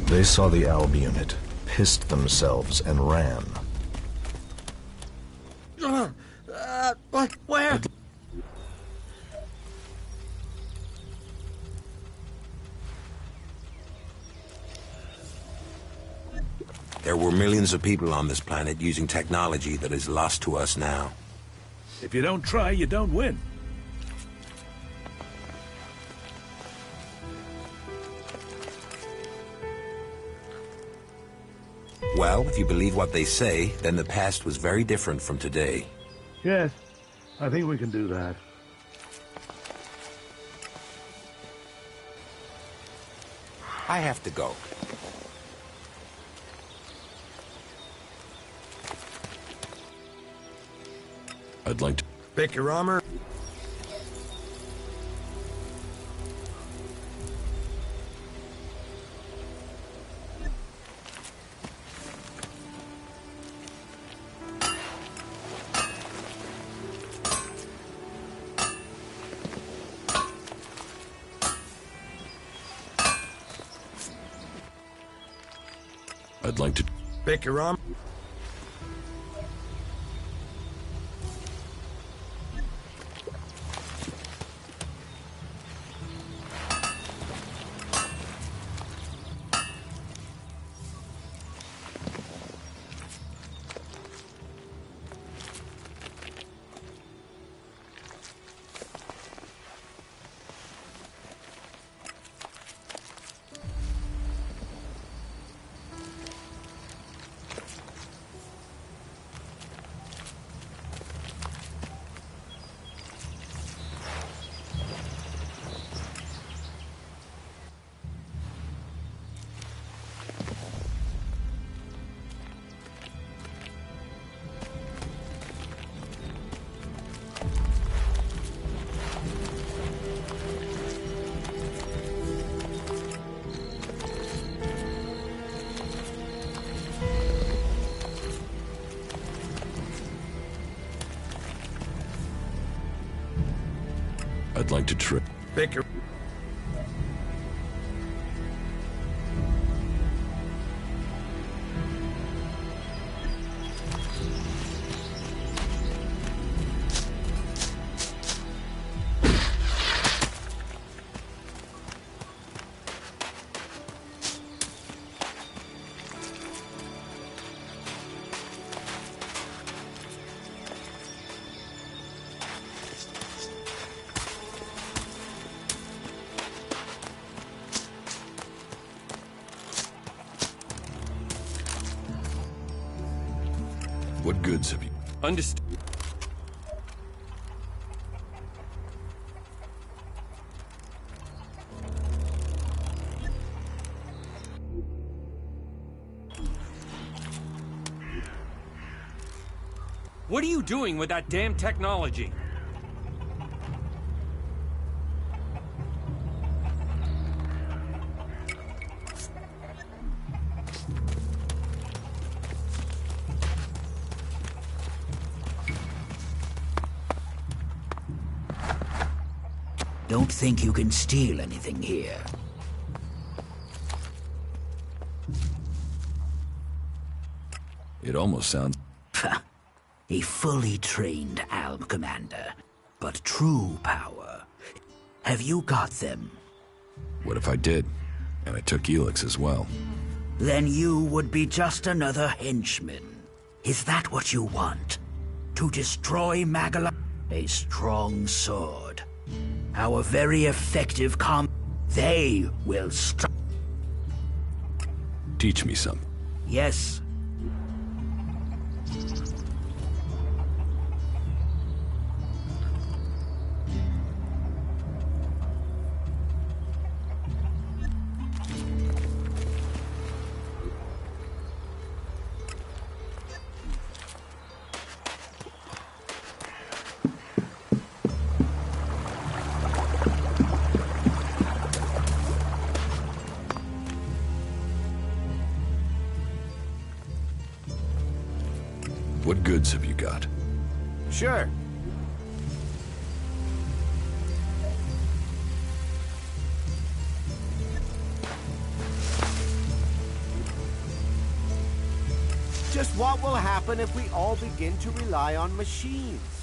They saw the Alb unit, pissed themselves, and ran.
What? Where?
There were millions of people on this planet using technology that is lost to us now.
If you don't try, you don't win.
Well, if you believe what they say, then the past was very different from today.
Yes, I think we can do that.
I have to go.
I'd like to...
Pick your armor.
I'd like to...
Pick your armor.
I'd like to trip.
Pick your...
What goods have you...
Understood. What are you doing with that damn technology?
Don't think you can steal anything here.
It almost sounds...
A fully trained ALB commander, but true power. Have you got them?
What if I did? And I took Elex as well.
Then you would be just another henchman. Is that what you want? To destroy Magala? A strong sword. Our very effective They will
Teach me some.
Yes.
What goods have you got?
Sure.
Just what will happen if we all begin to rely on machines?